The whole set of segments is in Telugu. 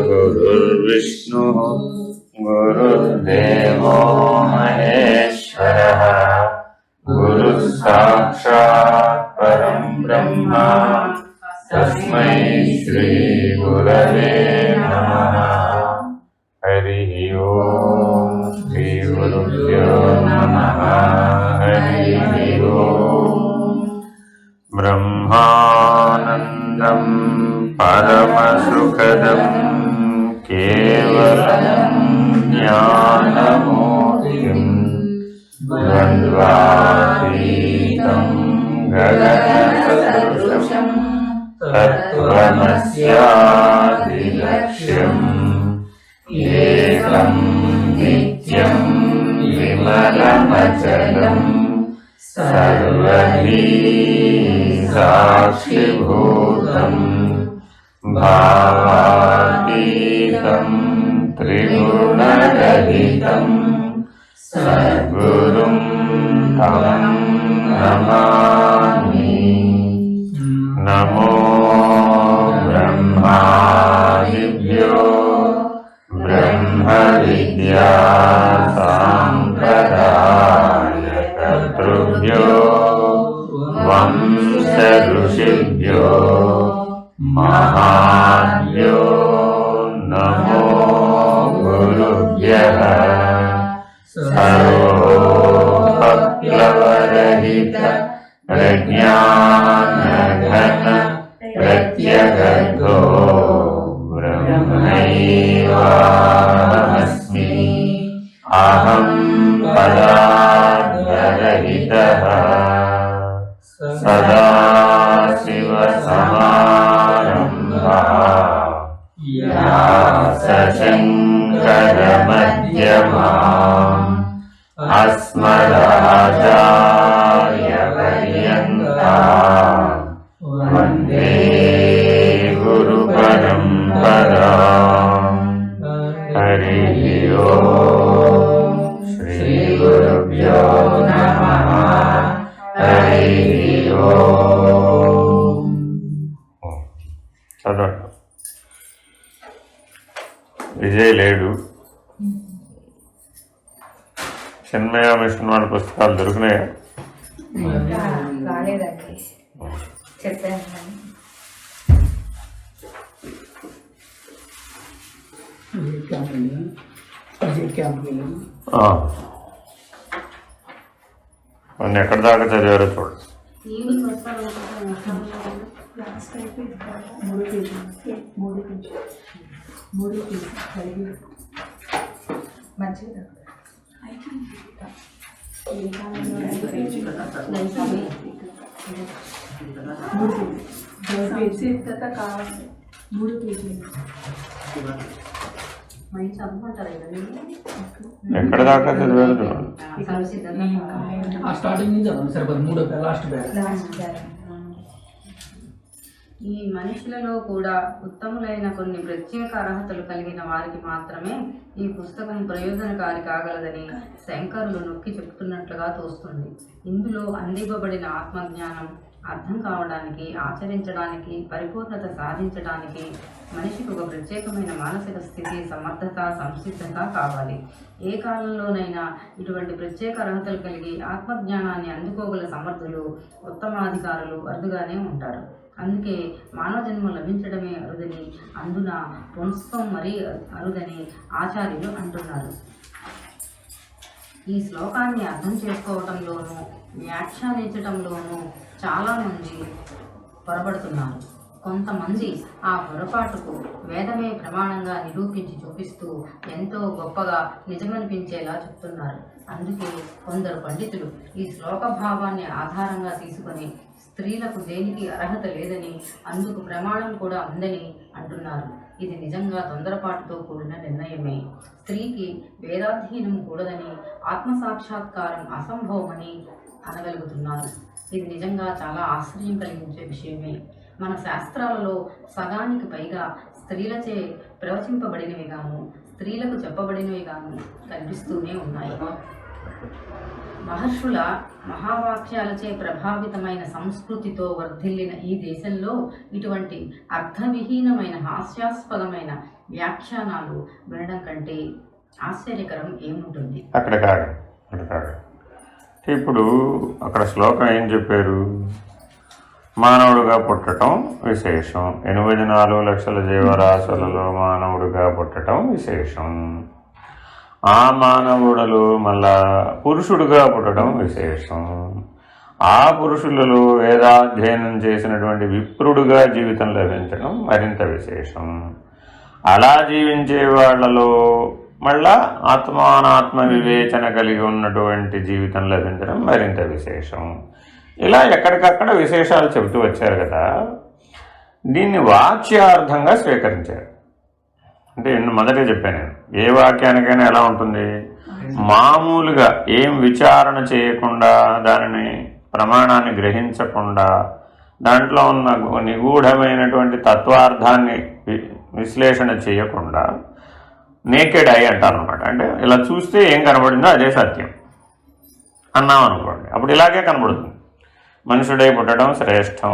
गुरुर्विष्णुः गुरुर्देवो महेश्वरः गुरुः साक्षात् परं ब्रह्म तस्मै श्री गुरवे नमः। हरिः ओम् श्री गुरुभ्यो नमः। हरिः ओम्। ब्रह्मानन्दं परमसुखदं केवलं ज्ञानमूर्तिं द्वन्द्वातीतं गगनसदृशं तत्त्वमस्यादिलक्ष्यम् एकं नित्यं विमलमचलं सर्वधी साक्षिभूतं भावातीतं त्रिगुणरहितं सद्गुरुं तं नमामि। नमो ब्रह्मादिभ्यो ब्रह्मविद्या साम्प्रदायकर्तृभ्यो वंश ऋषिभ्यो महाभ्यो नमो गुरुभ्यः। सर्वोपप्लवरहित प्रज्ञानघन प्रत्यगर्भो ब्रह्मैवाहमस्मि। अहं पदार्थरहितः सदाशिवसमारम्भाः व्यासशङ्करमध्यमाम् अस्मदाचार्यपर्यन्ताम् वन्दे गुरुपरम्पराम्। हरिः ओम् श्रीगुरुभ्यो नमः। हरिः ओम्। చదవండి. విజయ్ లేడు. చిన్మయ మిషన్ వాళ్ళ పుస్తకాలు దొరికినాయా? రాలేదండి, చెప్పాను. కొన్ని ఎక్కడి దాకా చదివారో చూడండి. ఎక్కడ దాకా చదివారో చూడండి. ఈ మనుషులలో కూడా ఉత్తములైన కొన్ని ప్రత్యేక అర్హతలు కలిగిన వారికి మాత్రమే ఈ పుస్తకం ప్రయోజనకారి కాగలదని శంకరులు నొక్కి చెప్తున్నట్లుగా తోస్తుంది. ఇందులో అందివ్వబడిన ఆత్మజ్ఞానం అర్థం కావడానికి, ఆచరించడానికి, పరిపూర్ణత సాధించడానికి మనిషికి ఒక ప్రత్యేకమైన మానసిక స్థితి, సమర్థత, సంసిద్ధత కావాలి. ఏ కాలంలోనైనా ఇటువంటి ప్రత్యేక అర్హతలు కలిగి ఆత్మజ్ఞానాన్ని అందుకోగల సమర్థులు, ఉత్తమాధికారులు అరుదుగానే ఉంటారు. అందుకే మానవ జన్మ లభించడమే అరుదని, అందున పుంస్కం మరీ అరుదని ఆచార్యులు అంటున్నారు. ఈ శ్లోకాన్ని అర్థం చేసుకోవటంలోనూ వ్యాఖ్యానించటంలోనూ చాలామంది పొరపడుతున్నారు. కొంతమంది ఆ పొరపాటుకు వేదమే ప్రమాణంగా నిరూపించి చూపిస్తూ ఎంతో గొప్పగా నిజమనిపించేలా చెప్తున్నారు. అందుకే కొందరు పండితులు ఈ శ్లోక భావాన్ని ఆధారంగా తీసుకొని స్త్రీలకు దేనికి అర్హత లేదని, అందుకు ప్రమాణం కూడా ఉందని అంటున్నారు. ఇది నిజంగా తొందరపాటుతో కూడిన నిర్ణయమే. స్త్రీకి వేదాధ్యయనం కూడదని, ఆత్మసాక్షాత్కారం అసంభవమని అనగలుగుతున్నారు. ఇది నిజంగా చాలా ఆశ్చర్యం కలిగించే విషయమే. మన శాస్త్రాలలో సగానికి పైగా స్త్రీలచే ప్రవచింపబడినవి గాను, స్త్రీలకు చెప్పబడినవి గాను కనిపిస్తూనే ఉన్నాయి. మహర్షుల మహావాక్యాలచే ప్రభావితమైన సంస్కృతితో వర్ధిల్లిన ఈ దేశంలో ఇటువంటి అర్థవిహీనమైన హాస్యాస్పదమైన వ్యాఖ్యానాలు వినడం కంటే ఆశ్చర్యకరం ఏముంటుంది? అక్కడ కాదు. ఇప్పుడు అక్కడ శ్లోకం ఏం చెప్పారు? మానవుడిగా పుట్టడం విశేషం. 84 లక్షల జీవరాశులలో మానవుడిగా పుట్టడం విశేషం. ఆ మానవుడలో మళ్ళా పురుషుడుగా పుట్టడం విశేషం. ఆ పురుషులలో వేదాధ్యయనం చేసినటువంటి విప్రుడుగా జీవితం లభించడం మరింత విశేషం. అలా జీవించే వాళ్ళలో మళ్ళా ఆత్మానాత్మ వివేచన కలిగి ఉన్నటువంటి జీవితం లభించడం మరింత విశేషం. ఇలా ఎక్కడికక్కడ విశేషాలు చెబుతూ వచ్చారు కదా. దీన్ని వాచ్యార్థంగా స్వీకరించారు. అంటే మొదటే చెప్పాను నేను, ఏ వాక్యానికైనా ఎలా ఉంటుంది, మామూలుగా ఏం విచారణ చేయకుండా, దానిని ప్రమాణాన్ని గ్రహించకుండా, దాంట్లో ఉన్న నిగూఢమైనటువంటి తత్వార్థాన్ని విశ్లేషణ చేయకుండా నేకెడ్ ఐ అంటారు అనమాట. అంటే ఇలా చూస్తే ఏం కనబడిందో అదే సత్యం అన్నాం అనుకోండి, అప్పుడు ఇలాగే కనబడుతుంది. మనుషుడై పుట్టడం శ్రేష్టం,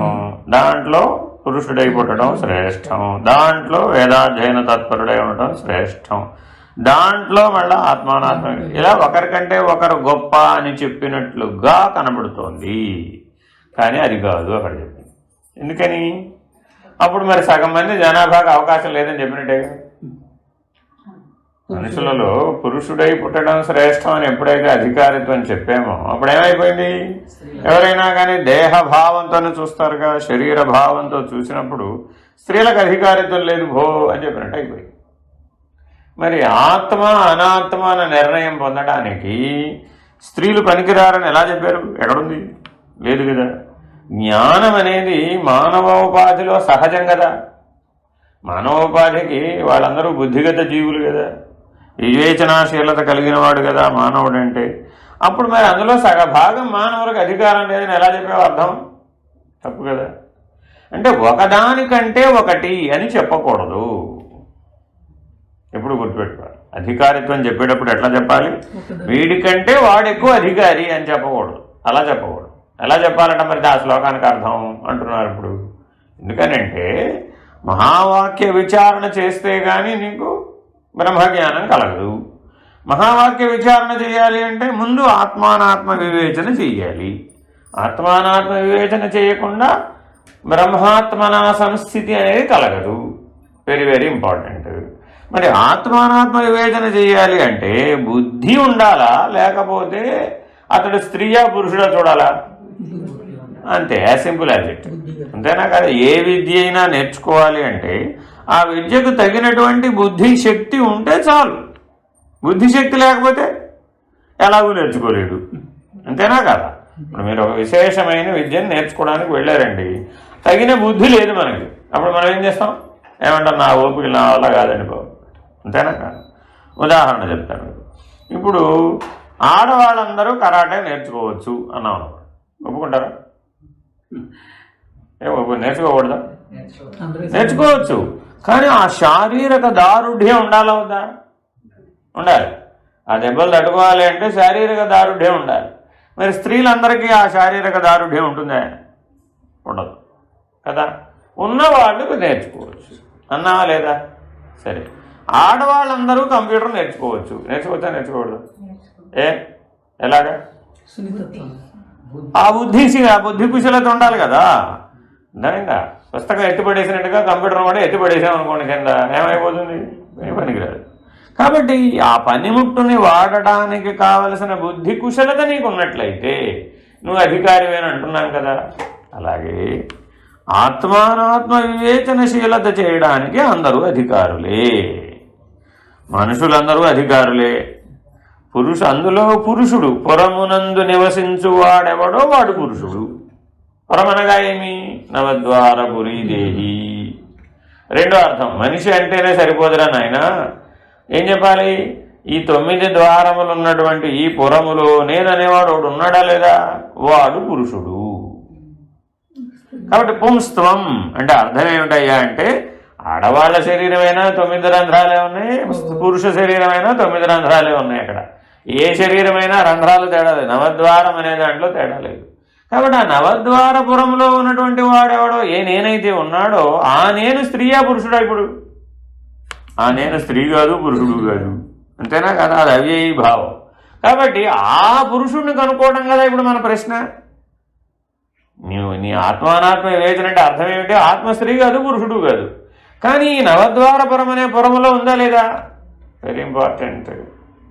దాంట్లో పురుషుడై పుట్టడం శ్రేష్టం, దాంట్లో వేదాధ్యయన తత్పరుడై ఉండటం శ్రేష్టం, దాంట్లో మళ్ళీ ఆత్మానాత్మ, ఇలా ఒకరికంటే ఒకరు గొప్ప అని చెప్పినట్లుగా కనబడుతోంది. కానీ అది కాదు అక్కడ చెప్పింది. ఎందుకని? అప్పుడు మరి సగం మంది జనాభాకు అవకాశం లేదని చెప్పినట్టే. మనుషులలో పురుషుడై పుట్టడం శ్రేష్టం అని ఎప్పుడైతే అధికారిత్వం చెప్పామో అప్పుడు ఏమైపోయింది? ఎవరైనా కానీ దేహభావంతోనే చూస్తారుగా, శరీర భావంతో చూసినప్పుడు స్త్రీలకు అధికారిత్వం లేదు భో అని చెప్పినట్టు అయిపోయింది. మరి ఆత్మ అనాత్మ అన్న నిర్ణయం పొందడానికి స్త్రీలు పనికిరారని ఎలా చెప్పారు? ఎక్కడుంది? లేదు కదా. జ్ఞానం అనేది మానవోపాధిలో సహజం కదా. మానవోపాధికి వాళ్ళందరూ బుద్ధిగత జీవులు కదా, వివేచనాశీలత కలిగిన వాడు కదా మానవుడు అంటే. అప్పుడు మరి అందులో సగభాగం మానవులకు అధికారం లేదని ఎలా చెప్పావు? అర్థం తప్పు కదా. అంటే ఒకదానికంటే ఒకటి అని చెప్పకూడదు. ఎప్పుడు గుర్తుపెట్టుకోవాలి. అధికారిత్వం చెప్పేటప్పుడు ఎట్లా చెప్పాలి? వీడికంటే వాడు ఎక్కువ అధికారి అని చెప్పకూడదు, అలా చెప్పకూడదు. ఎలా చెప్పాలంటే మరి ఆ శ్లోకానికి అర్థం అంటున్నారు ఇప్పుడు. ఎందుకనంటే మహావాక్య విచారణ చేస్తే కానీ నీకు బ్రహ్మజ్ఞానం కలగదు. మహావాక్య విచారణ చేయాలి అంటే ముందు ఆత్మానాత్మ వివేచన చెయ్యాలి. ఆత్మానాత్మ వివేచన చేయకుండా బ్రహ్మాత్మనా సంస్థితి అనేది కలగదు. Very very important. మరి ఆత్మానాత్మ వివేచన చేయాలి అంటే బుద్ధి ఉండాలా, లేకపోతే అతడు స్త్రీయా పురుషుడా చూడాలా? అంతే, యాజ్ సింపుల్ యాజ్ ఇట్. అంతేనా కదా. ఏ విద్య అయినా నేర్చుకోవాలి అంటే ఆ విద్యకు తగినటువంటి బుద్ధి శక్తి ఉంటే చాలు. బుద్ధిశక్తి లేకపోతే ఎలాగూ నేర్చుకోలేడు. అంతేనా కదా. ఇప్పుడు మీరు ఒక విశేషమైన విద్యను నేర్చుకోవడానికి వెళ్ళారండి, తగిన బుద్ధి లేదు మనకి, అప్పుడు మనం ఏం చేస్తాం? ఏమంటాం? నా ఓపిక నా వల్ల కాదండి బాబు. అంతేనా కాదు. ఉదాహరణ చెప్తాను. ఇప్పుడు ఆడవాళ్ళందరూ కరాటే నేర్చుకోవచ్చు అన్నాం, ఒప్పుకుంటారా? నేర్చుకోకూడదా? నేర్చుకోవచ్చు, కానీ ఆ శారీరక దారుఢ్యం ఉండాలా వద్దా? ఉండాలి. ఆ దెబ్బలు తట్టుకోవాలి అంటే శారీరక దారుఢ్యం ఉండాలి. మరి స్త్రీలందరికీ ఆ శారీరక దారుఢ్యం ఉంటుందా? ఉండదు కదా. ఉన్నవాళ్ళు నేర్చుకోవచ్చు అన్నావా లేదా? సరే, ఆడవాళ్ళందరూ కంప్యూటర్ నేర్చుకోవచ్చు. నేర్చుకోవచ్చా? నేర్చుకోకూడదు? ఎలాగా? ఆ బుద్ధి కుశలత ఉండాలి కదా. దానిగా పుస్తకం ఎత్తిపడేసినట్టుగా కంప్యూటర్ కూడా ఎత్తిపడేసాం అనుకోండి, కింద ఏమైపోతుంది? ఏ పనికిరాదు. కాబట్టి ఆ పనిముట్టుని వాడడానికి కావలసిన బుద్ధి కుశలత నీకు ఉన్నట్లయితే నువ్వు అధికారివేని అంటున్నాం కదా. అలాగే ఆత్మానాత్మ వివేచనశీలత చేయడానికి అందరూ అధికారులే. మనుషులందరూ అధికారులే. అందులో పురుషుడు, పురమునందు నివసించువాడెవడో వాడు పురుషుడు. పురమనగా ఏమి? నవద్వారపురీ దేహి. రెండో అర్థం, మనిషి అంటేనే సరిపోదురా నాయన, ఏం చెప్పాలి? ఈ 9 ద్వారములు ఉన్నటువంటి ఈ పురములో నేననేవాడు ఒకడు ఉన్నాడా లేదా? వాడు పురుషుడు. కాబట్టి పుంస్త్వం అంటే అర్థం ఏమిటయ్యా అంటే ఆడవాళ్ళ శరీరమైనా 9 రంధ్రాలే ఉన్నాయి, పురుష శరీరమైనా 9 రంధ్రాలే ఉన్నాయి. అక్కడ ఏ శరీరమైనా రంధ్రాలు తేడా లేదు, నవద్వారం అనే దాంట్లో తేడా లేదు. కాబట్టి ఆ నవద్వారపురంలో ఉన్నటువంటి వాడెవడో ఏ నేనైతే ఉన్నాడో ఆ నేను స్త్రీయా పురుషుడా? ఇప్పుడు ఆ నేను స్త్రీ కాదు పురుషుడు కాదు, అంతేనా కదా? అది అవ్యయీ భావం. కాబట్టి ఆ పురుషుడిని కనుక్కోవడం కదా ఇప్పుడు మన ప్రశ్న. నీ ఆత్మానాత్మ వివేచన అంటే అర్థం ఏమిటి? ఆత్మ స్త్రీ కాదు పురుషుడు కాదు. కానీ ఈ నవద్వారపురం అనే పురములో ఉందా లేదా? Very important.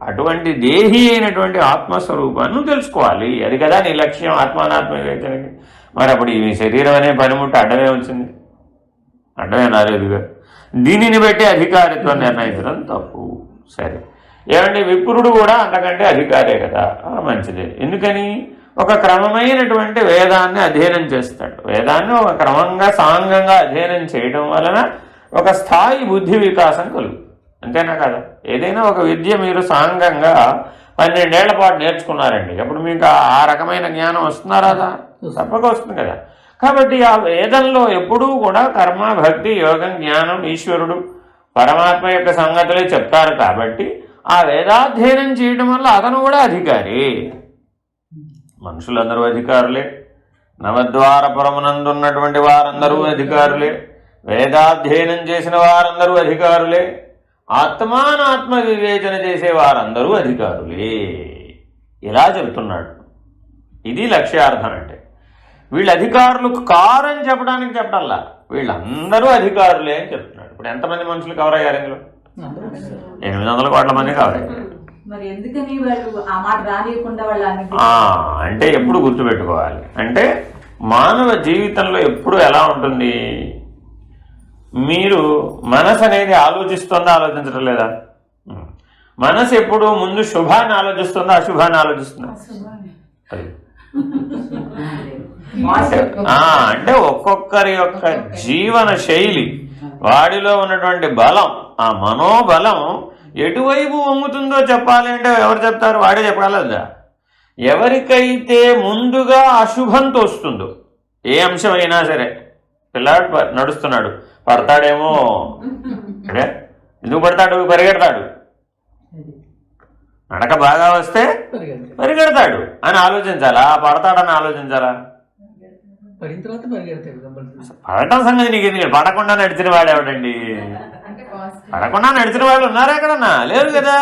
అటువంటి దేహి అయినటువంటి ఆత్మస్వరూపాన్ని తెలుసుకోవాలి. అది కదా నీ లక్ష్యం ఆత్మానాత్మ వివేచనకి. మరి అప్పుడు ఈ శరీరం అనే పనిముట్టు అడ్డమే వచ్చింది, అడ్డమే రాలేదుగా. దీనిని బట్టి అధికారిత్వం నిర్ణయించడం తప్పు. సరే, ఏమంటే విప్రుడు కూడా అంతకంటే అధికారే కదా, మంచిదే. ఎందుకని? ఒక క్రమమైనటువంటి వేదాన్ని అధ్యయనం చేస్తాడు. వేదాన్ని ఒక క్రమంగా సాంగంగా అధ్యయనం చేయడం వలన ఒక స్థాయి బుద్ధి వికాసం కలుగుతుంది, అంతేనా కదా? ఏదైనా ఒక విద్య మీరు సాంగంగా 12 ఏళ్ల పాటు నేర్చుకున్నారండి, అప్పుడు మీకు ఆ రకమైన జ్ఞానం వస్తుందా రాదా? తప్పక వస్తుంది కదా. కాబట్టి ఆ వేదంలో ఎప్పుడూ కూడా కర్మ, భక్తి, యోగం, జ్ఞానం, ఈశ్వరుడు, పరమాత్మ యొక్క సంగతులే చెప్తారు. కాబట్టి ఆ వేదాధ్యయనం చేయడం వల్ల అతను కూడా అధికారి. మనుషులందరూ అధికారులే, నవద్వారపురమునందున్నటువంటి వారందరూ అధికారులే, వేదాధ్యయనం చేసిన వారందరూ అధికారులే, ఆత్మానాత్మ వివేచన చేసే వారందరూ అధికారులే. ఇలా చెబుతున్నాడు. ఇది లక్ష్యార్థం. అంటే వీళ్ళు అధికారులు కారని చెప్పడానికి చెప్పటల్లా, వీళ్ళందరూ అధికారులే అని చెప్తున్నాడు. ఇప్పుడు ఎంతమంది మనుషులు కవర్ అయ్యారు ఇందులో? 800 కోట్ల మంది కవర్ అయ్యారు. మరి ఎందుకని వాళ్ళు ఆ మాట రానియకుండా అంటే ఎప్పుడు గుర్తుపెట్టుకోవాలి అంటే మానవ జీవితంలో ఎప్పుడు ఎలా ఉంటుంది? మీరు మనసు అనేది ఆలోచిస్తుందా, ఆలోచించడం లేదా? మనసు ఎప్పుడు ముందు శుభాన్ని ఆలోచిస్తుందా, అశుభాన్ని ఆలోచిస్తుందా? అంటే ఒక్కొక్కరి యొక్క జీవన శైలి, వాడిలో ఉన్నటువంటి బలం, ఆ మనోబలం ఎటువైపు వంగుతుందో చెప్పాలి అంటే ఎవరు చెప్తారు? వాడే చెప్పగలదా? ఎవరికైతే ముందుగా అశుభంతో వస్తుందో, ఏ అంశమైనా సరే, పిల్లాడు నడుస్తున్నాడు, పడతాడేమో, అంటే ఎందుకు పడతాడు? పరిగెడతాడు. నడక బాగా వస్తే పరిగెడతాడు అని ఆలోచించాలా, పడతాడని ఆలోచించాలా? పడటం సంగతి నీకు ఎందుకు? పడకుండా నడిచిన వాడు ఎవడండి? పడకుండా నడిచిన వాళ్ళు ఉన్నారా ఎక్కడన్నా? లేరు కదా.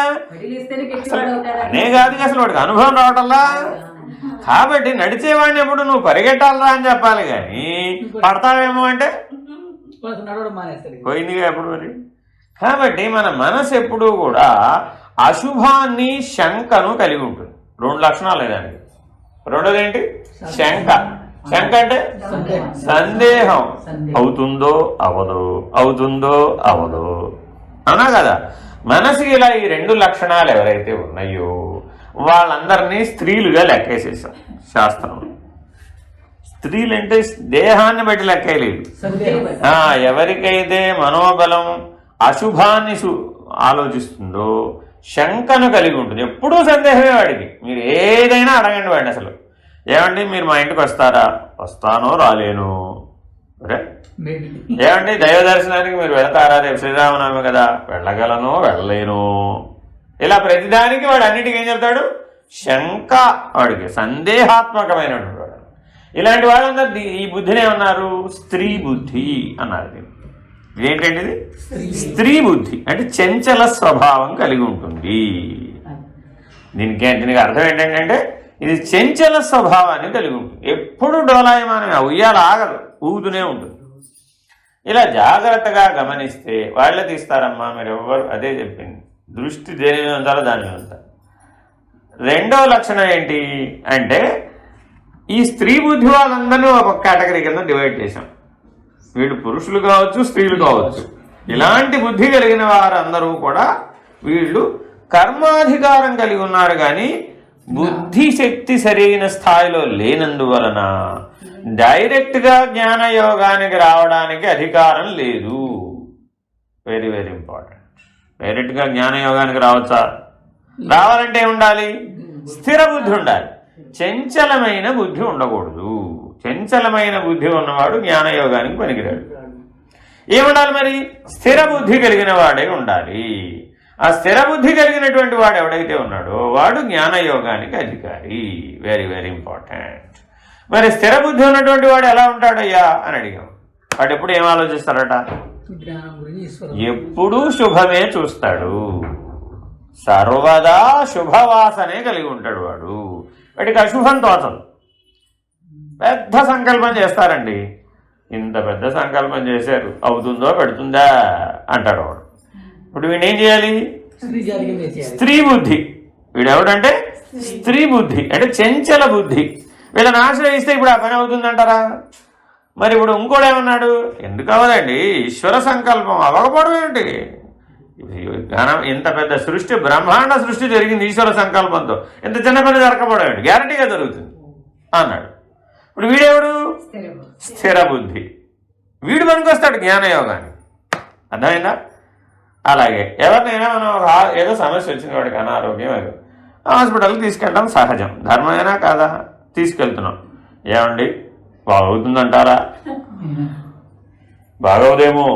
అనే కాదు అసలు వాడికి అనుభవం రావటంలా. కాబట్టి నడిచేవాడిని ఎప్పుడు నువ్వు పరిగెట్టాలరా అని చెప్పాలి, కానీ పడతావేమో అంటే పోయిందిగా ఎప్పుడు మరి. కాబట్టి మన మనసు ఎప్పుడూ కూడా అశుభాన్ని, శంకను కలిగి ఉంటుంది. 2 లక్షణాలు లేదండి. రెండోది ఏంటి? శంక. శంక అంటే సందేహం, అవుతుందో అవదో, అవుతుందో అవదో, అవునా కదా? మనసుకి ఇలా ఈ 2 లక్షణాలు ఎవరైతే ఉన్నాయో వాళ్ళందరినీ స్త్రీలుగా లెక్కేసేసాం శాస్త్రం. స్త్రీలు అంటే దేహాన్ని బట్టి లెక్కేయలేదు. ఎవరికైతే మనోబలం అశుభాన్ని ఆలోచిస్తుందో శంకను కలిగి ఉంటుంది. ఎప్పుడూ సందేహమే వాడికి. మీరు ఏదైనా అడగండి వాడిని, అసలు ఏమండి మీరు మా ఇంటికి వస్తారా? వస్తానో రాలేను. ఏమండి దైవ దర్శనానికి మీరు వెళతారా? రేపు శ్రీరామనవమి కదా, వెళ్ళగలను వెళ్ళలేను. ఇలా ప్రతిదానికి వాడు అన్నిటికీ ఏం చెప్తాడు? శంక. వాడికి సందేహాత్మకమైనటువంటి వాడు. ఇలాంటి వాళ్ళందరూ ఈ బుద్ధిని ఏమన్నారు? స్త్రీ బుద్ధి అన్నారు. ఇదేంటండి? ఇది స్త్రీ బుద్ధి అంటే చంచల స్వభావం కలిగి ఉంటుంది. దీనికి అర్థం ఏంటంటే ఇది చంచల స్వభావాన్ని కలిగి ఉంటుంది. ఎప్పుడు డోలాయమానమే, ఉయ్యాల ఆగదు, ఊగుతూనే ఉంటుంది. ఇలా జాగ్రత్తగా గమనిస్తే వాళ్ళే తీస్తారమ్మా. మీరు ఎవ్వరు అదే చెప్పింది, దృష్టి దేని మీద ఉంచాలో దాని మీద ఉంటారు. రెండవ లక్షణం ఏంటి అంటే ఈ స్త్రీ బుద్ధి వాళ్ళందరినీ ఒక కేటగిరీ కింద డివైడ్ చేశాం. వీళ్ళు పురుషులు కావచ్చు, స్త్రీలు కావచ్చు. ఇలాంటి బుద్ధి కలిగిన వారందరూ కూడా వీళ్ళు కర్మాధికారం కలిగి ఉన్నారు, కానీ బుద్ధి శక్తి సరైన స్థాయిలో లేనందువలన డైరెక్ట్గా జ్ఞానయోగానికి రావడానికి అధికారం లేదు. Very very important. డైరెక్ట్గా జ్ఞానయోగానికి రావచ్చా? రావాలంటే ఉండాలి, స్థిర బుద్ధి ఉండాలి, చంచలమైన బుద్ధి ఉండకూడదు. చంచలమైన బుద్ధి ఉన్నవాడు జ్ఞానయోగానికి పనికిరాడు. ఏముండాలి మరి? స్థిర బుద్ధి కలిగిన వాడే ఉండాలి. ఆ స్థిర బుద్ధి కలిగినటువంటి వాడు ఎవడైతే ఉన్నాడో వాడు జ్ఞానయోగానికి అధికారి. Very very important. మరి స్థిర బుద్ధి ఉన్నటువంటి వాడు ఎలా ఉంటాడయ్యా అని అడిగాం. వాడు ఎప్పుడు ఏం ఆలోచిస్తాడట? ఎప్పుడూ శుభమే చూస్తాడు, సర్వదా శుభవాసనే కలిగి ఉంటాడు వాడు. వాడికి అశుభం తోచదు. పెద్ద సంకల్పం చేస్తారండి, ఇంత పెద్ద సంకల్పం చేశారు, అవుతుందో పెడుతుందా అంటాడు వాడు. ఇప్పుడు వీడు ఏం చేయాలి? స్త్రీ బుద్ధి. వీడు ఎవడంటే స్త్రీ బుద్ధి, అంటే చెంచల బుద్ధి. వీళ్ళని ఆశ్రయిస్తే ఇప్పుడు ఆ పని అవుతుందంటారా? మరి ఇప్పుడు ఇంకోడు ఏమన్నాడు? ఎందుకు అవ్వదండి, ఈశ్వర సంకల్పం అవ్వకపోవడం ఏమిటి? ఇంత పెద్ద సృష్టి, బ్రహ్మాండ సృష్టి జరిగింది ఈశ్వర సంకల్పంతో, ఇంత చిన్న పని జరగకపోవడం ఏమిటి? గ్యారంటీగా జరుగుతుంది అన్నాడు. ఇప్పుడు వీడెవడు? స్థిర బుద్ధి. వీడు పనికొస్తాడు జ్ఞానయోగాన్ని. అర్థమైందా? అలాగే ఎవరినైనా మనం ఏదో సమస్య వచ్చింది, వాడికి అనారోగ్యం, హాస్పిటల్కి తీసుకెళ్ళడం సహజం, ధర్మమైనా కాదా? తీసుకెళ్తున్నాం. ఏమండి బాగవుతుందంటారా? బాగవుదేమో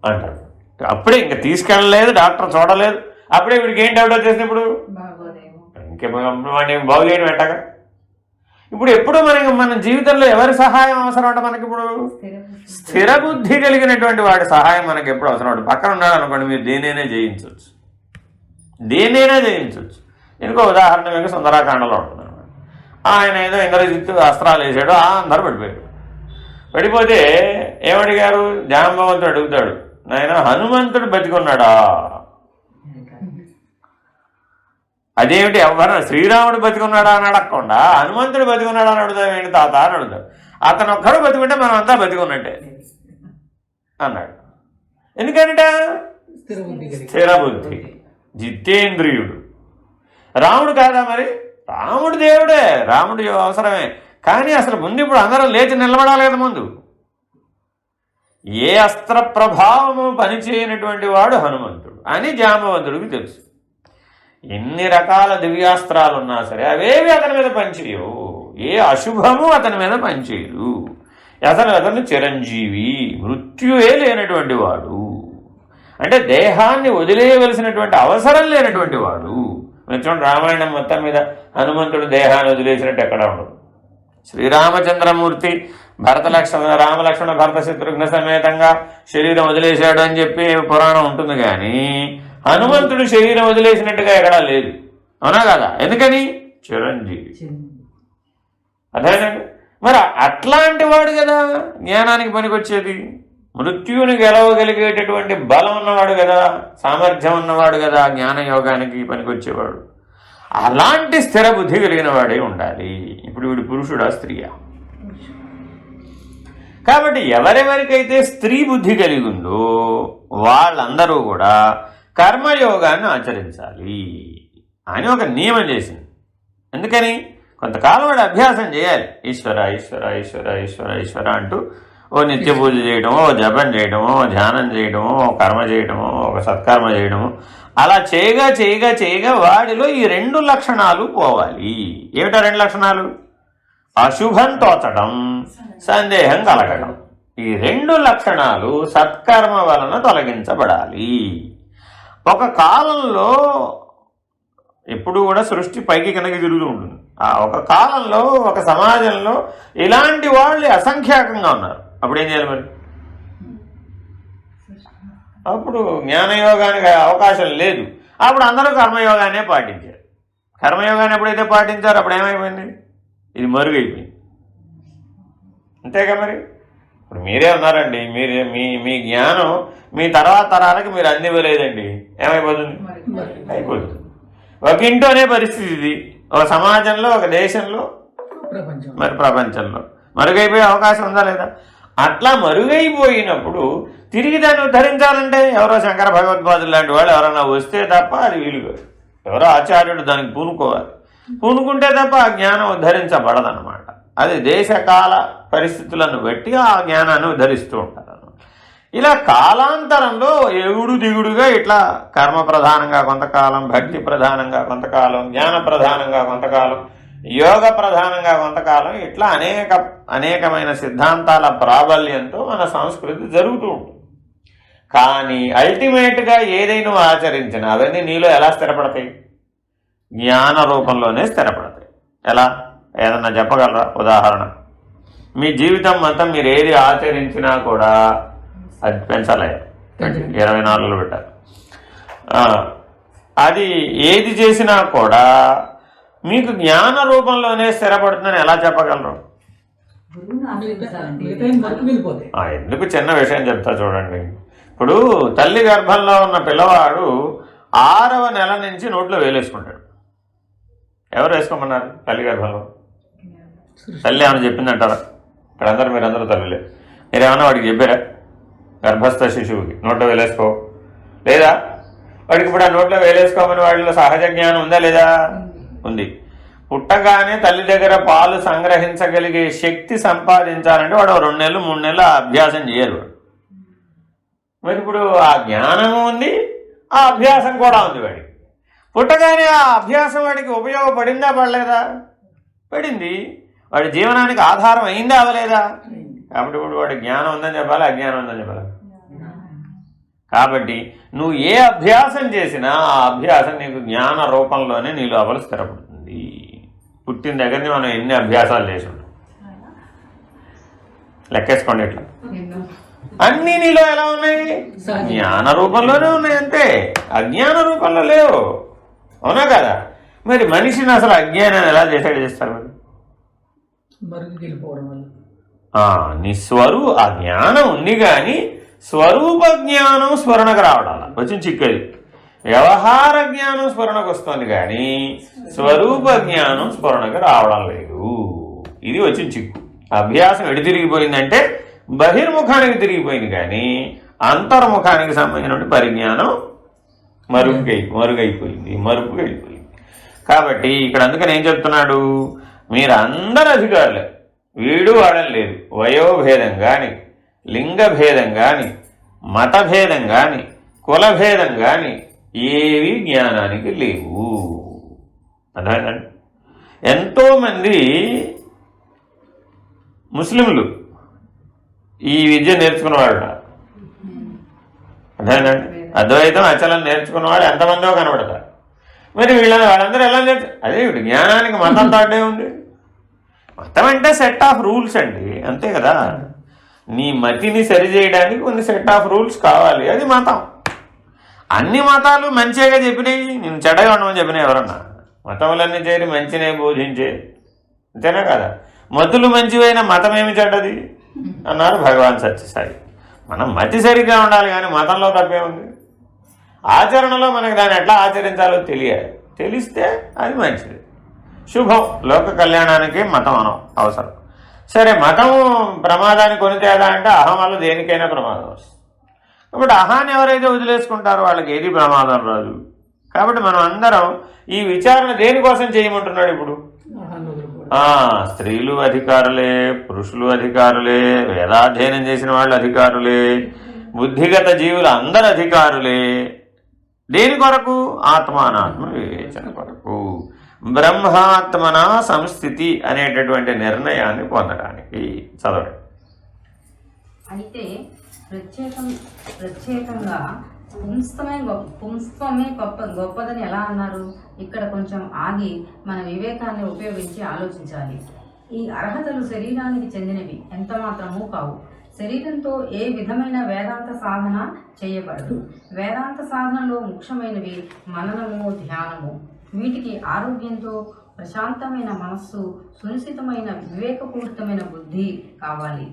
అంటాడు. అప్పుడే ఇంకా తీసుకెళ్ళలేదు, డాక్టర్ చూడలేదు, అప్పుడే వీడికి ఏంటి డౌట్ వచ్చేసినప్పుడు ఇంకేం బాగు చేయడం ఎట్టగా? ఇప్పుడు ఎప్పుడు మన జీవితంలో ఎవరి సహాయం అవసరం అంటే మనకి ఇప్పుడు స్థిర బుద్ధి కలిగినటువంటి వాడి సహాయం మనకి ఎప్పుడు అవసరం అంటే, పక్కన ఉన్నాడు అనుకోండి, మీరు దేనైనా జయించవచ్చు, దేనైనా జయించవచ్చు. ఇంకో ఉదాహరణ మీకు సుందరాకాండలో ఉంటుంది. ఆయన ఏదో ఇంద్రజిత్తు అస్త్రాలు వేసాడు, అందరూ పడిపోయాడు. పడిపోతే ఏమడిగారు? జాంబవంతుడు అడుగుతాడు, నాయన హనుమంతుడు బతికున్నాడా? అదేమిటి ఎవరు శ్రీరాముడు బతికున్నాడా అని అడగకుండా హనుమంతుడు బతికున్నాడా అని అడుగుతాం ఏంటి తాత అని అడుగుతాడు. అతను ఒక్కడు బతికుంటే మనం అంతా బతికున్నట్టే అన్నాడు. ఎందుకంటే స్థిర బుద్ధి, జితేంద్రియుడు. రాముడు కాదా? మరి రాముడు దేవుడే, రాముడు అవసరమే. కానీ అసలు ముందు ఇప్పుడు అందరం లేచి నిలబడాలి కదా ముందు. ఏ అస్త్ర ప్రభావము పనిచేయనటువంటి వాడు హనుమంతుడు అని జాంబవంతుడికి తెలుసు. ఎన్ని రకాల దివ్యాస్త్రాలు ఉన్నా సరే అవేవి అతని మీద పనిచేయవు, ఏ అశుభము అతని మీద పనిచేయదు. అతను చిరంజీవి, మృత్యువే లేనటువంటి వాడు, అంటే దేహాన్ని వదిలేయవలసినటువంటి అవసరం లేనటువంటి వాడు. మీరు చూడండి, రామాయణం మొత్తం మీద హనుమంతుడు దేహాన్ని వదిలేసినట్టు ఎక్కడ ఉండదు. శ్రీరామచంద్రమూర్తి రామలక్ష్మణ భరత శత్రుఘ్న సమేతంగా శరీరం వదిలేశాడు అని చెప్పి పురాణం ఉంటుంది, కానీ హనుమంతుడు శరీరం వదిలేసినట్టుగా ఎక్కడా లేదు. అవునా కదా? ఎందుకని? చిరంజీవి. అదేనండి. మరి అట్లాంటి వాడు కదా జ్ఞానానికి పనికొచ్చేది. మృత్యువుని గెలవగలిగేటటువంటి బలం ఉన్నవాడు కదా, సామర్థ్యం ఉన్నవాడు కదా జ్ఞానయోగానికి పనికొచ్చేవాడు. అలాంటి స్థిర బుద్ధి కలిగిన వాడే ఉండాలి. ఇప్పుడు వీడు పురుషుడా స్త్రీయా? కాబట్టి ఎవరెవరికైతే స్త్రీ బుద్ధి కలిగి ఉందో వాళ్ళందరూ కూడా కర్మయోగాన్ని ఆచరించాలి అని ఒక నియమం చేసింది. ఎందుకని? కొంతకాలం వాడు అభ్యాసం చేయాలి. ఈశ్వర ఈశ్వర ఈశ్వర ఈశ్వర ఈశ్వర అంటూ ఓ నిత్య పూజ చేయడమో, ధ్యానం చేయడమో, కర్మ చేయడమో, ఒక సత్కర్మ చేయడమో, అలా చేయగా చేయగా చేయగా వాడిలో ఈ రెండు లక్షణాలు పోవాలి. ఏమిటా రెండు లక్షణాలు? అశుభం తోచడం, సందేహం కలగడం. ఈ రెండు లక్షణాలు సత్కర్మ వలన తొలగించబడాలి. ఒక కాలంలో ఎప్పుడు కూడా సృష్టి పైకి కిందకి తిరుగుతూ ఉంటుంది. ఆ ఒక కాలంలో ఒక సమాజంలో ఇలాంటి వాళ్ళు అసంఖ్యాకంగా ఉన్నారు. అప్పుడు ఏం చేయాలి మరి? అప్పుడు జ్ఞానయోగానికి అవకాశం లేదు. అప్పుడు అందరూ కర్మయోగానే పాటించారు. కర్మయోగాన్ని ఎప్పుడైతే పాటించారో అప్పుడు ఏమైపోయింది? ఇది మరుగైపోయింది. అంతేగా మరి. ఇప్పుడు మీరే ఉన్నారండి, మీరు మీ జ్ఞానం మీ తర్వాత తరాలకు మీరు అందివ్వలేదండి, ఏమైపోతుంది? అయిపోతుంది. ఒక ఇంట్లోనే పరిస్థితి ఇది, ఒక సమాజంలో, ఒక దేశంలో, మరి ప్రపంచంలో మరుగైపోయే అవకాశం ఉందా లేదా? అట్లా మరుగైపోయినప్పుడు తిరిగి దాన్ని ఉద్ధరించాలంటే ఎవరో శంకర భగవద్పాదులు లాంటి వాళ్ళు ఎవరైనా వస్తే తప్ప అది వీలు కాదు. ఎవరో ఆచార్యుడు దానికి పూనుకోవాలి. పూనుకుంటే తప్ప ఆ జ్ఞానం ఉద్ధరించబడదన్నమాట. అది దేశకాల పరిస్థితులను బట్టి ఆ జ్ఞానాన్ని ఉద్ధరిస్తూ ఉంటారు. ఇలా కాలాంతరంలో ఎగుడు దిగుడుగా ఇట్లా కర్మ ప్రధానంగా కొంతకాలం, భక్తి ప్రధానంగా కొంతకాలం, జ్ఞాన ప్రధానంగా కొంతకాలం, యోగ ప్రధానంగా కొంతకాలం, ఇట్లా అనేకమైన సిద్ధాంతాల ప్రాబల్యంతో మన సంస్కృతి జరుగుతూ ఉంటుంది. కానీ అల్టిమేట్గా ఏదైనా నువ్వు ఆచరించినా అవన్నీ నీలో ఎలా స్థిరపడతాయి? జ్ఞాన రూపంలోనే స్థిరపడతాయి. ఎలా? ఏదన్నా చెప్పగలరా ఉదాహరణ? మీ జీవితం మొత్తం మీరు ఏది ఆచరించినా కూడా అది పెంచాలి, 24లో పెట్టాలి. అది ఏది చేసినా కూడా మీకు జ్ఞాన రూపంలోనే స్థిరపడుతుందని ఎలా చెప్పగలరు? ఎందుకు చిన్న విషయం చెప్తా చూడండి. ఇప్పుడు తల్లి గర్భంలో ఉన్న పిల్లవాడు 6వ నెల నుంచి నోట్లో వేలేసుకుంటాడు. ఎవరు వేసుకోమన్నారు? తల్లి గర్భంలో తల్లి ఏమైనా చెప్పిందంటారా? ఇక్కడ మీరందరూ తల్లిలే. మీరేమన్నా వాడికి చెప్పారా? గర్భస్థ శిశువుకి నోట్లో వేలేసుకో లేదా? వాడికి ఇప్పుడు ఆ నోట్లో వేలేసుకోమని వాడిలో సహజ జ్ఞానం ఉందా లేదా? ఉంది. పుట్టగానే తల్లి దగ్గర పాలు సంగ్రహించగలిగే శక్తి సంపాదించాలంటే వాడు 2 నెలలు 3 నెలలు అభ్యాసం చేయరు. మరి ఇప్పుడు ఆ జ్ఞానము ఉంది, ఆ అభ్యాసం కూడా ఉంది. వాడికి పుట్టగానే ఆ అభ్యాసం వాడికి ఉపయోగపడిందా పడలేదా? పడింది. వాడి జీవనానికి ఆధారం అయిందా అవ్వలేదా? కాబట్టి ఇప్పుడు వాడి జ్ఞానం ఉందని చెప్పాలి, అజ్ఞానం ఉందని చెప్పాలి. కాబట్టి నువ్వు ఏ అభ్యాసం చేసినా ఆ అభ్యాసం నీకు జ్ఞాన రూపంలోనే నీ లోపల స్థిరపడుతుంది. పుట్టిన దగ్గరని మనం ఎన్ని అభ్యాసాలు చేసి ఉంటాం లెక్కేసుకోండి. ఇట్లా అన్నీ నీలో ఎలా ఉన్నాయి? జ్ఞాన రూపంలోనే ఉన్నాయి, అంతే. అజ్ఞాన రూపంలో లేవు. అవునా కదా? మరి మనిషిని అసలు అజ్ఞానాన్ని ఎలా చేస్తారు? మరి నీ ఆ జ్ఞానం ఉంది కానీ స్వరూప జ్ఞానం స్మరణకు రావడాల వచ్చిన చిక్కది. వ్యవహార జ్ఞానం స్మరణకు వస్తుంది కానీ స్వరూప జ్ఞానం స్మరణకు రావడం లేదు. ఇది వచ్చిన చిక్కు. అభ్యాసం ఎటు తిరిగిపోయిందంటే బహిర్ముఖానికి తిరిగిపోయింది కానీ అంతర్ముఖానికి సంబంధించిన పరిజ్ఞానం మరుపుకి వెళ్ళిపోయింది. కాబట్టి ఇక్కడ అందుకని ఏం చెప్తున్నాడు? మీరందరు అధికారులే, వీడు వాడని లేదు. వయోభేదం కానీ, లింగభేదం కానీ, మతభేదం కానీ, కులభేదం కానీ ఏవి జ్ఞానానికి లేవు. అర్థమైందండి? ఎంతోమంది ముస్లింలు ఈ విద్య నేర్చుకున్నవాడు. అర్థమైందండి? అద్వైతం అచలం నేర్చుకున్నవాడు ఎంతమందో కనబడతారు. మరి వాళ్ళందరూ ఎలా అదే ఇప్పుడు జ్ఞానానికి మతం తాటే ఉంది. మతం అంటే సెట్ ఆఫ్ రూల్స్ అండి, అంతే కదా. నీ మతిని సరిచేయడానికి కొన్ని సెట్ ఆఫ్ రూల్స్ కావాలి, అది మతం. అన్ని మతాలు మంచిగా చెప్పినాయి, నేను చెడ్డగా ఉండమని చెప్పినాయి ఎవరన్నా? మతములన్నీ చేరి మంచినే బోధించే, అంతేనా కదా? మతులు మంచివైన మతం ఏమి చెడ్డది అన్నారు భగవాన్ సత్యసాయి. మనం మతి సరిగ్గా ఉండాలి కానీ మతంలో తప్పే ఉంది. ఆచరణలో మనకి దాన్ని ఎట్లా ఆచరించాలో తెలియాలి. తెలిస్తే అది మంచిది, శుభం. లోక కళ్యాణానికి మతం అవసరం. సరే, మతం ప్రమాదాన్ని కొనితేదా అంటే అహం వల్ల దేనికైనా ప్రమాదం వస్తుంది. కాబట్టి అహాన్ని ఎవరైతే వదిలేసుకుంటారో వాళ్ళకి ఏది ప్రమాదం రాదు. కాబట్టి మనం అందరం ఈ విచారణ దేనికోసం చేయమంటున్నాడు ఇప్పుడు? స్త్రీలు అధికారులే, పురుషులు అధికారులే, వేదాధ్యయనం చేసిన వాళ్ళు అధికారులే, బుద్ధిగత జీవులు అందరు అధికారులే. దేని కొరకు? ఆత్మానాత్మ వివేచన కొరకు, బ్రహ్మాత్మన సంస్థితి అనేటటువంటి నిర్ణయాన్ని పొందడానికి. చదవండి. అయితే ప్రత్యేకంగా పుంస్త్వమే గొప్పదని ఎలా అన్నారు? ఇక్కడ కొంచెం ఆగి మన వివేకాన్ని ఉపయోగించి ఆలోచించాలి. ఈ అర్హతలు శరీరానికి చెందినవి ఎంత మాత్రమూ కావు. శరీరంతో ఏ విధమైన వేదాంత సాధన చేయబడదు. వేదాంత సాధనలో ముఖ్యమైనవి మననము, ధ్యానము. వీటికి ఆరోగ్యంతో ప్రశాంతమైన మనస్సు, సునిశ్చితమైన వివేకపూరితమైన బుద్ధి కావాలి.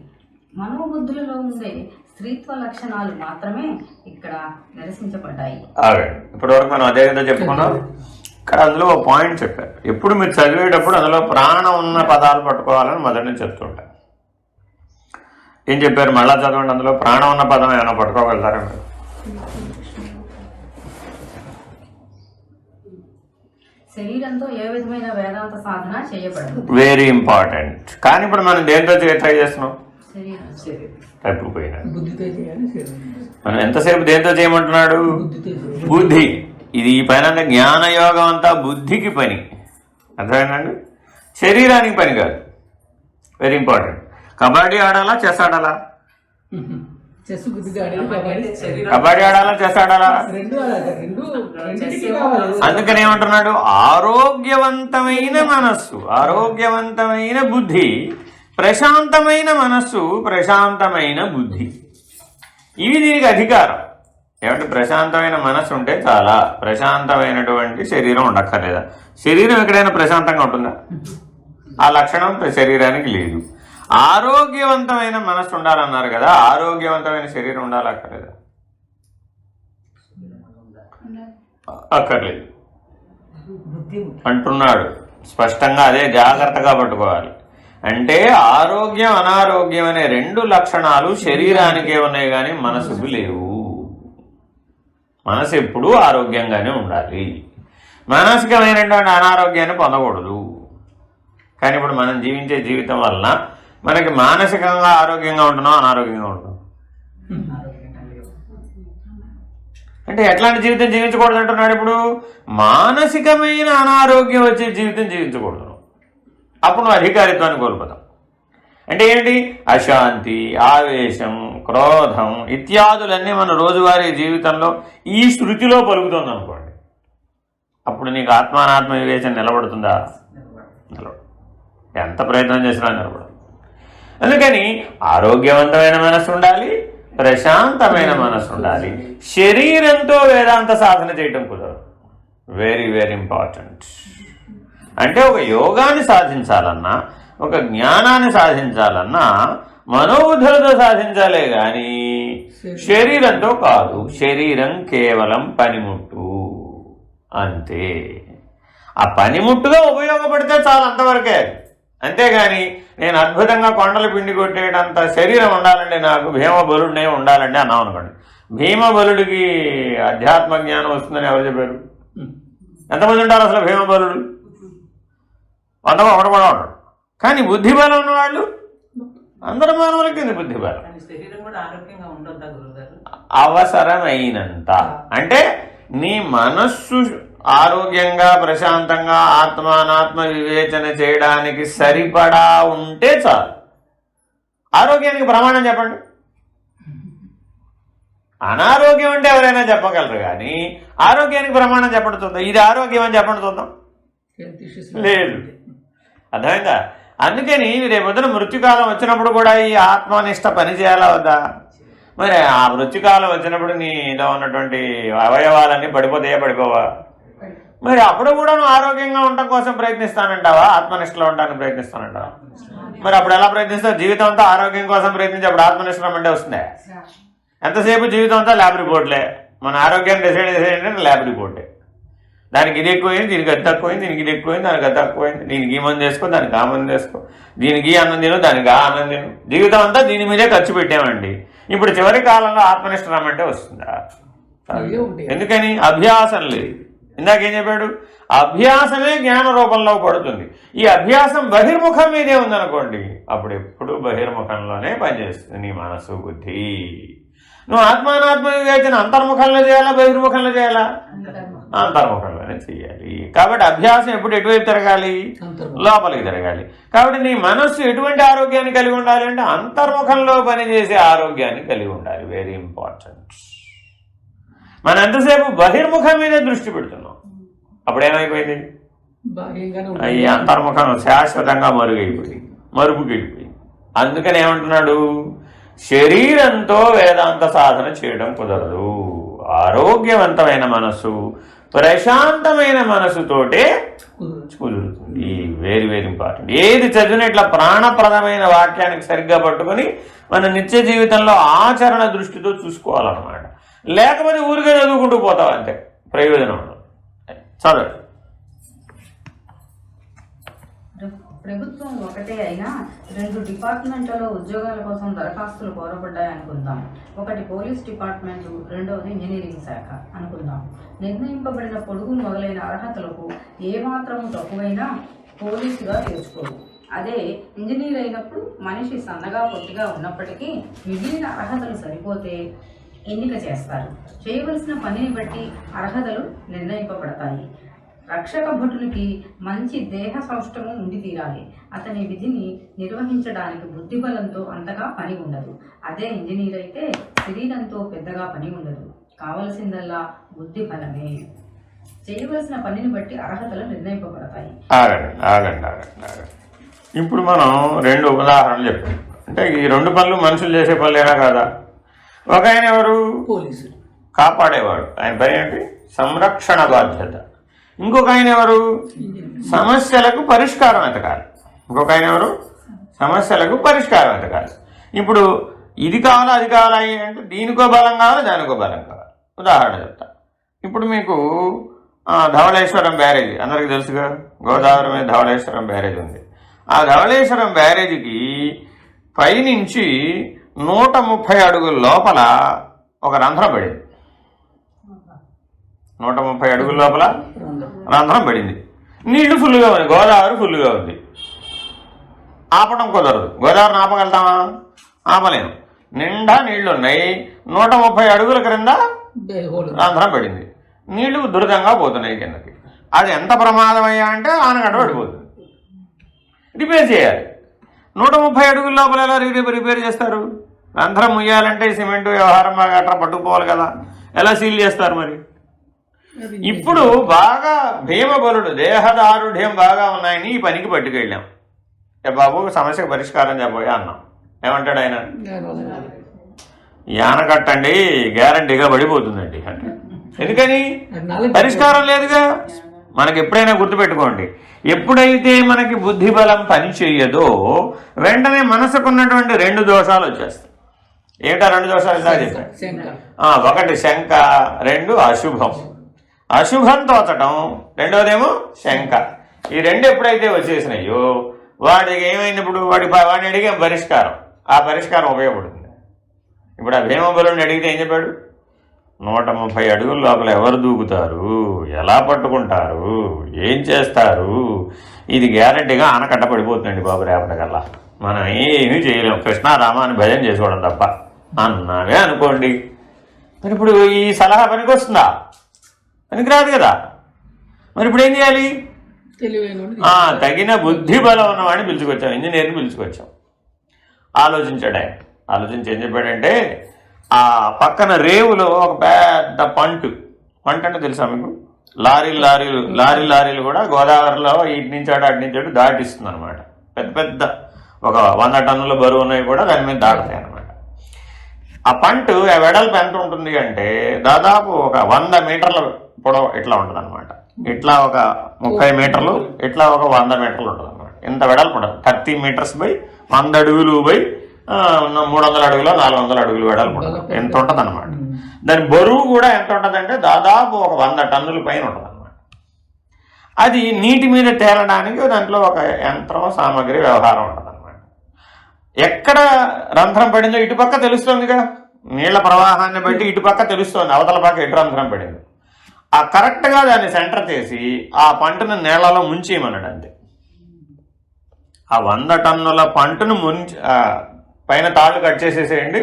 మనోబుద్ధులలో ఉండే స్త్రీత్వ లక్షణాలు మాత్రమే ఇక్కడ నిరసించబడ్డాయి. ఇప్పటి వరకు మనం అదే విధంగా చెప్పుకున్నాం. ఇక్కడ అందులో ఒక పాయింట్ చెప్పారు. ఎప్పుడు మీరు చదివేటప్పుడు అందులో ప్రాణం ఉన్న పదాలు పట్టుకోవాలని మొదటి నుంచి చెప్తుంటారు. ఏం చెప్పారు? మళ్ళా చదవండి. అందులో ప్రాణం ఉన్న పదం ఏమైనా పట్టుకోగలుగుతారా మీరు? శరీరంతో ఏ విధమైన వేదాంత సాధన చేయబడదు. Very important. కానీ ఇప్పుడు మనం దేంతో ట్రై చేస్తున్నాం? తప్పిపోయినా మనం ఎంతసేపు దేంతో చేయమంటున్నాడు? బుద్ధి. ఇది ఈ పైన జ్ఞానయోగం అంతా బుద్ధికి పని, అర్థమైందండి? శరీరానికి పని కాదు. Very important. కబడ్డీ ఆడాలా, చెస్ ఆడాలా? చెస్ బుద్ధిగాడు కబడ్డీ ఆడాలా, చెస్ ఆడాలా? రెండింటికి కావాలి. అందుకని ఏమంటున్నాడు? ఆరోగ్యవంతమైన మనస్సు, ఆరోగ్యవంతమైన బుద్ధి, ప్రశాంతమైన మనస్సు, ప్రశాంతమైన బుద్ధి, ఇవి దీనికి అధికారం. ఏమంటే ప్రశాంతమైన మనస్సు ఉంటే చాలా, ప్రశాంతమైనటువంటి శరీరం ఉండక్కర్లేదా? శరీరం ఎక్కడైనా ప్రశాంతంగా ఉంటుందా? ఆ లక్షణం శరీరానికి లేదు. ఆరోగ్యవంతమైన మనస్సు ఉండాలన్నారు కదా, ఆరోగ్యవంతమైన శరీరం ఉండాలక్కర్లేదా? అక్కర్లేదు అంటున్నాడు స్పష్టంగా. అదే జాగ్రత్తగా పట్టుకోవాలి. అంటే ఆరోగ్యం అనారోగ్యం అనే రెండు లక్షణాలు శరీరానికే ఉన్నాయి కానీ మనసుకు లేవు. మనసు ఎప్పుడూ ఆరోగ్యంగానే ఉండాలి, మానసికమైనటువంటి అనారోగ్యాన్ని పొందకూడదు. కానీ ఇప్పుడు మనం జీవించే జీవితం వలన మనకి మానసికంగా ఆరోగ్యంగా ఉంటున్నాం, అనారోగ్యంగా ఉంటున్నాం. అంటే ఎట్లాంటి జీవితం జీవించకూడదు అంటున్నాడు? ఇప్పుడు మానసికమైన అనారోగ్యం వచ్చే జీవితం జీవించకూడదు. అప్పుడు నువ్వు అధికారిత్వాన్ని కోల్పోతాం. అంటే ఏంటి? అశాంతి, ఆవేశం, క్రోధం ఇత్యాదులన్నీ మన రోజువారీ జీవితంలో ఈ శృతిలో పలుకుతుంది అనుకోండి. అప్పుడు నీకు ఆత్మానాత్మ వివేచన నిలబడుతుందా? నిలబడు. ఎంత ప్రయత్నం చేసినా నిలబడదు. అందుకని ఆరోగ్యవంతమైన మనసు ఉండాలి, ప్రశాంతమైన మనసు ఉండాలి. శరీరంతో వేదాంత సాధన చేయటం కుదరదు. Very very important. అంటే ఒక యోగాన్ని సాధించాలన్నా, ఒక జ్ఞానాన్ని సాధించాలన్నా మనోబుద్ధులతో సాధించాలే కానీ శరీరంతో కాదు. శరీరం కేవలం పనిముట్టు అంతే. ఆ పనిముట్టుగా ఉపయోగపడితే చాలు, అంతవరకే. అంతేగాని నేను అద్భుతంగా కొండలు పిండి కొట్టేటంత శరీరం ఉండాలండి, నాకు భీమబలుడినే ఉండాలండి అన్నాం అనుకోండి. భీమబలుడికి అధ్యాత్మ జ్ఞానం వస్తుందని ఎవరు చెప్పారు? ఎంతమంది ఉంటారు అసలు భీమబలుడు? 100 ఒకటి కూడా ఉంటాడు. కానీ బుద్ధిబలం ఉన్నవాళ్ళు అందరు మానవులకి ఉంది బుద్ధిబలం. అవసరమైనంత. అంటే నీ మనస్సు ఆరోగ్యంగా, ప్రశాంతంగా, ఆత్మానాత్మ వివేచన చేయడానికి సరిపడా ఉంటే చాలు. ఆరోగ్యానికి ప్రమాణం చెప్పండి. అనారోగ్యం అంటే ఎవరైనా చెప్పగలరు కానీ ఆరోగ్యానికి ప్రమాణం చెప్పండి చూద్దాం. ఇది ఆరోగ్యం అని చెప్పండి చూద్దాం. లేదు. అర్థమైందా? అందుకని రేపొద్దున మృత్యుకాలం వచ్చినప్పుడు కూడా ఈ ఆత్మనిష్ట పని చేయాలా వద్దా? మరి ఆ మృత్యుకాలం వచ్చినప్పుడు నీలో ఉన్నటువంటి అవయవాలన్నీ పడిపోవా? మరి అప్పుడు కూడా నువ్వు ఆరోగ్యంగా ఉండటం కోసం ప్రయత్నిస్తానంటావా? ఆత్మనిష్టలో ఉండడానికి ప్రయత్నిస్తానంటావా? మరి అప్పుడు ఎలా ప్రయత్నిస్తావు? జీవితం అంతా ఆరోగ్యం కోసం ప్రయత్నించి అప్పుడు ఆత్మనిష్టం అంటే వస్తుందే. ఎంతసేపు జీవితం అంతా ల్యాబ్ రిపోర్ట్లే. మన ఆరోగ్యాన్ని డిసైడ్ అంటే ల్యాబ్ రిపోర్టే. దానికి ఇది ఎక్కువైంది, దీనికి అది తక్కువైంది, దీనికి ఇది ఎక్కువైంది, దానికి అది తక్కువైంది, దీనికి ఈ మంది వేసుకో, దానికి ఆ మంది వేసుకో, దీనికి ఈ అన్నం తిను, దానికి ఆ అన్నం తిను. జీవితం అంతా దీని మీదే ఖర్చు పెట్టామండి. ఇప్పుడు చివరి కాలంలో ఆత్మనిష్ట రమ్మంటే వస్తుందా? ఎందుకని? అభ్యాసం లేదు. ఇందాకేం చెప్పాడు? అభ్యాసమే జ్ఞాన రూపంలో పడుతుంది. ఈ అభ్యాసం బహిర్ముఖం మీదే ఉందనుకోండి, అప్పుడు ఎప్పుడు బహిర్ముఖంలోనే పనిచేస్తుంది నీ మనసు, బుద్ధి. నువ్వు ఆత్మానాత్మ వివేచన అంతర్ముఖంలో చేయాలా, బహిర్ముఖంలో చేయాలా? అంతర్ముఖంలోనే చేయాలి. కాబట్టి అభ్యాసం ఎప్పుడు ఎటువైపు తిరగాలి? లోపలికి తిరగాలి. కాబట్టి నీ మనస్సు ఎటువంటి ఆరోగ్యాన్ని కలిగి ఉండాలి అంటే అంతర్ముఖంలో పనిచేసే ఆరోగ్యాన్ని కలిగి ఉండాలి. Very important. మనం ఎంతసేపు బహిర్ముఖం మీదే దృష్టి పెడుతున్నాం, అప్పుడేమైపోయింది? ఈ అంతర్ముఖం శాశ్వతంగా మరుగుకెళ్ళిపోయింది. అందుకని ఏమంటున్నాడు? శరీరంతో వేదాంత సాధన చేయడం కుదరదు. ఆరోగ్యవంతమైన మనసు, ప్రశాంతమైన మనసుతోటే కుదురుతుంది. Very very important. ఏది చదివినా ఇట్లా ప్రాణప్రదమైన వాక్యానికి సరిగ్గా పట్టుకొని మన నిత్య జీవితంలో ఆచరణ దృష్టితో చూసుకోవాలన్నమాట. లేకపోతే ఊరికే చదువుకుంటూ పోతావు, అంతే, ప్రయోజనం ఉండదు. చదవండి. ప్రభుత్వం ఒకటే అయినా 2 డిపార్ట్మెంట్లలో ఉద్యోగాల కోసం దరఖాస్తులు కోరబడ్డాయనుకుందాం. ఒకటి పోలీస్ డిపార్ట్మెంటు, రెండవది ఇంజనీరింగ్ శాఖ అనుకుందాం. నిర్ణయింపబడిన పొడుగు మొదలైన అర్హతలకు ఏమాత్రము తక్కువైనా పోలీసుగా చేర్చుకోరు. అదే ఇంజనీర్ అయినప్పుడు మనిషి సన్నగా పొట్టిగా ఉన్నప్పటికీ మిగిలిన అర్హతలు సరిపోతే ఎన్నిక చేస్తారు. చేయవలసిన పనిని బట్టి అర్హతలు నిర్ణయింపబడతాయి. రక్షక భటునికి మంచి దేహ సౌష్ఠము ఉండి తీరాలి. అతని విధిని నిర్వహించడానికి బుద్ధిబలంతో అంతగా పని ఉండదు. అదే ఇంజనీర్ అయితే శరీరంతో పెద్దగా పని ఉండదు. కావలసిందల్లా బుద్ధి బలమే. చేయవలసిన పనిని బట్టి అర్హతలు నిర్ణయింపబడతాయి. ఆగండి. ఇప్పుడు మనం 2 ఉదాహరణలు చెప్పాం. అంటే ఈ 2 పనులు మనుషులు చేసే పనులేనా కాదా? ఒక ఆయన ఎవరు? పోలీసు. కాపాడేవాడు. ఆయన పని ఏంటి? సంరక్షణ బాధ్యత. ఇంకొక ఆయన ఎవరు? సమస్యలకు పరిష్కారం వెతకాలి. ఇంకొక ఆయన ఎవరు? సమస్యలకు పరిష్కారం వెతకాలి. ఇప్పుడు ఇది కావాలా అది కావాలా అంటే దీనికో బలం కావాలి, దానికో బలం కావాలి. ఉదాహరణ చెప్తా. ఇప్పుడు మీకు ధవళేశ్వరం బ్యారేజీ అందరికీ తెలుసుగా. గోదావరి మీద ధవళేశ్వరం బ్యారేజీ ఉంది. ఆ ధవళేశ్వరం బ్యారేజీకి పైనుంచి 130 అడుగుల లోపల ఒక రంధ్రం పడింది. 130 అడుగుల లోపల రంధ్రం పడింది. నీళ్లు ఫుల్గా ఉంది, గోదావరి ఫుల్గా ఉంది. ఆపడం కుదరదు. గోదావరిని ఆపగలుగుతామా? ఆపలేము. నిండా నీళ్లు ఉన్నాయి. 130 అడుగుల క్రింద రంధ్రం పడింది. నీళ్లు దురితంగా పోతున్నాయి కిందకి. అది ఎంత ప్రమాదమయ్యా అంటే ఆనగడ్డ పడిపోతుంది. రిపేర్ చేయాలి. 130 అడుగుల లోపల ఎలా రిపేర్ చేస్తారు? రంధ్రం ముయ్యాలంటే సిమెంట్ వ్యవహారం బాగా అట్లా పట్టుకుపోవాలి కదా. ఎలా సీల్ చేస్తారు మరి? ఇప్పుడు బాగా భీమబలుడు దేహదారుఢ్యం బాగా ఉన్నాయని ఈ పనికి పట్టుకెళ్ళాం. బాబు సమస్యకు పరిష్కారం చెప్పబోయా అన్నాం. ఏమంటాడు ఆయన? యానకట్టండి గ్యారంటీగా పడిపోతుందండి అంటే. ఎందుకని? పరిష్కారం లేదుగా. మనకి ఎప్పుడైనా గుర్తుపెట్టుకోండి, ఎప్పుడైతే మనకి బుద్ధి బలం పని చెయ్యదో వెంటనే మనసుకున్నటువంటి 2 దోషాలు వచ్చేస్తాయి. ఏమిటా 2 దోషాలు? ఇలా చెప్పాను. 1 శంక, 2 అశుభం. అశుభం తోచటం, రెండోదేమో శంక. ఈ 2 ఎప్పుడైతే వచ్చేసినాయో వాడికి ఏమైంది? ఇప్పుడు వాడిని అడిగే పరిష్కారం, ఆ పరిష్కారం ఉపయోగపడుతుంది. ఇప్పుడు ఆ భీమబలుని అడిగితే ఏం చెప్పాడు? 130 అడుగుల లోపల ఎవరు దూకుతారు, ఎలా పట్టుకుంటారు, ఏం చేస్తారు, ఇది గ్యారంటీగా ఆనకట్ట పడిపోతుందండి బాబు రేపటికల్లా. మనం ఏమీ చేయలేము, కృష్ణారామాన్ని భజన చేసుకోవడం తప్ప అన్నామే అనుకోండి. మరి ఇప్పుడు ఈ సలహా పనికి వస్తుందా? పనికిరాదు కదా. మరి ఇప్పుడు ఏం చేయాలి? తగిన బుద్ధి బలం ఉన్నవాడిని పిలుచుకొచ్చాం, ఇంజనీర్ని పిలుచుకొచ్చాం. ఆలోచించాడు ఆయన. ఆలోచించి ఏం చెప్పాడంటే, ఆ పక్కన రేవులో ఒక పెద్ద పంట అంటే తెలుసా మీకు? లారీలు కూడా గోదావరిలో ఇటు నుంచి అటు నుంచి అటు దాటిస్తుంది అనమాట. పెద్ద ఒక 100 టన్నుల బరువు ఉన్నవి కూడా దాని మీద దాటుతాయి అనమాట. ఆ పంట వెడల్పు ఎంత ఉంటుంది అంటే దాదాపు ఒక 100 మీటర్ల పొడవు ఇట్లా ఉంటుంది అనమాట. ఇట్లా ఒక 30 మీటర్లు, ఇట్లా ఒక 100 మీటర్లు ఉంటుంది అనమాట. ఇంత వెడల్పు ఉంటుంది. 30 మీటర్స్ బై 100 అడుగులు బై 300 అడుగులు 400 అడుగులు వెడల్పు ఉంటుంది. ఎంత ఉంటుంది అనమాట. దాని బరువు కూడా ఎంత ఉంటుంది అంటే దాదాపు ఒక 100 టన్నుల పైన ఉంటుంది అనమాట. అది నీటి మీద తేలడానికి దాంట్లో ఒక యంత్రం సామాగ్రి వ్యవహారం ఉంటుంది అనమాట. ఎక్కడ రంధ్రం పడిందో ఇటుపక్క తెలుస్తుందిగా, నీళ్ల ప్రవాహాన్ని బట్టి ఇటుపక్క తెలుస్తుంది అవతల పక్క ఎటు రంధ్రం పడింది. ఆ కరెక్ట్గా దాన్ని సెంటర్ చేసి ఆ పంటను నీళ్లలో ముంచేయమన్నాడు. అంతే. ఆ 100 టన్నుల పంటను పైన తాళ్ళు కట్ చేసేసేయండి.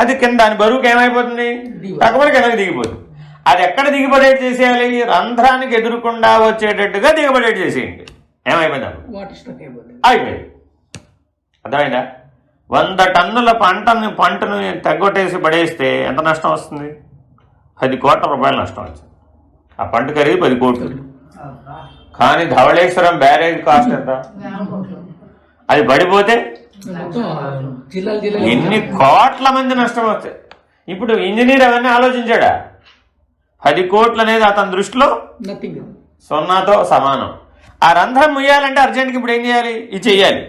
అది కింద దాని బరువుకి ఏమైపోతుంది? తక్కువ కిందకి దిగిపోతుంది. అది ఎక్కడ దిగిపడేట్ చేసేయాలి? రంధ్రానికి ఎదురుకుండా వచ్చేటట్టుగా దిగబడేట్ చేసేయండి. ఏమైపోయింది? అయిపోయింది. అర్థమైందా? 100 టన్నుల పంటను తగ్గొట్టేసి పడేస్తే ఎంత నష్టం వస్తుంది? 10 కోట్ల రూపాయలు నష్టం వచ్చింది. ఆ పంట ఖరీదు 10 కోట్లు. కానీ ధవళేశ్వరం బ్యారేజ్ కాస్ట్ ఎంత? అది పడిపోతే ఎన్ని కోట్ల మంది నష్టం వస్తాయి. ఇప్పుడు ఇంజనీర్ అవన్నీ ఆలోచించాడా? 10 కోట్లు అనేది అతని దృష్టిలో సున్నాతో సమానం. ఆ రంధ్రం ముయ్యాలంటే అర్జెంట్కి ఇప్పుడు ఏం చేయాలి? ఇది చెయ్యాలి.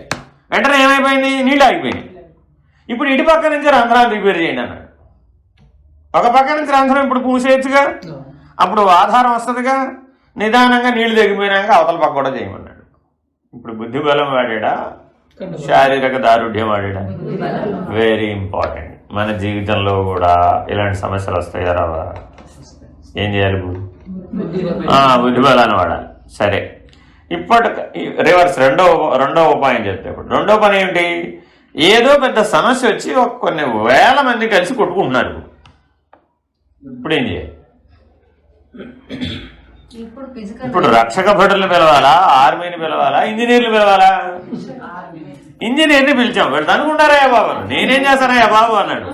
వెంటనే ఏమైపోయింది? నీళ్ళు ఆగిపోయినాయి. ఇప్పుడు ఇటు పక్క నుంచి రంధ్రాన్ని రిపేర్ చేయండి అన్నాడు. ఒక పక్క నుంచి రంధ్రం ఇప్పుడు పూసేయచ్చుగా, అప్పుడు ఆధారం వస్తుందిగా. నిదానంగా నీళ్లు తగ్గిపోయినాక అవతల పక్క కూడా చేయమన్నాడు. ఇప్పుడు బుద్ధి బలం వాడా, శారీరక దారుఢ్యం వాడా? Very important. మన జీవితంలో కూడా ఇలాంటి సమస్యలు వస్తాయా రావా? ఏం చేయాలి? బుద్ధి బలాన్ని వాడాలి. సరే, ఇప్పటి రివర్స్ రెండో ఉపాయం చెప్తే, ఇప్పుడు రెండో పని ఏమిటి? ఏదో పెద్ద సమస్య వచ్చి కొన్ని వేల మంది కలిసి కొట్టుకుంటున్నారు. ఇప్పుడు ఏం చేయాలి? ఇప్పుడు రక్షక భటులను పిలవాలా, ఆర్మీని పిలవాలా, ఇంజనీర్లు పిలవాలా? ఇంజనీర్ని పిలిచాం. వీళ్ళు అనుకుంటారా బాబు, నేనేం చేస్తానయ్యా బాబు అన్నాడు.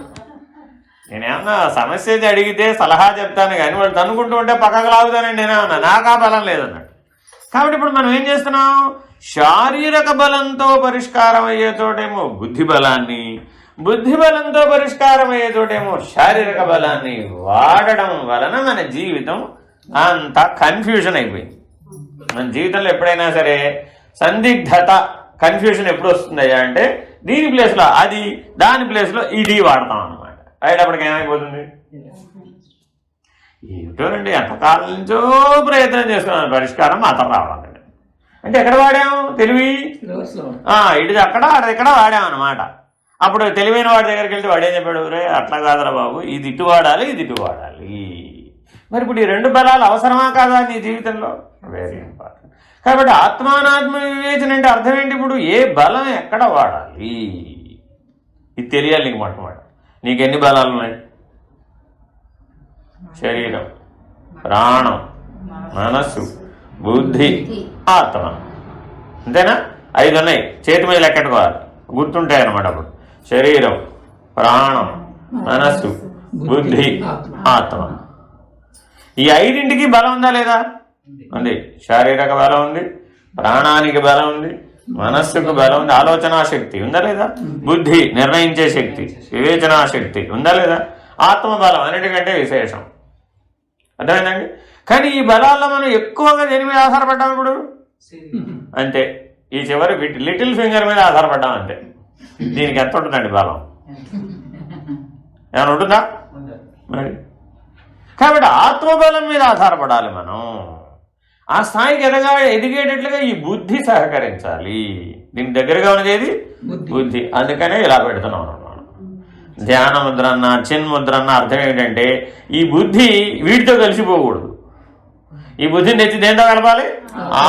నేనేమన్నా సమస్య అయితే అడిగితే సలహా చెప్తాను కానీ వాళ్ళు తనుకుంటూ ఉంటే పక్కకు లాగుతానండి నేనేమన్నా నాకు ఆ బలం లేదన్నట్టు. కాబట్టి ఇప్పుడు మనం ఏం చేస్తున్నాం, శారీరక బలంతో పరిష్కారం అయ్యే చోటేమో బుద్ధి బలాన్ని, బుద్ధి బలంతో పరిష్కారం అయ్యే చోటేమో శారీరక బలాన్ని వాడడం వలన మన జీవితం అంతా కన్ఫ్యూజన్ అయిపోయింది. మన జీవితంలో ఎప్పుడైనా సరే సందిగ్ధత, కన్ఫ్యూజన్ ఎప్పుడు వస్తుందయ్యా అంటే దీని ప్లేస్లో అది, దాని ప్లేస్లో ఇది వాడతాం అన్నమాట. అయ్యేటప్పటికి ఏమైపోతుంది, ఏమిటోనండి ఎంతకాలం నుంచో ప్రయత్నం చేస్తున్నాను పరిష్కారం మాత్రం రావాలండి. అంటే ఎక్కడ వాడాము తెలివి, ఇటు అక్కడ అక్కడ ఇక్కడ వాడామన్నమాట. అప్పుడు తెలివైన వాడి దగ్గరికి వెళ్తే వాడేం చెప్పాడు, రే అట్లా కాదురా బాబు, ఇది ఇటు వాడాలి, ఇది ఇటు వాడాలి. మరి ఇప్పుడు ఈ రెండు బలాలు అవసరమా కాదా నీ జీవితంలో? Very important. కాబట్టి ఆత్మానాత్మ వివేచన అంటే అర్థం ఏంటి, ఇప్పుడు ఏ బలం ఎక్కడ వాడాలి ఇది తెలియాలి నీకు. మొట్టమొదటి నీకు ఎన్ని బలాలు ఉన్నాయి, శరీరం, ప్రాణం, మనస్సు, బుద్ధి, ఆత్మ, అంతేనా? 5 ఉన్నాయి, చేతి మీద లెక్కెట్టుకోవాలి, గుర్తుంటాయి అన్నమాట. అప్పుడు శరీరం, ప్రాణం, మనస్సు, బుద్ధి, ఆత్మ, ఈ 5ంటికి బలం ఉందా లేదా? ఉంది. శారీరక బలం ఉంది, ప్రాణానికి బలం ఉంది, మనస్సుకు బలం ఉంది, ఆలోచనా శక్తి ఉందా లేదా, బుద్ధి నిర్ణయించే శక్తి, వివేచనా శక్తి ఉందా లేదా, ఆత్మ బలం అన్నిటికంటే విశేషం. అర్థమైందండి? కానీ ఈ బలాల్లో మనం ఎక్కువగా దేని మీద ఆధారపడ్డాం ఇప్పుడు? అంతే, ఈ చివరి లిటిల్ ఫింగర్ మీద ఆధారపడ్డాం అంతే. దీనికి ఎంత ఉంటుందండి బలం? ఏమైనా ఉంటుందా మరి? కాబట్టి ఆత్మబలం మీద ఆధారపడాలి మనం. ఆ స్థాయికి ఎదిగేటట్లుగా ఈ బుద్ధి సహకరించాలి. దీని దగ్గరగా ఉన్నది బుద్ధి. అందుకనే ఇలా పెడుతున్నాం అన్నమాట. ధ్యాన ముద్ర అన్న, చిన్ముద్ర అన్న అర్థం ఏంటంటే ఈ బుద్ధి వీటితో కలిసిపోకూడదు. ఈ బుద్ధిని తెచ్చి దేంతో కలపాలి?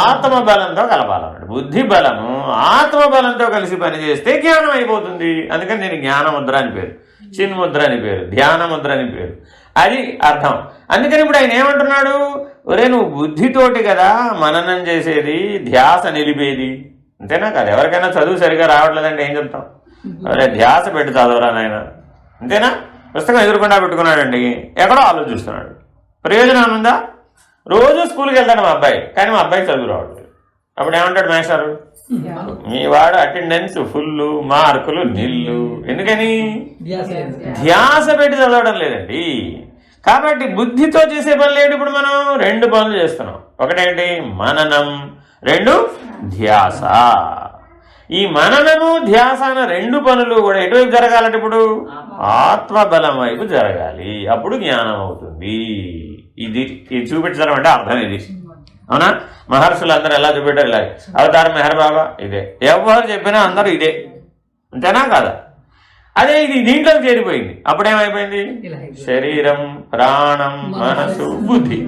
ఆత్మబలంతో కలపాలన్నమాట. బుద్ధి బలము ఆత్మబలంతో కలిసి పనిచేస్తే జ్ఞానం అయిపోతుంది. అందుకని నేను జ్ఞానముద్ర అని పేరు, చిన్ముద్ర అని పేరు, ధ్యానముద్ర అని పేరు. అది అర్థం. అందుకని ఇప్పుడు ఆయన ఏమంటున్నాడు, ఒరే నువ్వు బుద్ధితోటి కదా మననం చేసేది, ధ్యాస నిలిపేది, అంతేనా కాదు? ఎవరికైనా చదువు సరిగా రావట్లేదంటే ఏం చెప్తాం, ఒరే ధ్యాస పెట్టి చదవరా నాయన, అంతేనా? పుస్తకం ఎదురుకుండా పెట్టుకున్నాడండి, ఎక్కడో ఆలోచిస్తున్నాడు, ప్రయోజనం ఉందా? రోజు స్కూల్కి వెళ్తాడు మా అబ్బాయి, కానీ మా అబ్బాయికి చదువు రావట్లేదు. అప్పుడు ఏమంటాడు మాస్టారు, మీ వాడు అటెండెన్స్ ఫుల్, మార్కులు నిల్లు. ఎందుకని? ధ్యాస పెట్టి చదవడం లేదండి. కాబట్టి బుద్ధితో చేసే పనులు ఏంటి? ఇప్పుడు మనం 2 పనులు చేస్తున్నాం. ఒకటేంటి? మననం, 2 ధ్యాస. ఈ మననము ధ్యాస అన్న 2 పనులు కూడా ఎటువైపు జరగాలంటే ఇప్పుడు ఆత్మబలం వైపు జరగాలి. అప్పుడు జ్ఞానం అవుతుంది. ఇది చూపించడం అంటే అర్థం ఇది, అవునా? మహర్షులు అందరూ ఎలా చూపెట్టారు? ఇలా అవతారం మెహర్ బాబా ఇదే, ఎవరు చెప్పినా అందరూ ఇదే, అంతేనా కాదా? అదే ఇది దీంట్లోకి చేరిపోయింది. అప్పుడేమైపోయింది? శరీరం, ప్రాణం, మనసు, బుద్ధి.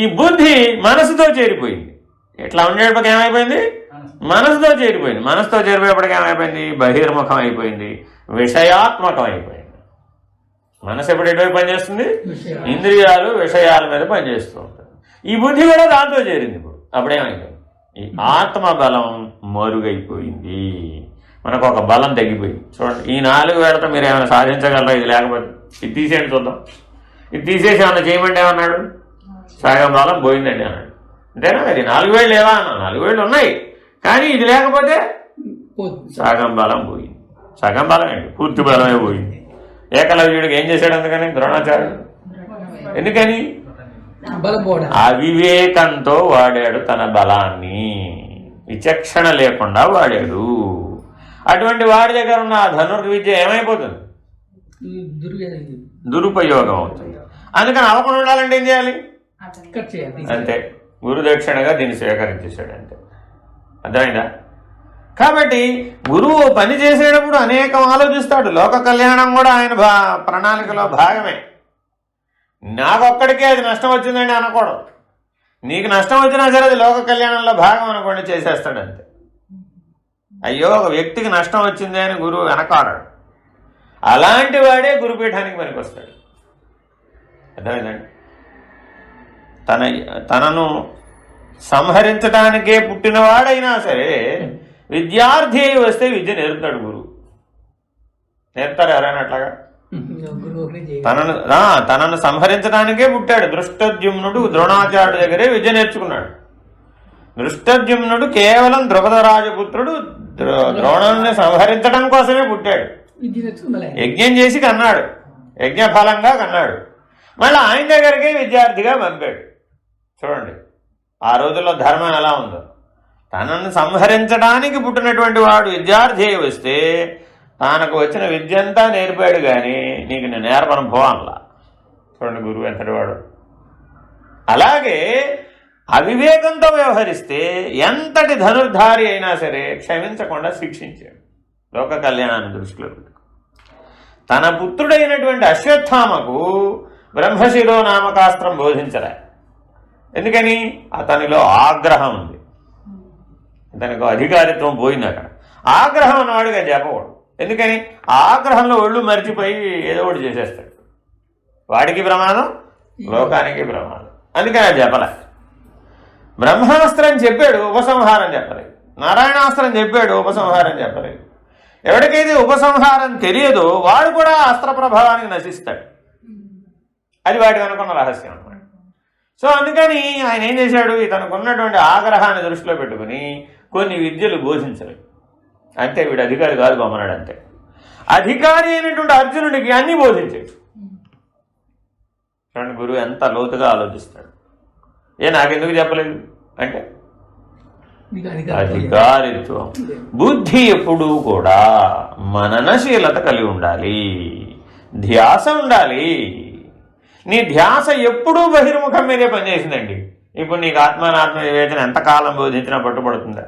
ఈ బుద్ధి మనసుతో చేరిపోయింది. ఇట్లా ఉండేటప్పటికి ఏమైపోయింది? మనసుతో చేరిపోయింది. మనసుతో చేరిపోయేప్పటికి ఏమైపోయింది? బహిర్ముఖం అయిపోయింది, విషయాత్మకం అయిపోయింది. మనసు ఎప్పుడు ఎటువైపు పనిచేస్తుంది? ఇంద్రియాలు, విషయాల మీద పనిచేస్తూ ఉంటుంది. ఈ బుద్ధి కూడా దాంతో చేరింది. ఇప్పుడు అప్పుడేమైంది? ఈ ఆత్మబలం మరుగైపోయింది. మనకు ఒక బలం తగ్గిపోయింది. చూడండి, ఈ 4 వేళతో మీరు ఏమైనా సాధించగలరా? ఇది లేకపోతే ఇది తీసేయండి చూద్దాం. ఇది తీసేసి ఏమన్నా చేయమంటే ఏమన్నాడు? సగం బలం పోయిందండి అన్నాడు. అంతేనా? అది 4 వేళ్ళు లేవా అన్నా? 4 వేళ్ళు ఉన్నాయి, కానీ ఇది లేకపోతే సగం బలం పోయింది. సగం బలం ఏంటి? పూర్తి బలమే పోయింది. ఏకలవ్యుడికి ఏం చేశాడు అందుకని ద్రోణాచార్యుడు? ఎందుకని? అవివేకంతో వాడాడు తన బలాన్ని, విచక్షణ లేకుండా వాడాడు. అటువంటి వాడి దగ్గర ఉన్న ధనుర్విద్య ఏమైపోతుంది? దురుపయోగం అవుతుంది. అందుకని అవ్వకుండా ఉండాలంటే ఏం చేయాలి? అంతే, గురుదక్షిణగా దీన్ని స్వీకరించేశాడు అంతే. అర్థమైందా? కాబట్టి గురువు పని చేసేటప్పుడు అనేకం ఆలోచిస్తాడు. లోక కళ్యాణం కూడా ఆయన ప్రణాళికలో భాగమే. నాకొక్కడికే అది నష్టం వచ్చిందండి అనకూడదు. నీకు నష్టం వచ్చినా సరే అది లోక కళ్యాణంలో భాగం అనుకోండి, చేసేస్తాడు అంతే. అయ్యో ఒక వ్యక్తికి నష్టం వచ్చింది అని గురువు వెనకాడాడు. అలాంటి వాడే గురుపీఠానికి పనికి వస్తాడు. అర్థమైందండి? తనను సంహరించడానికే పుట్టినవాడైనా సరే విద్యార్థి అయి వస్తే విద్య నేర్పుతాడు గురువు. నేర్పుతారు ఎవరైనా అట్లాగా? గురువుని చేయి. తనను సంహరించడానికే పుట్టాడు దృష్టద్యుమ్నుడు. ద్రోణాచార్యుడి దగ్గరే విద్య నేర్చుకున్నాడు. దృష్టద్యుమ్నుడు కేవలం ద్రుపద రాజపుత్రుడు, ద్రోణుని సంహరించడం కోసమే పుట్టాడు. విద్య నేర్చుకుని యజ్ఞం చేసి కన్నాడు, యజ్ఞఫలంగా కన్నాడు. మళ్ళీ ఆయన దగ్గరికే విద్యార్థిగా పంపాడు. చూడండి ఆ రోజుల్లో ధర్మం ఎలా ఉందో. తనను సంహరించడానికి పుట్టినటువంటి వాడు విద్యార్థి అయి వస్తే తనకు వచ్చిన విద్యంతా నేర్పాడు, కానీ నీకు నేను నేర్పను పోవాలా. చూడండి గురువు ఎంతటి వాడు. అలాగే అవివేకంతో వ్యవహరిస్తే ఎంతటి ధనుర్ధారి అయినా సరే క్షమించకుండా శిక్షించాడు. లోక కళ్యాణాన్ని దృష్టిలో పెట్టుకు తన పుత్రుడైనటువంటి అశ్వత్థామకు బ్రహ్మశిరో నామకాస్త్రం బోధించరా. ఎందుకని? అతనిలో ఆగ్రహం ఉంది, అతనికి అధికారిత్వం పోయింది. అక్కడ ఆగ్రహం అన్నవాడిగా చెప్పకూడదు. ఎందుకని? ఆగ్రహంలో ఒళ్ళు మరిచిపోయి ఏదో ఒకటి చేసేస్తాడు. వాడికి ప్రమాదం, లోకానికి ప్రమాదం. అందుకని అది చెప్పలే. బ్రహ్మాస్త్రం చెప్పాడు, ఉపసంహారం చెప్పలేదు. నారాయణాస్త్రం చెప్పాడు, ఉపసంహారం చెప్పలేదు. ఎవరికైతే ఉపసంహారం తెలియదో వాడు కూడా అస్త్ర ప్రభావానికి నశిస్తాడు. అది వాడికి అనుకున్న రహస్యం అన్నమాట. సో అందుకని ఆయన ఏం చేశాడు, తనకు ఉన్నటువంటి ఆగ్రహాన్ని దృష్టిలో పెట్టుకుని కొన్ని విద్యలు బోధించలేదు. అంతే, వీడు అధికారి కాదు బొమ్మనాడు. అంతే. అధికారి అయినటువంటి అర్జునుడికి అన్నీ బోధించాడు. చూడండి గురువు ఎంత లోతుగా ఆలోచిస్తాడు. నాకెందుకు చెప్పలేదు అంటే అధికారిత్వం. బుద్ధి ఎప్పుడూ కూడా మననశీలత కలిగి ఉండాలి, ధ్యాస ఉండాలి. నీ ధ్యాస ఎప్పుడూ బహిర్ముఖం మీదే పనిచేసిందండి. ఇప్పుడు నీకు ఆత్మానాత్మ వివేచన ఎంతకాలం బోధించినా పట్టుబడుతుందా?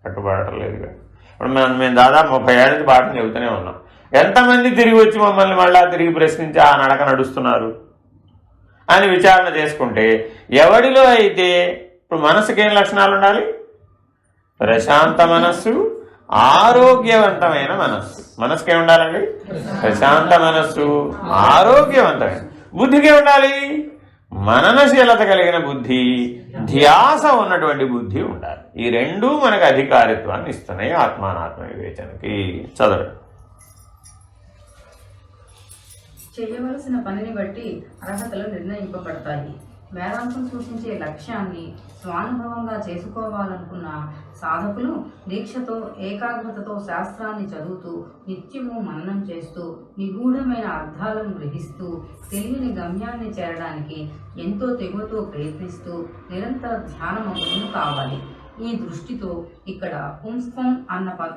పట్టుబడటం లేదుగా. ఇప్పుడు మేము దాదాపు 30 ఏళ్ళ నుంచి పాఠం చెబుతూనే ఉన్నాం. ఎంతమంది తిరిగి వచ్చి మమ్మల్ని మళ్ళా తిరిగి ప్రశ్నించి ఆ నడక నడుస్తున్నారు అని విచారణ చేసుకుంటే, ఎవడిలో అయితే ఇప్పుడు మనసుకి ఏం లక్షణాలు ఉండాలి? ప్రశాంత మనస్సు, ఆరోగ్యవంతమైన మనస్సు. మనసుకి ఏమి ఉండాలండి? ప్రశాంత మనస్సు, ఆరోగ్యవంతమైన. బుద్ధికి ఉండాలి? మననశీలత కలిగిన బుద్ధి, ధ్యాస ఉన్నటువంటి బుద్ధి ఉండాలి. ఈ రెండూ మనకు అధికారిత్వాన్ని ఇస్తున్నాయి ఆత్మానాత్మ వివేచనకి. చదవండి. చేయవలసిన పనిని బట్టి అర్హతలు నిర్ణయింపబడతాయి. వేదాంతం సూచించే లక్ష్యాన్ని స్వానుభవంగా చేసుకోవాలనుకున్న సాధకులు దీక్షతో, ఏకాగ్రతతో శాస్త్రాన్ని చదువుతూ, నిత్యము మననం చేస్తూ, నిగూఢమైన అర్థాలను గ్రహిస్తూ, తెలియని గమ్యాన్ని చేరడానికి ఎంతో తెగువతో ప్రయత్నిస్తూ నిరంతర ధ్యానమగ్నులు కావాలి. ఈ దృష్టితో ఇక్కడ పుంస్కం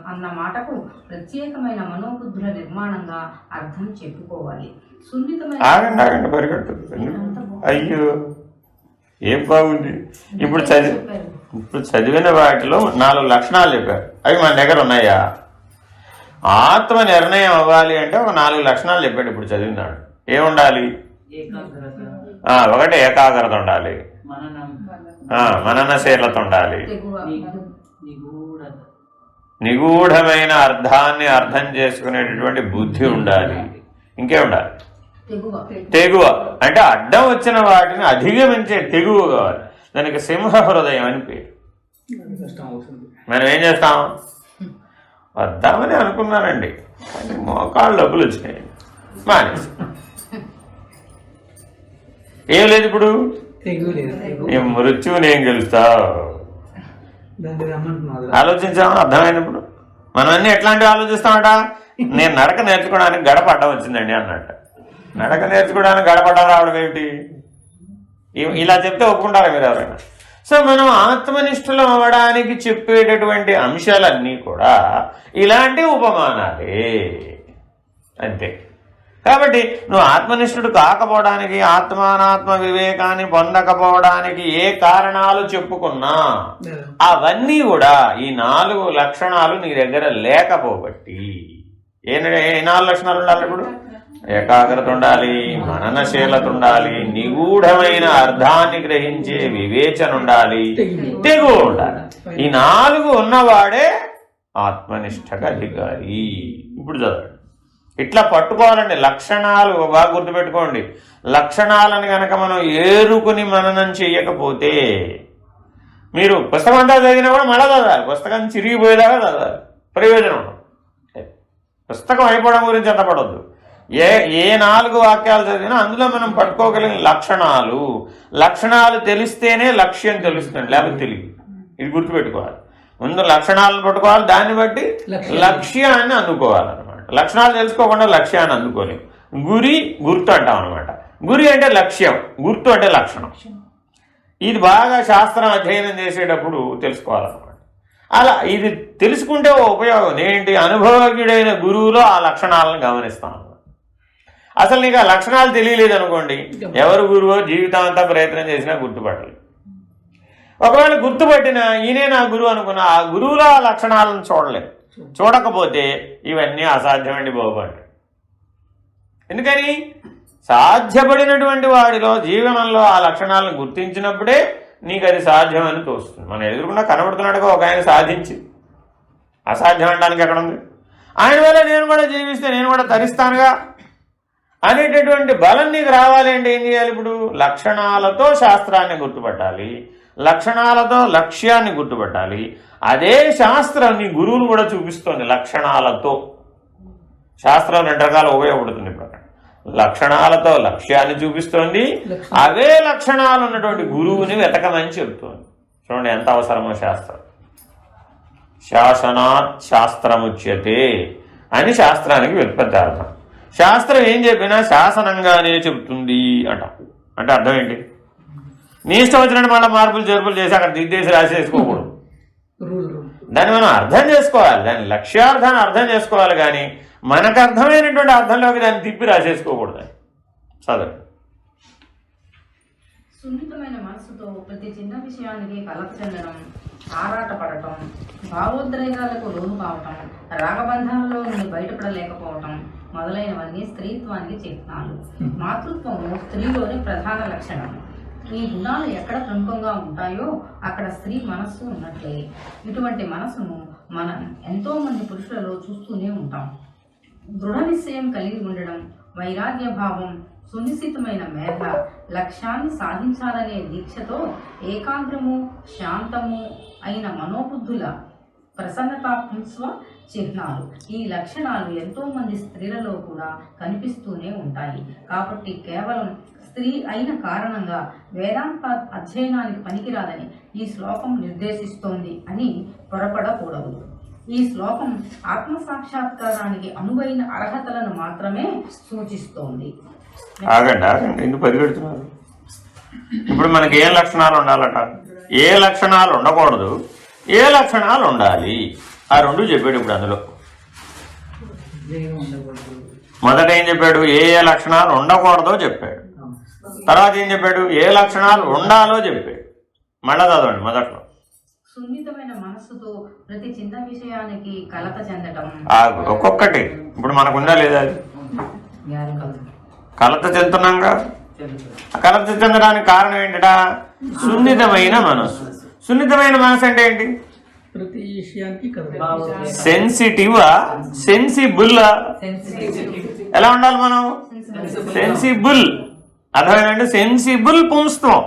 అన్న మాటకు ప్రత్యేకమైన మనోబుద్ధుల నిర్మాణంగా అర్థం చెప్పుకోవాలి. సున్నితమైన అయ్యో ఏం బాగుంది. ఇప్పుడు చదివిన వాటిలో 4 లక్షణాలు చెప్పారు. అవి మన దగ్గర ఉన్నాయా? ఆత్మ నిర్ణయం అవ్వాలి అంటే ఒక 4 లక్షణాలు చెప్పాడు ఇప్పుడు చదివినాడు. ఏముండాలి? ఒకటి ఏకాగ్రత ఉండాలి, మననశీలత ఉండాలి, నిగూఢమైన అర్థాన్ని అర్థం చేసుకునేటటువంటి బుద్ధి ఉండాలి. ఇంకే ఉండాలి? తెగువ. అంటే అడ్డం వచ్చిన వాటిని అధిగమించే తెగువ కావాలి. దానికి సింహ హృదయం అని పేరు. మనం ఏం చేస్తాం? వద్దామని అనుకున్నానండి, కానీ మోకాళ్ళు డబ్బులు వచ్చినాయి, మానేసి. ఏం లేదు ఇప్పుడు, మృత్యువుని ఏం గెలుస్తావు? ఆలోచించాము, అర్థమైనప్పుడు. మనం అన్నీ ఎట్లాంటివి ఆలోచిస్తామట? నేను నడక నేర్చుకోవడానికి గడప అడ్డం వచ్చిందండి అన్నట్టు. నడక నేర్చుకోవడానికి గడపడ్డం రావడం ఏమిటి? ఇలా చెప్తే ఒప్పుకుంటారా మీరు ఎవరైనా? సో మనం ఆత్మనిష్ఠులం అవ్వడానికి చెప్పేటటువంటి అంశాలన్నీ కూడా ఇలాంటి ఉపమానాలే, అంతే. కాబట్టి నువ్వు ఆత్మనిష్ఠుడు కాకపోవడానికి, ఆత్మానాత్మ వివేకాన్ని పొందకపోవడానికి ఏ కారణాలు చెప్పుకున్నా అవన్నీ కూడా ఈ 4 లక్షణాలు నీ దగ్గర లేకపోబట్టి. ఏ 4 లక్షణాలు ఉండాలి ఇప్పుడు? ఏకాగ్రత ఉండాలి, మననశీలత ఉండాలి, నిగూఢమైన అర్థాన్ని గ్రహించే వివేచన ఉండాలి, తెగువ ఉండాలి. ఈ 4 ఉన్నవాడే ఆత్మనిష్టక అధికారి. ఇప్పుడు చదవండి. ఇట్లా పట్టుకోవాలండి లక్షణాలు. బాగా గుర్తుపెట్టుకోండి, లక్షణాలను కనుక మనం ఏరుకుని మననం చేయకపోతే, మీరు పుస్తకం అంతా చదివినా కూడా మళ్ళా చదవాలి. పుస్తకం చిరిగిపోయేదాకా చదవాలి, ప్రయోజనం. పుస్తకం అయిపోవడం గురించి అంత పడవద్దు. ఏ 4 వాక్యాలు చదివినా అందులో మనం పట్టుకోగలిగిన లక్షణాలు తెలిస్తేనే లక్ష్యం తెలుస్తుంది, లేకపోతే తెలియదు. ఇది గుర్తుపెట్టుకోవాలి. ముందు లక్షణాలను పట్టుకోవాలి, దాన్ని బట్టి లక్ష్యాన్ని అందుకోవాలన్నమాట. లక్షణాలు తెలుసుకోకుండా లక్ష్యాన్ని అందుకోలేము. గుర్తు అంటాం అనమాట. గురి అంటే లక్ష్యం, గుర్తు అంటే లక్షణం. ఇది బాగా శాస్త్రం అధ్యయనం చేసేటప్పుడు తెలుసుకోవాలన్నమాట. అలా ఇది తెలుసుకుంటే ఉపయోగం ఏంటి? అనుభవజ్ఞుడైన గురువులో ఆ లక్షణాలను గమనిస్తాం. అసలు నీకు ఆ లక్షణాలు తెలియలేదు అనుకోండి, ఎవరు గురువో జీవితం అంతా ప్రయత్నం చేసినా గుర్తుపట్టలేదు. ఒకవేళ గుర్తుపట్టినా ఈయనే నా గురువు అనుకున్నా ఆ గురువులో ఆ లక్షణాలను చూడలేదు. చూడకపోతే ఇవన్నీ అసాధ్యమండి బాబు అంటే. ఎందుకని? సాధ్యపడినటువంటి వాడిలో జీవనంలో ఆ లక్షణాలను గుర్తించినప్పుడే నీకు అది సాధ్యమని తోస్తుంది. మనం ఎదురుకుండా కనబడుతున్నట్టుగా ఒక ఆయన సాధించి అసాధ్యం అనడానికి ఎక్కడ ఉంది? ఆయన వల్ల నేను కూడా జీవిస్తే నేను కూడా తరిస్తానుగా అనేటటువంటి బలం నీకు రావాలి అంటే ఏం చేయాలి? ఇప్పుడు లక్షణాలతో శాస్త్రాన్ని గుర్తుపట్టాలి, లక్షణాలతో లక్ష్యాన్ని గుర్తుపట్టాలి. అదే శాస్త్రం నీ గురువును కూడా చూపిస్తుంది. లక్షణాలతో శాస్త్రం 2 రకాలు ఉపయోగపడుతుంది. ఇప్పుడు లక్షణాలతో లక్ష్యాన్ని చూపిస్తోంది, అవే లక్షణాలు ఉన్నటువంటి గురువుని వెతకమని చెబుతోంది. చూడండి ఎంత అవసరమో శాస్త్రం. శాసనాత్ శాస్త్రముచ్యతే అని శాస్త్రానికి వ్యుత్పత్తార్థం. శాస్త్రం ఏం చెప్పినా శాసనంగానే చెబుతుంది అంట. అంటే అర్థం ఏంటి? నీ ఇష్టం వచ్చినట్టు మళ్ళీ మార్పులు చేర్పులు చేసి అక్కడ దిద్దేసి రాసేసుకోకూడదు. దాన్ని మనం అర్థం చేసుకోవాలి, దాని లక్ష్యార్థాన్ని అర్థం చేసుకోవాలి. కానీ మనకు అర్థమైనటువంటి అర్థంలోకి దాన్ని తిప్పి రాసేసుకోకూడదు. చదువు. సున్నితమైన మనసుతో ప్రతి చిన్న విషయానికి కలత చెందడం, ఆరాటపడటం, భావోద్రేకాలకు లోను కావటం, రాగబంధాలలో నుండి బయటపడలేకపోవటం మొదలైనవన్నీ స్త్రీత్వానికి చిహ్నాలు. మాతృత్వము స్త్రీలోని ప్రధాన లక్షణం. ఈ గుణాలు ఎక్కడ ప్రముఖంగా ఉంటాయో అక్కడ స్త్రీ మనస్సు ఉన్నట్లే. ఇటువంటి మనసును మనం ఎంతో మంది పురుషులలో చూస్తూనే ఉంటాం. దృఢ నిశ్చయం కలిగి ఉండడం, వైరాగ్య భావం, సునిశ్చితమైన మేధ, లక్ష్యాన్ని సాధించాలనే దీక్షతో ఏకాగ్రము, శాంతము అయిన మనోబుద్ధుల ప్రసన్నతాత్మస్వ చిహ్నాలు. ఈ లక్షణాలు ఎంతో మంది స్త్రీలలో కూడా కనిపిస్తూనే ఉంటాయి. కాబట్టి కేవలం స్త్రీ అయిన కారణంగా వేదాంత అధ్యయనానికి పనికిరాదని ఈ శ్లోకం నిర్దేశిస్తోంది అని పొరపడకూడదు. ఈ శ్లోకం ఆత్మసాక్షాత్కారానికి అనువైన అర్హతలను మాత్రమే సూచిస్తోంది. ఆగండి ఎందుకు పరిగెడుతున్నారు? ఇప్పుడు మనకి ఏ లక్షణాలు ఉండాలట, ఏ లక్షణాలు ఉండకూడదు, ఏ లక్షణాలు ఉండాలి, ఆ 2 చెప్పాడు. ఇప్పుడు అందులో మొదట ఏం చెప్పాడు? ఏ లక్షణాలు ఉండకూడదో చెప్పాడు. తర్వాత ఏం చెప్పాడు? ఏ లక్షణాలు ఉండాలో చెప్పాడు. మళ్ళా చదవండి మొదట్లో. సున్నితమైన మనస్సుతో ప్రతి చిన్న విషయానికి కలత చెందటం. ఒక్కొక్కటి ఇప్పుడు మనకుందా లేదా? కలత చెందుతున్నాంగా. కలత చెందడానికి కారణం ఏంటట? సున్నితమైన మనస్సు. సున్నితమైన మనసు అంటే ఏంటి? ప్రతి విషయానికి సెన్సిటివా, సెన్సిబుల్లా? ఎలా ఉండాలి మనం? సెన్సిబుల్. అర్థమైందండి? సెన్సిబుల్ పుంస్త్వం,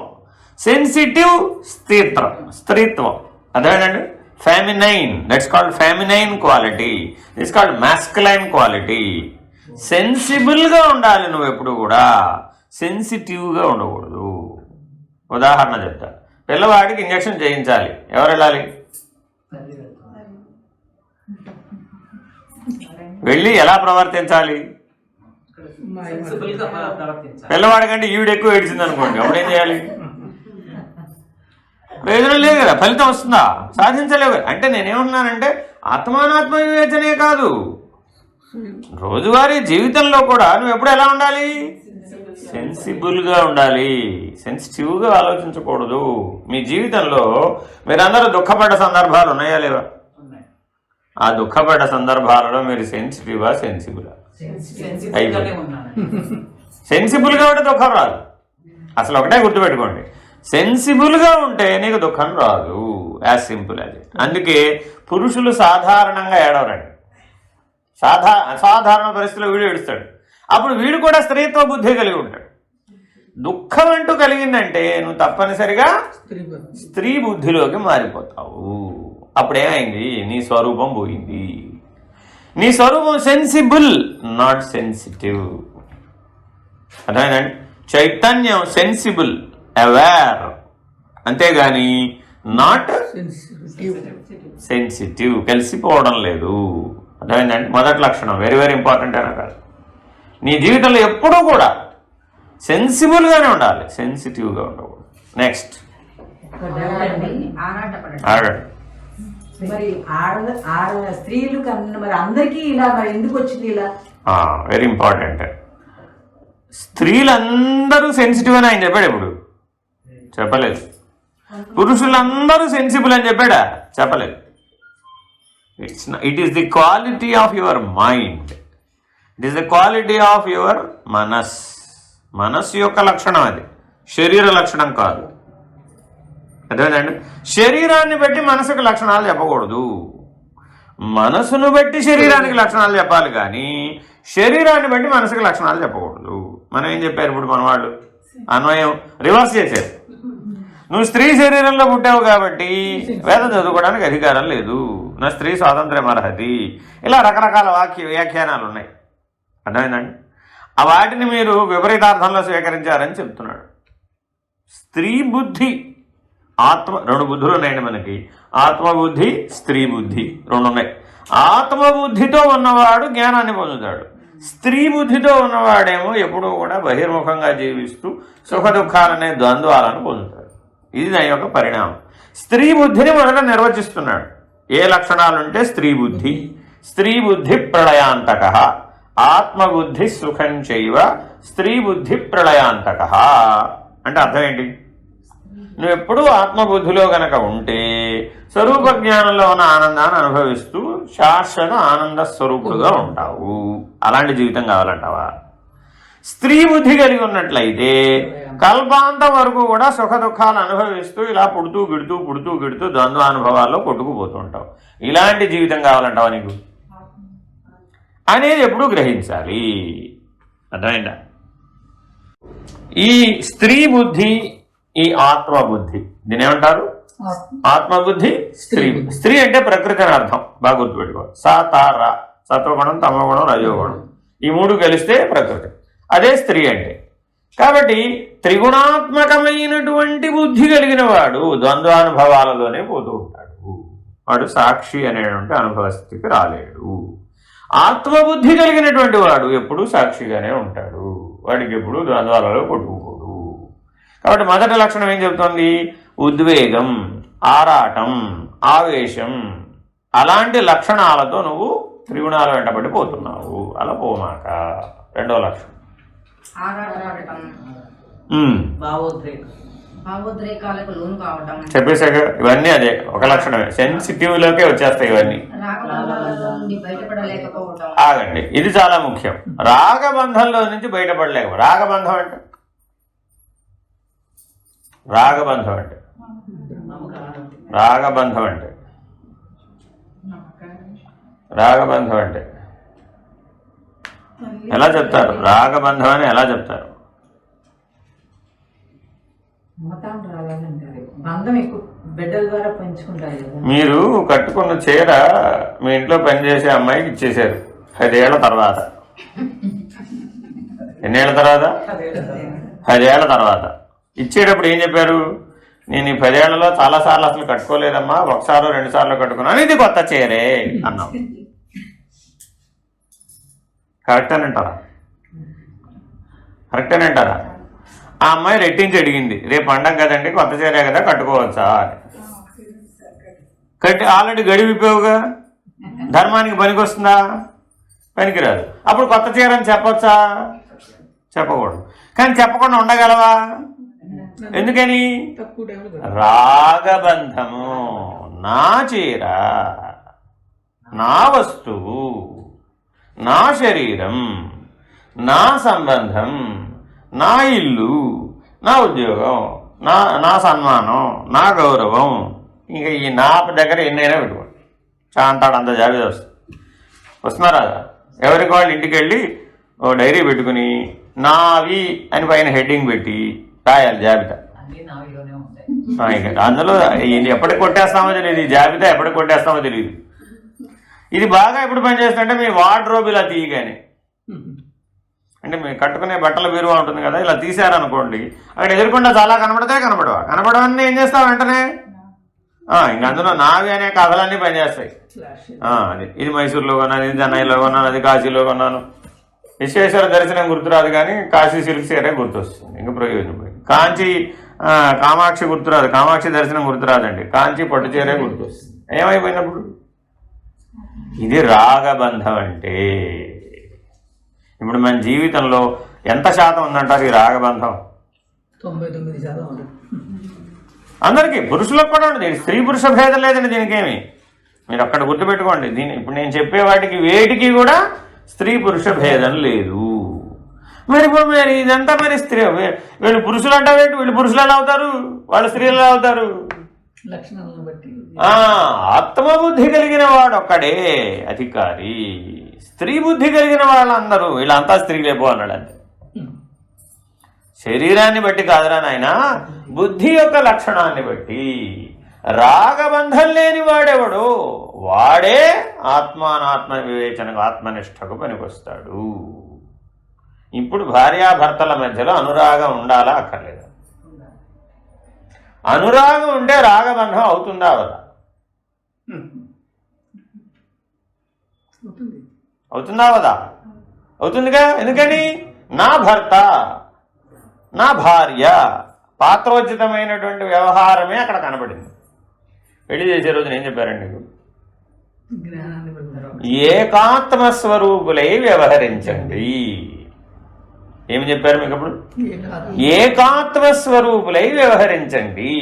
సెన్సిటివ్ స్త్రీత్వం. అర్థమైందండి? Feminine, that's called feminine quality, this called masculine quality. సెన్సిబుల్గా ఉండాలి నువ్వు ఎప్పుడు కూడా, సెన్సిటివ్గా ఉండకూడదు. ఉదాహరణ చెప్తా. పిల్లవాడికి ఇంజక్షన్ చేయించాలి, ఎవరు వెళ్ళాలి? వెళ్ళి ఎలా ప్రవర్తించాలి? పిల్లవాడి కంటే ఈవిడ ఎక్కువ ఏడ్చింది అనుకోండి, అప్పుడు ఏం చేయాలి? ప్రయోజనం లేదు కదా, ఫలితం వస్తుందా? సాధించలేవు. అంటే నేనేమంటున్నానంటే ఆత్మానాత్మ వివేచనే కాదు, రోజువారీ జీవితంలో కూడా నువ్వు ఎప్పుడు ఎలా ఉండాలి? సెన్సిబుల్గా ఉండాలి, సెన్సిటివ్గా ఆలోచించకూడదు. మీ జీవితంలో మీరందరూ దుఃఖపడ్డ సందర్భాలు ఉన్నాయా లేవా? ఆ దుఃఖపడ్డ సందర్భాలలో మీరు సెన్సిటివా, సెన్సిబులా? సెన్సిబుల్గా ఉంటే దుఃఖం రాదు. అసలు ఒకటే గుర్తుపెట్టుకోండి, సెన్సిబుల్గా ఉంటే నీకు దుఃఖం రాదు. యాజ్ సింపుల్ అది. అందుకే పురుషులు సాధారణంగా ఏడవరండి. సాధారణ పరిస్థితిలో వీడు ఏడుస్తాడు. అప్పుడు వీడు కూడా స్త్రీత్వ బుద్ధి కలిగి ఉంటాడు. దుఃఖం అంటూ కలిగిందంటే నువ్వు తప్పనిసరిగా స్త్రీ బుద్ధిలోకి మారిపోతావు. అప్పుడేమైంది? నీ స్వరూపం పోయింది. నీ స్వరూపం సెన్సిబుల్, నాట్ సెన్సిటివ్. అర్థమైందండి? చైతన్యం సెన్సిబుల్, అవేర్, అంతేగాని నాట్ సెన్సిటివ్, కలిసిపోవడం లేదు. అర్థమైందండి? మొదటి లక్షణం వెరీ వెరీ ఇంపార్టెంట్ అయినా కాదు. నీ జీవితంలో ఎప్పుడూ కూడా సెన్సిబుల్గానే ఉండాలి, సెన్సిటివ్గా ఉండకూడదు. నెక్స్ట్ ఆగండి. మరి స్త్రీలు కన్నా మరి అందరికీ ఇలా మరి ఎందుకు వచ్చింది ఇలా? Very important. స్త్రీలందరూ సెన్సిటివ్ అని ఆయన చెప్పాడు ఎప్పుడు? చెప్పలేదు. పురుషులందరూ సెన్సిబుల్ అని చెప్పాడా? చెప్పలేదు. It is the quality of your mind, it is the quality of your మనస్సు యొక్క లక్షణం అది, శరీర లక్షణం కాదు. అదేనండి, శరీరాన్ని బట్టి మనసుకు లక్షణాలు చెప్పకూడదు, మనసును బట్టి శరీరానికి లక్షణాలు చెప్పాలి కానీ శరీరాన్ని బట్టి మనసుకు లక్షణాలు చెప్పకూడదు. మనం ఏం చెప్పారు ఇప్పుడు మన వాళ్ళు? అన్వయం రివర్స్ చేశారు. నువ్వు స్త్రీ శరీరంలో పుట్టావు కాబట్టి వేదం చదువుకోవడానికి అధికారం లేదు, నా స్త్రీ స్వాతంత్ర్యం అర్హతి, ఇలా రకరకాల వ్యాఖ్యానాలు ఉన్నాయి. అర్థమైందండి? ఆ వాటిని మీరు విపరీతార్థంలో స్వీకరించారని చెప్తున్నాడు. స్త్రీ బుద్ధి, రెండు బుద్ధులు ఉన్నాయండి మనకి, ఆత్మబుద్ధి, స్త్రీ బుద్ధి, రెండు ఉన్నాయి. ఆత్మబుద్ధితో ఉన్నవాడు జ్ఞానాన్ని పొందుతాడు, స్త్రీ బుద్ధితో ఉన్నవాడేమో ఎప్పుడూ కూడా బహిర్ముఖంగా జీవిస్తూ సుఖ దుఃఖాలనే ద్వంద్వాలను పొందుతాడు. ఇది దాని యొక్క పరిణామం. స్త్రీ బుద్ధిని మొదట నిర్వచిస్తున్నాడు. ఏ లక్షణాలుంటే స్త్రీ బుద్ధి, స్త్రీ బుద్ధి ప్రళయాంతక, ఆత్మబుద్ధి సుఖం చైవ స్త్రీ బుద్ధి ప్రళయాంతక. అంటే అర్థం ఏంటి? నువ్వు ఎప్పుడూ ఆత్మబుద్ధిలో గనక ఉంటే స్వరూప జ్ఞానంలో ఉన్న ఆనందాన్ని అనుభవిస్తూ శాశ్వత ఆనంద స్వరూపుడుగా ఉంటావు. అలాంటి జీవితం కావాలంటావా? స్త్రీ బుద్ధి కలిగి ఉన్నట్లయితే కల్పాంతం వరకు కూడా సుఖ దుఃఖాలు అనుభవిస్తూ ఇలా పుడుతూ గిడుతూ ద్వంద్వానుభవాల్లో కొట్టుకుపోతూ ఉంటావు. ఇలాంటి జీవితం కావాలంటావా నీకు అనేది ఎప్పుడూ గ్రహించాలి. అర్థమైందా? ఈ స్త్రీ బుద్ధి, ఈ ఆత్మబుద్ధి, దీని ఏమంటారు? ఆత్మబుద్ధి, స్త్రీ. స్త్రీ అంటే ప్రకృతి అని అర్థం, బాగా గుర్తుపెట్టుకో. స సత్వగుణం, తమగుణం, రజోగుణం, ఈ మూడు కలిస్తే ప్రకృతి, అదే స్త్రీ అంటే. కాబట్టి త్రిగుణాత్మకమైనటువంటి బుద్ధి కలిగిన వాడు ద్వంద్వానుభవాలలోనే పోతూ ఉంటాడు. వాడు సాక్షి అనేటువంటి అనుభవ స్థితికి రాలేడు. ఆత్మబుద్ధి కలిగినటువంటి వాడు ఎప్పుడూ సాక్షిగానే ఉంటాడు, వాడికి ఎప్పుడూ ద్వంద్వాలలో కొట్టుకోడు. కాబట్టి మొదటి లక్షణం ఏం చెబుతోంది? ఉద్వేగం, ఆరాటం, ఆవేశం, అలాంటి లక్షణాలతో నువ్వు త్రిగుణాల వెంటబడి పోతున్నావు. అలా పోమాక. రెండో లక్షణం భావోద్రేకాలకు లోను కావటం. చెప్పేశాక ఇవన్నీ అదే ఒక లక్షణమే, సెన్సిటివ్ లోకే వచ్చేస్తాయి ఇవన్నీ. బయటపడలేకపోవటం. ఆగండి, ఇది చాలా ముఖ్యం. రాగబంధంలో నుంచి బయటపడలేక. రాగబంధం అంటే ఎలా చెప్తారు? రాగబంధం అని ఎలా చెప్తారు? మీరు కట్టుకున్న చీర మీ ఇంట్లో పనిచేసే అమ్మాయికి ఇచ్చేశారు 10 ఏళ్ల తర్వాత. ఎన్నేళ్ల తర్వాత? 10 ఏళ్ల తర్వాత. ఇచ్చేటప్పుడు ఏం చెప్పారు? నేను ఈ 10 ఏళ్లలో చాలాసార్లు అసలు కట్టుకోలేదమ్మా, ఒకసారి 2 సార్లు కట్టుకున్నాను, ఇది కొత్త చీరే అన్నాం. కరెక్టేనంటారా? ఆ అమ్మాయి రెట్టించి అడిగింది, రేపు పండగ కదండి, కొత్త చీరే కదా, కట్టుకోవచ్చా అని. ఆల్రెడీ గడివిపోవుగా, ధర్మానికి పనికొస్తుందా? పనికిరాదు. అప్పుడు కొత్త చీర అని చెప్పొచ్చా? చెప్పకూడదు. కానీ చెప్పకుండా ఉండగలవా? ఎందుకని? రాగబంధము. నా చీర, నా వస్తువు, నా శరీరం, నా సంబంధం, నా ఇల్లు, నా ఉద్యోగం, నా సన్మానం, నా గౌరవం, ఇంకా ఈ నా దగ్గర ఎన్నైనా పెట్టుకోండి, చాంతాడు అంత జాబితా వస్తున్నారా? ఎవరికి వాళ్ళు ఇంటికి వెళ్ళి ఓ డైరీ పెట్టుకుని నావి అని పైన హెడ్డింగ్ పెట్టి రాయాలి జాబితా. అందులో ఎప్పటికి కొట్టేస్తామో తెలియదు, ఈ జాబితా ఎప్పటికి కొట్టేస్తామో తెలియదు. ఇది బాగా ఎప్పుడు పనిచేస్తుందంటే మీ వార్డ్రోబ్ ఇలా తీయగానే, అంటే మీరు కట్టుకునే బట్టల బీరువా ఉంటుంది కదా, ఇలా తీసారనుకోండి, అక్కడ ఎదురుకుండా చాలా కనపడవన్నీ ఏం చేస్తావు వెంటనే ఇంక అందులో నావి అనే కథలన్నీ పనిచేస్తాయి. అది ఇది మైసూర్లో కొన్నాను, ఇది చెన్నైలో కొన్నాను, అది కాశీలో కొన్నాను. విశ్వేశ్వర దర్శనం గుర్తురాదు కానీ కాశీ సిల్క్ చీరే గుర్తొస్తుంది, ఇంకా ప్రయోజనం. కాంచి కామాక్షి గుర్తురాదు, కామాక్షి దర్శనం గుర్తురాదండి, కాంచి పట్టు చీరే గుర్తొస్తుంది. ఏమైపోయినప్పుడు ఇది రాగబంధం. అంటే ఇప్పుడు మన జీవితంలో ఎంత శాతం ఉందంటారు ఈ రాగబంధం? 99% ఉంటుంది. అందరికీ, పురుషులకు కూడా ఉండదు. స్త్రీ పురుష భేదం లేదండి దీనికేమి. మీరు అక్కడ గుర్తుపెట్టుకోండి. ఇప్పుడు నేను చెప్పే వాటికి వేటికి కూడా స్త్రీ పురుష భేదం లేదు. మరి ఇప్పుడు మరి ఇదంతా మరి స్త్రీ, వీళ్ళు పురుషులు అంటారు, వీళ్ళు పురుషులు ఎలా అవుతారు, వాళ్ళు స్త్రీలు ఎలా అవుతారు? లక్షణాలను బట్టి ఆత్మబుద్ధి కలిగిన వాడు ఒక్కడే అధికారి. స్త్రీ బుద్ధి కలిగిన వాళ్ళందరూ వీళ్ళంతా స్త్రీలేపో అన్నాడు అంతే. శరీరాన్ని బట్టి కాదురా నాయన, బుద్ధి యొక్క లక్షణాన్ని బట్టి. రాగబంధం లేని వాడెవడో వాడే ఆత్మానాత్మ వివేచనకు, ఆత్మనిష్టకు పనికొస్తాడు. ఇప్పుడు భార్యాభర్తల మధ్యలో అనురాగం ఉండాలా అక్కర్లేదు? అనురాగం ఉంటే రాగబంధం అవుతుందా అవదా? అవుతుందా అవదా? అవుతుందిగా. ఎందుకని? నా భర్త, నా భార్య, పాత్రోచితమైనటువంటి వ్యవహారమే అక్కడ కనబడింది. పెళ్లి చేసే రోజున ఏం చెప్పారండి? ఏకాత్మస్వరూపులై వ్యవహరించండి. ఏమి చెప్పారు మీకు అప్పుడు? ఏకాత్మస్వరూపులై వ్యవహరించండి.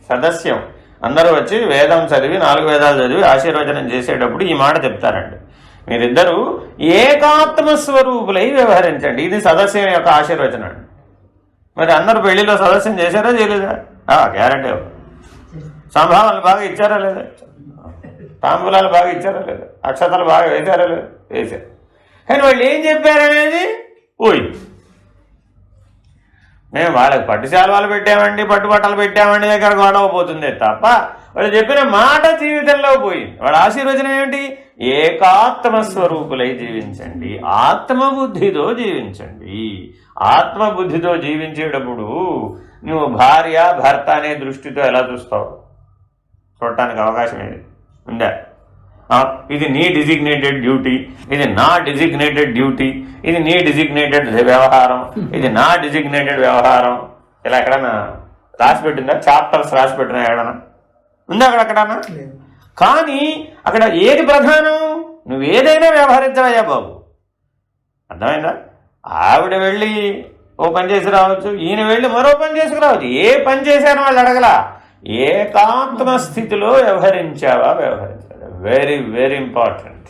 సదస్యం అందరూ వచ్చి వేదం చదివి 4 వేదాలు చదివి ఆశీర్వచనం చేసేటప్పుడు ఈ మాట చెప్తారండి. మీరిద్దరూ ఏకాత్మస్వరూపులై వ్యవహరించండి. ఇది సదస్యం యొక్క ఆశీర్వచనం అండి. మరి అందరూ పెళ్లిలో సదస్యం చేశారా చేయలేదా? గ్యారంటీ. సంభావనలు బాగా ఇచ్చారా లేదా? తాంబూలాలు బాగా ఇచ్చారా లేదా? అక్షతలు బాగా వేశారా లేదా? వేశారు. కానీ వాళ్ళు ఏం చెప్పారనేది పోయింది. మేము వాళ్ళకి పట్టు శాలువాలు పెట్టామండి, పట్టుబట్టలు పెట్టామండి దగ్గర గొడవ పోతుందే తప్ప వాళ్ళు చెప్పిన మాట జీవితంలో పోయింది. వాళ్ళ ఆశీర్వచనం ఏమిటి? ఏకాత్మస్వరూపులై జీవించండి, ఆత్మబుద్ధితో జీవించండి. ఆత్మబుద్ధితో జీవించేటప్పుడు నువ్వు భార్య భర్త అనే దృష్టితో ఎలా చూస్తావు? చూడటానికి అవకాశం ఏది ఉందా? ఇది నీ డిజిగ్నేటెడ్ డ్యూటీ, ఇది నా డిజిగ్నేటెడ్ డ్యూటీ, ఇది నీ డిజిగ్నేటెడ్ వ్యవహారం, ఇది నా డిజిగ్నేటెడ్ వ్యవహారం. ఇలా ఎక్కడన్నా రాసి పెట్టిందా? చాప్టర్స్ రాసి పెట్టినా ఎక్కడన్నా ఉందా? అక్కడన్నా. కానీ అక్కడ ఏది ప్రధానం? నువ్వు ఏదైనా వ్యవహరించవయ్యా బాబు. అర్థమైందా? ఆవిడ వెళ్ళి ఓ పని చేసి రావచ్చు, ఈయన వెళ్ళి మరో పని చేసుకురావచ్చు. ఏ పని చేశారో వాళ్ళు అడగలా. ఏకాత్మ స్థితిలో వ్యవహరించావా? వ్యవహరించాలి. Very very important.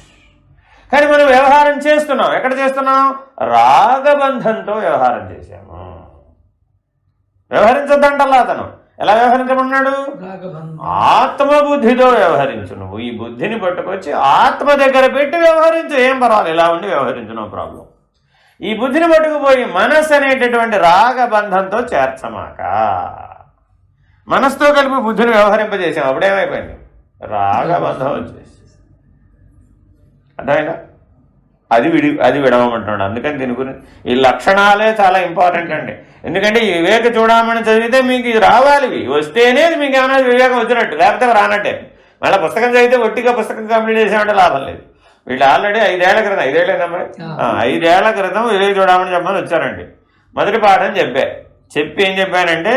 కానీ మనం వ్యవహారం చేస్తున్నాం. ఎక్కడ చేస్తున్నాం? రాగబంధంతో వ్యవహారం చేశాము. వ్యవహరించద్దంటల్లా అతను. ఎలా వ్యవహరించమన్నాడు? ఆత్మబుద్ధితో వ్యవహరించు. నువ్వు ఈ బుద్ధిని పట్టుకొచ్చి ఆత్మ దగ్గర పెట్టి వ్యవహరించు. ఏం పర్వాలేదు, ఇలా ఉండి వ్యవహరించు, నో ప్రాబ్లం. ఈ బుద్ధిని పట్టుకుపోయి మనస్సు అనేటటువంటి రాగబంధంతో చేర్చమాక. మనస్సుతో కలిపి బుద్ధిని వ్యవహరింపజేసాం. అప్పుడేమైపోయింది? రాగబంధం వచ్చేసి. అర్థమైనా? అది విడవమంటున్నాడు. అందుకని దీని గురించి ఈ లక్షణాలే చాలా ఇంపార్టెంట్ అండి. ఎందుకంటే ఈ వివేక చూడమని చదివితే మీకు ఇది రావాలి. వస్తేనే మీకు ఏమైనా వివేకం వచ్చినట్టు, లేకపోతే రానట్టే. మళ్ళీ పుస్తకం చదివితే ఒట్టిగా పుస్తకం కంప్లీట్ చేసామంటే లాభం లేదు. వీళ్ళు ఆల్రెడీ 5 ఏళ్ల క్రితం, 5 ఏళ్ళైనా మరి 5 ఏళ్ల క్రితం వివేక చూడమని చెప్పమని వచ్చారండి. మొదటి పాఠం చెప్పి ఏం చెప్పానంటే,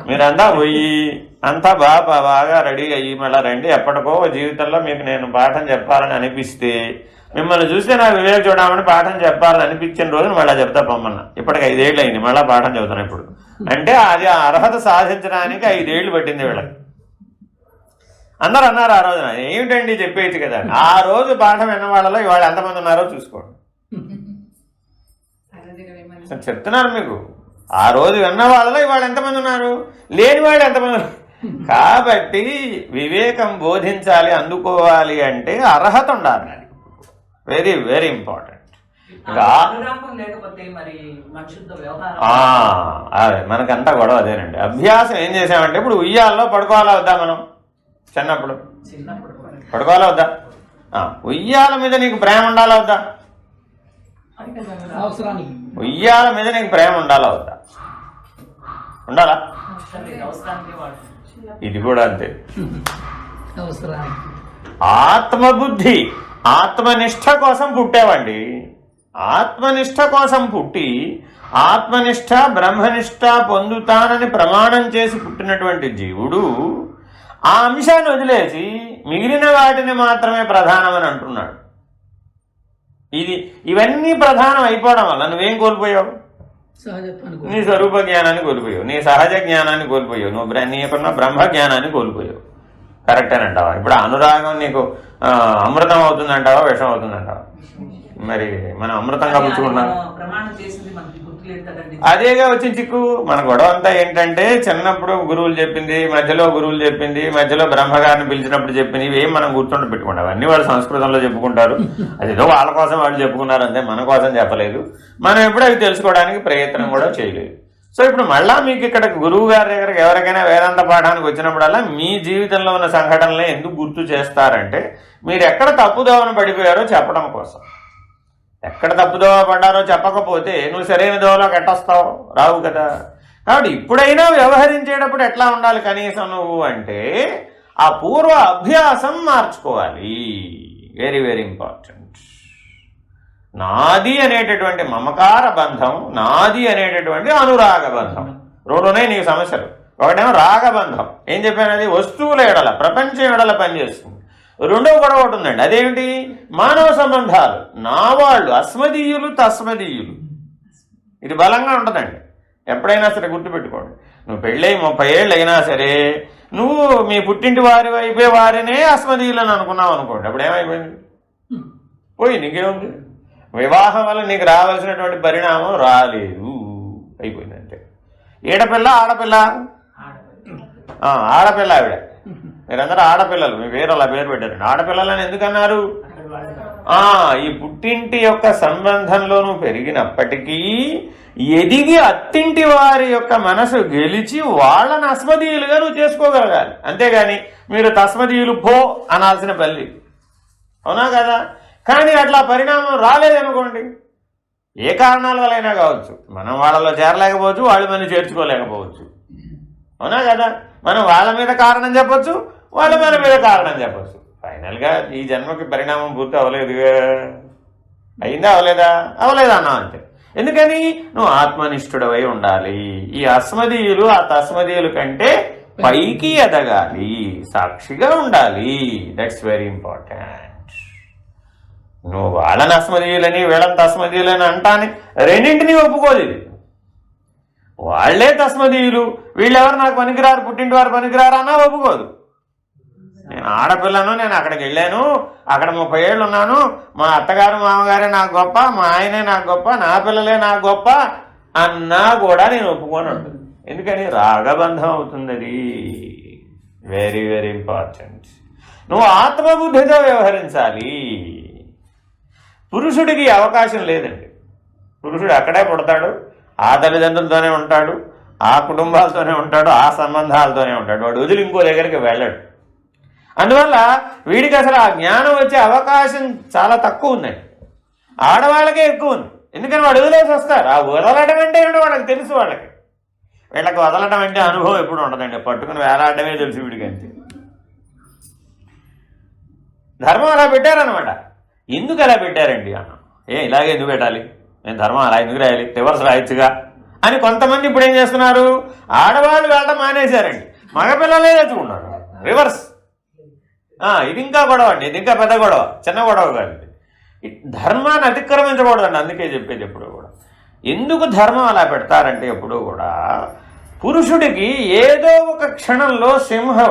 మీరంతా పోయి అంతా బాగా రెడీ అయ్యి మళ్ళీ రండి. ఎప్పటికో జీవితంలో మీకు నేను పాఠం చెప్పాలని అనిపిస్తే, మిమ్మల్ని చూస్తే నాకు వివేక చూడమని పాఠం చెప్పాలని అనిపించిన రోజున మళ్ళీ చెప్తా పొమ్మన్నా. ఇప్పటికి 5 ఏళ్ళు అయింది, మళ్ళీ పాఠం చెబుతాను ఇప్పుడు. అంటే అది అర్హత సాధించడానికి 5 ఏళ్ళు పట్టింది వీళ్ళకి. అందరూ అన్నారు ఆ రోజున, ఏమిటండి చెప్పేయచ్చు కదా. ఆ రోజు పాఠం విన్న వాళ్ళలో ఇవాళ ఎంతమంది ఉన్నారో చూసుకోండి. చెప్తున్నాను మీకు. ఆ రోజు విన్న వాళ్ళలో ఇవాళ ఎంతమంది ఉన్నారు, లేని వాళ్ళు ఎంతమంది ఉన్నారు. కాబట్టి వివేకం బోధించాలి, అందుకోవాలి అంటే అర్హత ఉండాలి. Very very important. అదే మనకంతా గొడవ అదేనండి. అభ్యాసం ఏం చేసామంటే, ఇప్పుడు ఉయ్యాల్లో పడుకోవాలా వద్దా? మనం చిన్నప్పుడు పడుకోవాలా వద్దా? ఉయ్యాల మీద నీకు ప్రేమ ఉండాలా వద్దా? అవసరానికి ఉయ్యాల మీద నీకు ప్రేమ ఉండాలా వద్దా? ఉండాలా? ఇది కూడా అంతే. అవసరానికి ఆత్మబుద్ధి ఆత్మనిష్ట కోసం పుట్టావండి. ఆత్మనిష్ట కోసం పుట్టి ఆత్మనిష్ట బ్రహ్మనిష్ట పొందుతానని ప్రమాణం చేసి పుట్టినటువంటి జీవుడు ఆ అంశాన్ని వదిలేసి మిగిలిన వాటిని మాత్రమే ప్రధానమని అంటున్నాడు. ఇవన్నీ ప్రధానం అయిపోవడం వల్ల నువ్వేం కోల్పోయావు? నీ స్వరూప జ్ఞానాన్ని కోల్పోయావు, నీ సహజ జ్ఞానాన్ని కోల్పోయావు, నువ్వు నీకున్న బ్రహ్మ జ్ఞానాన్ని కోల్పోయావు. కరెక్టేనంటావా? ఇప్పుడు అనురాగం నీకు అమృతం అవుతుందంటావా, విషం అవుతుందంటావా? మరి మనం అమృతంగా పుచ్చుకున్నాం, అదేగా వచ్చిన చిక్కు. మన గొడవ అంతా ఏంటంటే చిన్నప్పుడు గురువులు చెప్పింది, మధ్యలో గురువులు చెప్పింది, మధ్యలో బ్రహ్మగారిని పిలిచినప్పుడు చెప్పింది, ఇవేం మనం గుర్తుండి పెట్టుకుంటాం. అవన్నీ వాళ్ళు సంస్కృతంలో చెప్పుకుంటారు, అదేదో వాళ్ళ కోసం వాళ్ళు చెప్పుకున్నారు అంతే, మన కోసం చెప్పలేదు. మనం ఎప్పుడు అవి తెలుసుకోవడానికి ప్రయత్నం కూడా చేయలేదు. సో ఇప్పుడు మళ్ళా మీకు ఇక్కడ గురువు గారి దగ్గరకు ఎవరికైనా వేదాంత పాఠానికి వచ్చినప్పుడల్లా మీ జీవితంలో ఉన్న సంఘటనలే ఎందుకు గుర్తు చేస్తారంటే మీరు ఎక్కడ తప్పుదోవన పడిపోయారో చెప్పడం కోసం. ఎక్కడ తప్పుదోవ పడ్డారో చెప్పకపోతే నువ్వు సరైన దోవలోకి ఎట్టొస్తావు? రావు కదా. కాబట్టి ఇప్పుడైనా వ్యవహరించేటప్పుడు ఎట్లా ఉండాలి కనీసం నువ్వు అంటే ఆ పూర్వ అభ్యాసం మార్చుకోవాలి. Very very important. నాది అనేటటువంటి మమకార బంధం, నాది అనేటటువంటి అనురాగ బంధం, రెండునే నీకు సమస్యలు. ఒకటేమో రాగబంధం, ఏం చెప్పాను, అది వస్తువుల ఎడల ప్రపంచం ఎడల పనిచేస్తుంది. రెండవ గొడవ ఒకటి ఉందండి, అదేమిటి, మానవ సంబంధాలు. నా వాళ్ళు అస్మదీయులు తస్మదీయులు, ఇది బలంగా ఉంటుందండి. ఎప్పుడైనా సరే గుర్తుపెట్టుకోండి, నువ్వు పెళ్ళై 30 ఏళ్ళు అయినా సరే నువ్వు మీ పుట్టింటి వారి వైపే వారినే అస్మదీయులు అని అనుకున్నావు అనుకోండి, అప్పుడు ఏమైపోయింది? పోయి నీకేముంది? వివాహం వల్ల నీకు రావాల్సినటువంటి పరిణామం రాలేదు, అయిపోయింది అంతే. ఏడపిల్ల ఆడపిల్ల? ఆడపిల్ల ఆవిడ. మీరందరూ ఆడపిల్లలు, మీ పేరు అలా పేరు పెట్టారండి. ఆడపిల్లలని ఎందుకన్నారు? ఈ పుట్టింటి యొక్క సంబంధంలో నువ్వు పెరిగినప్పటికీ ఎదిగి అత్తింటి వారి యొక్క మనసు గెలిచి వాళ్ళని అస్మదీయులుగా నువ్వు చేసుకోగలగాలి. అంతేగాని మీరు తస్మదీయులు పో అనాల్సిన పల్లి, అవునా కదా? కానీ అట్లా పరిణామం రాలేదనుకోండి, ఏ కారణాల వల్లైనా కావచ్చు, మనం వాళ్ళలో చేరలేకపోవచ్చు, వాళ్ళు మనం చేర్చుకోలేకపోవచ్చు, అవునా కదా? మనం వాళ్ళ మీద కారణం చెప్పొచ్చు, వాళ్ళ మన మీద కారణం చెప్పొచ్చు. ఫైనల్గా ఈ జన్మకి పరిణామం పూర్తి అవ్వలేదుగా. అయిందా? అవలేదా అన్నా అంతే. ఎందుకని? నువ్వు ఆత్మనిష్ఠుడవై ఉండాలి. ఈ అస్మదీయులు ఆ తస్మదీయుల కంటే పైకి ఎదగాలి, సాక్షిగా ఉండాలి. That's very important. నువ్వు వాళ్ళని అస్మదీయులని వీళ్ళని తస్మదీయులని అంటాని రెండింటినీ ఒప్పుకోదు ఇది. వాళ్లే తస్మదీయులు, వీళ్ళెవరు నాకు పనికిరారు, పుట్టింటి వారు పనికిరారు అన్నా ఒప్పుకోదు. నేను ఆడపిల్లను, నేను అక్కడికి వెళ్ళాను, అక్కడ 30 ఏళ్ళు ఉన్నాను, మా అత్తగారు మామగారే నాకు గొప్ప, మా ఆయనే నాకు గొప్ప, నా పిల్లలే నాకు గొప్ప అన్నా కూడా నేను ఒప్పుకొని ఉంటుంది. ఎందుకని? రాగబంధం అవుతుంది. అది వెరీ వెరీ ఇంపార్టెంట్. నువ్వు ఆత్మబుద్ధితో వ్యవహరించాలి. పురుషుడికి అవకాశం లేదండి. పురుషుడు అక్కడే పుడతాడు, ఆ తల్లిదండ్రులతోనే ఉంటాడు, ఆ కుటుంబాలతోనే ఉంటాడు, ఆ సంబంధాలతోనే ఉంటాడు. వాడు వదిలి ఇంకో దగ్గరికి వెళ్ళాడు. అందువల్ల వీడికి అసలు ఆ జ్ఞానం వచ్చే అవకాశం చాలా తక్కువ ఉందండి. ఆడవాళ్ళకే ఎక్కువ ఉంది. ఎందుకని వాడు వదిలేసి వస్తారు. ఆ వదలడం అంటే ఏంటో వాళ్ళకి తెలుసు. వీళ్ళకి వదలడం అంటే అనుభవం ఎప్పుడు ఉండదండి. పట్టుకుని వేలాడమే తెలుసు వీడికి అంతే. ధర్మం అలా పెట్టారనమాట. ఎందుకు అలా పెట్టారండి అన్న, ఇలాగే ఎందుకు పెట్టాలి, నేను ధర్మం అలా ఎందుకు రాయాలి, రివర్స్ రాయొచ్చుగా అని కొంతమంది ఇప్పుడు ఏం చేస్తున్నారు, ఆడవాళ్ళు వెళ్ళడం మానేశారండి, మగపిల్లలే తెచ్చుకున్నారు రివర్స్. ఇది ఇంకా గొడవ అండి, ఇది ఇంకా పెద్ద గొడవ, చిన్న గొడవ కాదు. ధర్మాన్ని అతిక్రమించకూడదండి. అందుకే చెప్పేది ఎప్పుడు కూడా. ఎందుకు ధర్మం అలా పెడతారంటే ఎప్పుడూ కూడా పురుషుడికి ఏదో ఒక క్షణంలో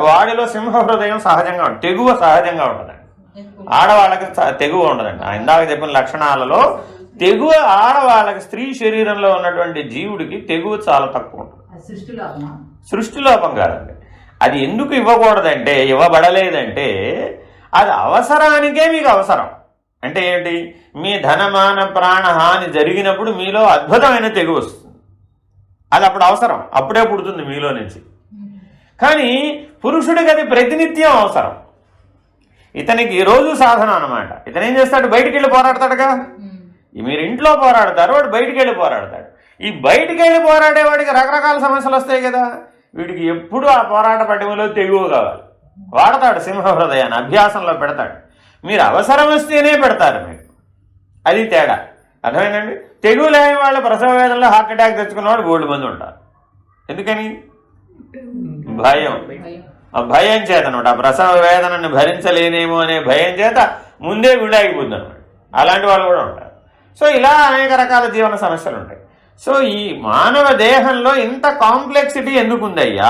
వాడిలో సింహ హృదయం సహజంగా ఉంటుంది, తెగువ సహజంగా ఉంటుందండి. ఆడవాళ్ళకి తెగువ ఉండదండి. ఇందాక చెప్పిన లక్షణాలలో తెగువ ఆడవాళ్ళకి, స్త్రీ శరీరంలో ఉన్నటువంటి జీవుడికి తెగువ చాలా తక్కువ ఉంటుంది. సృష్టి లోపం కాదండి. అది ఎందుకు ఇవ్వకూడదంటే, ఇవ్వబడలేదంటే అది అవసరానికే మీకు అవసరం. అంటే ఏంటి, మీ ధనమాన ప్రాణహాని జరిగినప్పుడు మీలో అద్భుతమైన తెగువ వస్తుంది. అది అప్పుడు అవసరం, అప్పుడే పుడుతుంది మీలో నుంచి. కానీ పురుషుడికి అది ప్రతినిత్యం అవసరం. ఇతనికి రోజు సాధన అనమాట. ఇతను ఏం చేస్తాడు, బయటికి వెళ్ళి పోరాడతాడుగా. మీరు ఇంట్లో పోరాడతారు, వాడు బయటికి వెళ్ళి పోరాడతాడు. ఈ బయటికి వెళ్ళి పోరాడేవాడికి రకరకాల సమస్యలు వస్తాయి కదా. వీడికి ఎప్పుడూ ఆ పోరాట పటిమలో తెగువ కావాలి. వాడతాడు సింహ హృదయాన్ని, అభ్యాసంలో పెడతాడు. మీరు అవసరం వస్తేనే పెడతారు మీరు, అది తేడా. అర్థమైందండి. తెగువ లేని వాళ్ళు ప్రసవ వేదనలో హార్ట్ అటాక్ తెచ్చుకున్నవాడు బోల్డ్ మంది ఉంటారు. ఎందుకని? భయం. ఆ భయం చేత అనమాట, ఆ ప్రసవ వేదనని భరించలేనేమో అనే భయం చేత ముందే గుండాగిపోతుంది అనమాట. అలాంటి వాళ్ళు కూడా ఉంటారు. సో ఇలా అనేక రకాల జీవన సమస్యలు ఉంటాయి. సో ఈ మానవ దేహంలో ఇంత కాంప్లెక్సిటీ ఎందుకు ఉందయ్యా?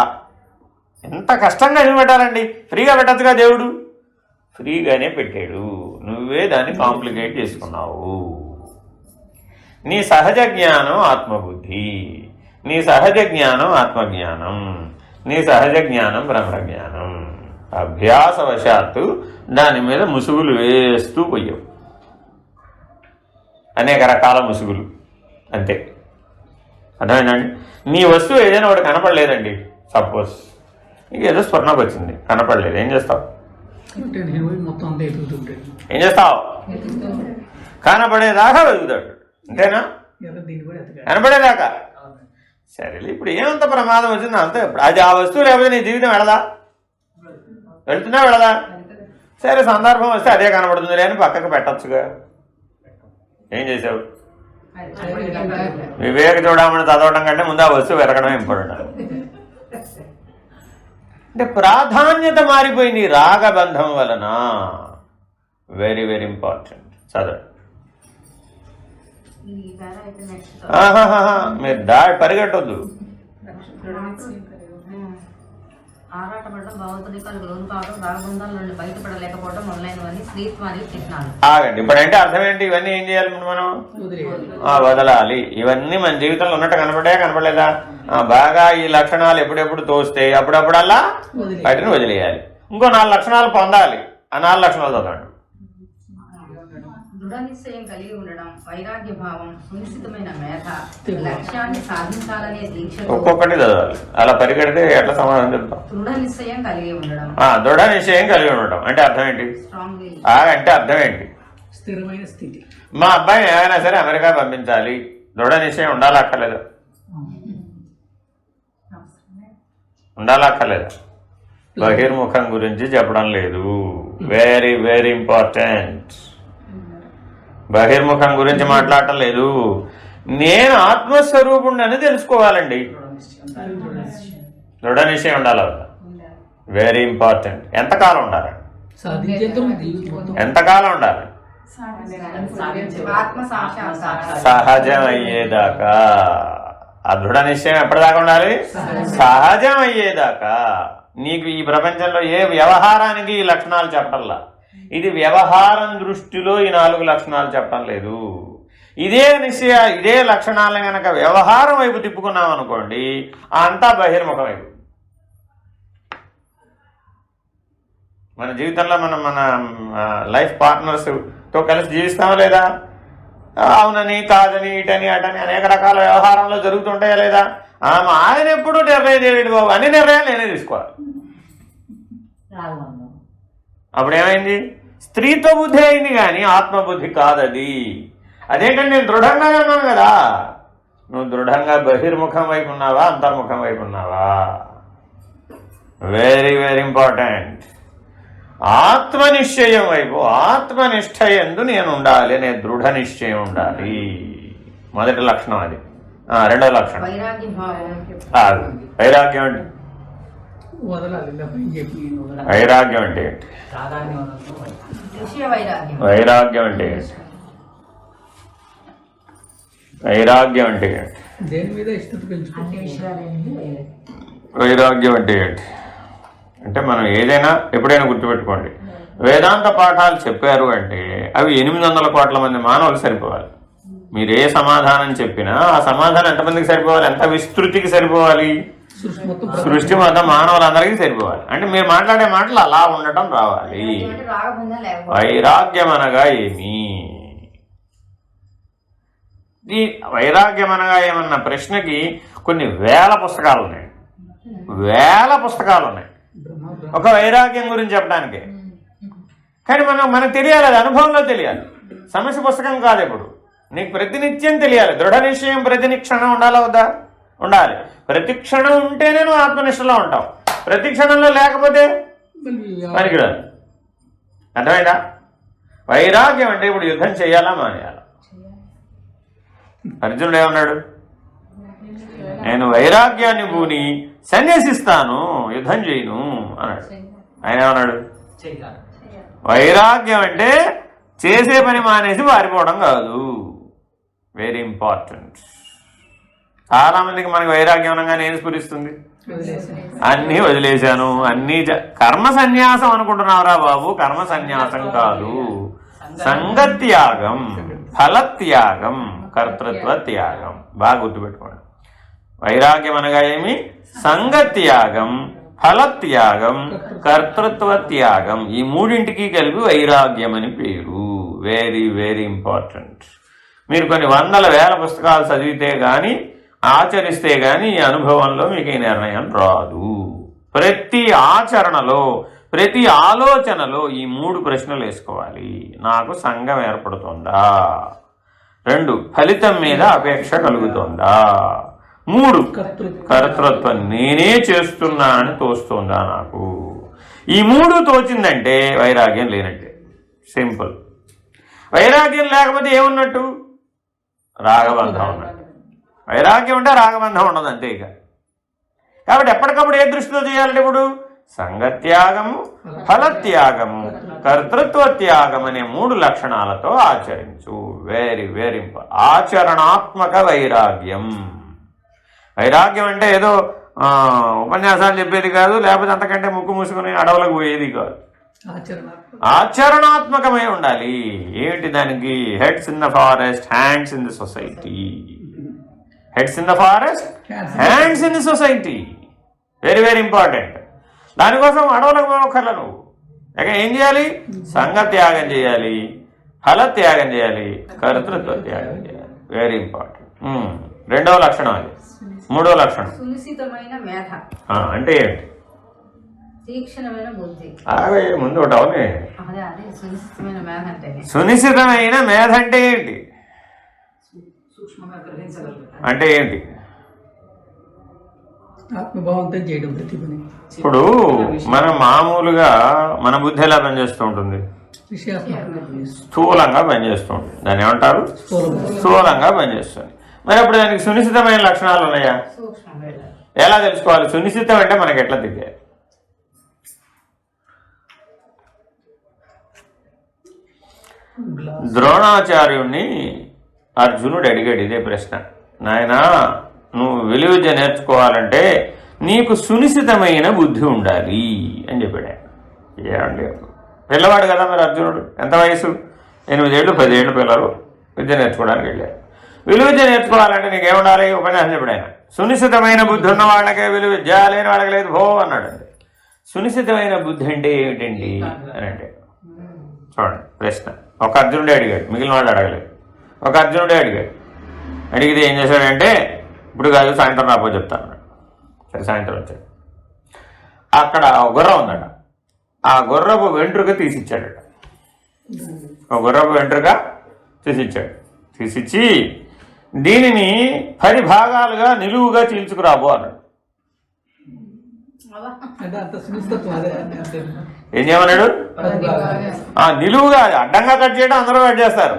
ఎంత కష్టంగా ఎందుకు పెట్టాలండి? ఫ్రీగా పెట్టచ్చుగా దేవుడు. ఫ్రీగానే పెట్టాడు, నువ్వే దాన్ని కాంప్లికేట్ చేసుకున్నావు. నీ సహజ జ్ఞానం ఆత్మబుద్ధి, నీ సహజ జ్ఞానం ఆత్మజ్ఞానం, నీ సహజ జ్ఞానం బ్రహ్మజ్ఞానం. అభ్యాసవశాత్తు దాని మీద ముసుగులు వేస్తూ పోయావు, అనేక రకాల ముసుగులు. అంతే. అర్థమైందండి. నీ వస్తువు ఏదైనా ఒకటి కనపడలేదండి, సపోజ్ నీకు ఏదో స్వర్ణకు వచ్చింది, కనపడలేదు, ఏం చేస్తావు? ఏం చేస్తావు? కనపడేదాకా వెతుకుతాడు, అంతేనా? కనపడేదాకా. సరే, ఇప్పుడు ఏమంత ప్రమాదం వచ్చింది అంతే. అది ఆ వస్తువు లేకపోతే నీ జీవితం వెళదా? వెళ్తున్నా వెళదా? సరే, సందర్భం వస్తే అదే కనపడుతుంది అని పక్కకు పెట్టచ్చుగా. ఏం చేసావు? వివేక చూడమని చదవడం కంటే ముందు ఆ వస్తువు వెతకడం ఇంపార్టెంట్. అంటే ప్రాధాన్యత మారిపోయింది రాగబంధం వలన. Very very important. చదవండి. మీరు పరిగెట్టొద్దు. ఆరాటపడడం, భావోద్రేకాలకు లోను కావడం, రాగబంధాల నుండి బయటపడలేకపోవడం మొదలైనవన్నీ స్త్రీత్వానికి చిహ్నాలు. ఆగండి. ఇప్పుడంటే అర్థం ఏంటి? ఇవన్నీ ఏం చేయాలి మనం? వదలాలి. ఇవన్నీ మన జీవితంలో ఉన్నట్టు కనపడలేదా? బాగా ఈ లక్షణాలు ఎప్పుడెప్పుడు తోస్తే అప్పుడప్పుడల్లా వాటిని వదిలేయాలి. ఇంకో 4 లక్షణాలు పొందాలి. ఆ 4 లక్షణాలు చదవండి. దృఢ నిశ్చయం కలిగి ఉండడం, వైరాగ్య భావం, సునిశ్చితమైన మేధ, లక్ష్యాన్ని సాధించాలనే దీక్ష. ఒక్కొక్కటి చదవాలి. అలా పరిగెడితే ఎట్లా సమాధానం చెప్తాం? దృఢ నిశ్చయం కలిగి ఉండడం. దృఢ నిశ్చయం కలిగి ఉండడం అంటే అర్థం ఏంటి? అంటే అర్థం ఏంటి? స్థిరమైన స్థితి. మా అబ్బాయిని ఏమైనా సరే అమెరికా పంపించాలి, దృఢ నిశ్చయం ఉండాలా అక్కర్లేదా? ఉండాలా అక్కర్లేదా? బహిర్ముఖం గురించి చెప్పడం లేదు. Very very important. బహిర్ముఖం గురించి మాట్లాడటం లేదు. నేను ఆత్మస్వరూపుణ్ణి అని తెలుసుకోవాలండి. దృఢ నిశ్చయం ఉండాలి. Very important. ఎంతకాలం ఉండాలి? ఎంతకాలం ఉండాలి? సహజం అయ్యేదాకా. ఆ దృఢ నిశ్చయం ఎప్పటిదాకా ఉండాలి? సహజం అయ్యేదాకా. నీకు ఈ ప్రపంచంలో ఏ వ్యవహారానికి ఈ లక్షణాలు చెప్పటంలా. ఇది వ్యవహారం దృష్టిలో ఈ 4 లక్షణాలు చెప్పడం లేదు. ఇదే ఇదే లక్షణాలను కనుక వ్యవహారం వైపు తిప్పుకున్నాం అనుకోండి, అంతా బహిర్ముఖం వైపు. మన జీవితంలో మనం మన లైఫ్ పార్ట్నర్స్తో కలిసి జీవిస్తామా లేదా? అవునని కాదని ఇటని అటని అనేక రకాల వ్యవహారంలో జరుగుతుంటాయా లేదా? ఆయన ఎప్పుడు నిర్ణయం చేయడు బాబు, అన్ని నిర్ణయాలు నేనే తీసుకోవాలి. అప్పుడు ఏమైంది? స్త్రీత్వ బుద్ధి అయింది కానీ ఆత్మబుద్ధి కాదది. అదేంటంటే నేను దృఢంగానే ఉన్నాను కదా. నువ్వు దృఢంగా బహిర్ముఖం వైపు ఉన్నావా, అంతర్ముఖం వైపు ఉన్నావా? Very very important. ఆత్మనిశ్చయం వైపు, ఆత్మనిష్ట యందు నేను ఉండాలి అనే దృఢ నిశ్చయం ఉండాలి. మొదటి లక్షణం అది. రెండవ లక్షణం వైరాగ్యం అంటే వైరాగ్యం అంటే వైరాగ్యం అంటే వైరాగ్యం అంటే వైరాగ్యం అంటే ఏంటి అంటే మనం ఏదైనా ఎప్పుడైనా గుర్తుపెట్టుకోండి, వేదాంత పాఠాలు చెప్పారు అంటే అవి 800 కోట్ల మంది మానవులు సరిపోవాలి. మీరు ఏ సమాధానం చెప్పినా ఆ సమాధానం ఎంతమందికి సరిపోవాలి? ఎంత విస్తృతికి సరిపోవాలి? సృష్టి మొత్తం మానవులందరికీ సరిపోవాలి. అంటే మీరు మాట్లాడే మాటలు అలా ఉండటం రావాలి. వైరాగ్యం అనగా ఏమి? ఈ వైరాగ్యం అనగా ఏమన్న ప్రశ్నకి కొన్ని వేల పుస్తకాలు ఉన్నాయి. ఒక వైరాగ్యం గురించి చెప్పడానికి కానీ మనకు తెలియాలి, అది అనుభవంలో తెలియాలి. సమస్య పుస్తకం కాదు. ఇప్పుడు నీకు ప్రతినిత్యం తెలియాలి. దృఢ నిశ్చయం ప్రతి క్షణం ఉండాలా వద్దా? ఉండాలి. ప్రతి క్షణం ఉంటేనే నువ్వు ఆత్మనిష్టలో ఉంటావు. ప్రతి క్షణంలో లేకపోతే పనికిరాదు. అర్థమైందా? వైరాగ్యం అంటే ఇప్పుడు యుద్ధం చేయాలా మానేయాలా? అర్జునుడు ఏమన్నాడు? నేను వైరాగ్యాన్ని పూని సన్యసిస్తాను, యుద్ధం చేయను అన్నాడు. ఆయన ఏమన్నాడు? వైరాగ్యం అంటే చేసే పని మానేసి పారిపోవడం కాదు. Very important. చాలామందికి మనకి వైరాగ్యం అనగానే ఏం స్ఫురిస్తుంది? అన్నీ వదిలేశాను, అన్నీ కర్మ సన్యాసం అనుకుంటున్నావురా బాబు. కర్మ సన్యాసం కాదు, సంగత్యాగం, ఫలత్యాగం, కర్తృత్వ త్యాగం. బాగా గుర్తుపెట్టుకోండి. వైరాగ్యం అనగా ఏమి? సంగత్యాగం, ఫలత్యాగం, కర్తృత్వ త్యాగం. ఈ మూడింటికి కలిపి వైరాగ్యం అని పేరు. Very very important. మీరు కొన్ని వందల వేల పుస్తకాలు చదివితే కానీ, ఆచరిస్తే కానీ ఈ అనుభవంలో మీకు ఈ నిర్ణయం రాదు. ప్రతి ఆచరణలో, ప్రతి ఆలోచనలో ఈ 3 ప్రశ్నలు వేసుకోవాలి. నాకు సంఘం ఏర్పడుతుందా? 2, ఫలితం మీద అపేక్ష కలుగుతుందా? 3, కర్తృత్వం నేనే చేస్తున్నా అని తోస్తుందా నాకు? ఈ 3 తోచిందంటే వైరాగ్యం లేనట్టే. సింపుల్. వైరాగ్యం లేకపోతే ఏమున్నట్టు? రాగబంధం ఉన్నట్టు. వైరాగ్యం అంటే రాగబంధం ఉండదు, అంతే. ఇక కాబట్టి ఎప్పటికప్పుడు ఏ దృష్టితో చేయాలంటే ఇప్పుడు సంగత్యాగము, ఫలత్యాగము, కర్తృత్వ త్యాగం అనే 3 లక్షణాలతో ఆచరించు. Very very important. ఆచరణాత్మక వైరాగ్యం. వైరాగ్యం అంటే ఏదో ఉపన్యాసాలు చెప్పేది కాదు, లేకపోతే అంతకంటే ముక్కు మూసుకుని అడవులకు పోయేది కాదు. ఆచరణాత్మకమై ఉండాలి. ఏమిటి దానికి? Heads in the forest, hands in the society. Heads in the forest, hands in the society. Very very important. దానికోసం అడవులకు పోవక్కర్ల నువ్వు. ఇక ఏం చేయాలి? సంగత్యాగం చేయాలి, ఫలత్యాగం చేయాలి, కర్తృత్వ త్యాగం చేయాలి. Very important. 2వ లక్షణం అది. 3వ లక్షణం సునిశ్చితమైన మేధ అంటే ఏంటి? తీక్షణమైన బుద్ధి. అలాగే ముందు ఒకటి అవునే. సునిశ్చితమైన మేధ అంటే, సునిశ్చితమైన మేధ అంటే ఏంటి? అంటే ఏంటి? ఆత్మభావంతో చేయడం ప్రతి పని. ఇప్పుడు మనం మామూలుగా మన బుద్ధి ఎలా పనిచేస్తూ ఉంటుంది? స్థూలంగా పనిచేస్తూ ఉంటుంది. దాన్ని ఏమంటారు? స్థూలంగా పనిచేస్తుంది. మరి అప్పుడు దానికి సునిశ్చితమైన లక్షణాలు ఉన్నాయా? ఎలా తెలుసుకోవాలి? సునిశ్చితం అంటే మనకి ఎట్లా తెలియాలి? ద్రోణాచార్యుణ్ణి అర్జునుడు అడిగాడు ఇదే ప్రశ్న. నాయనా, నువ్వు విలువిద్య నేర్చుకోవాలంటే నీకు సునిశ్చితమైన బుద్ధి ఉండాలి అని చెప్పాడు. ఏమండి, పిల్లవాడు కదా మరి అర్జునుడు. ఎంత వయసు? 8 ఏళ్ళు 10 ఏళ్ళు పిల్లలు విద్య నేర్చుకోవడానికి వెళ్ళారు. విలువిద్య నేర్చుకోవాలంటే నీకేముండాలి? ఉపన్యాసం చెప్పాడు ఆయన. సునిశ్చితమైన బుద్ధి ఉన్న వాళ్ళకే విలువిద్య, లేని వాళ్ళకి లేదు భో అన్నాడు. సునిశ్చితమైన బుద్ధి అంటే ఏమిటండి అని అంటే, చూడండి ప్రశ్న. ఒక అర్జునుడే అడిగాడు, మిగిలిన వాళ్ళు అడగలేదు. ఒక అర్జునుడే అడిగాడు. అడిగితే ఏం చేశాడంటే, ఇప్పుడు కాదు సాయంత్రం రాపో చెప్తాను. సరే సాయంత్రం వచ్చాడు. అక్కడ గుర్రం ఉందట. ఆ గుర్రపు వెంట్రుక తీసిచ్చాడట. ఒక గుర్రపు వెంట్రుక తీసిచ్చాడు. తీసిచ్చి దీనిని 10 భాగాలుగా నిలువుగా చీల్చుకురాబో అన్నాడు. ఏం చేయమన్నాడు? నిలువుగా, అడ్డంగా కట్ చేయడం అందరూ కట్ చేస్తారు.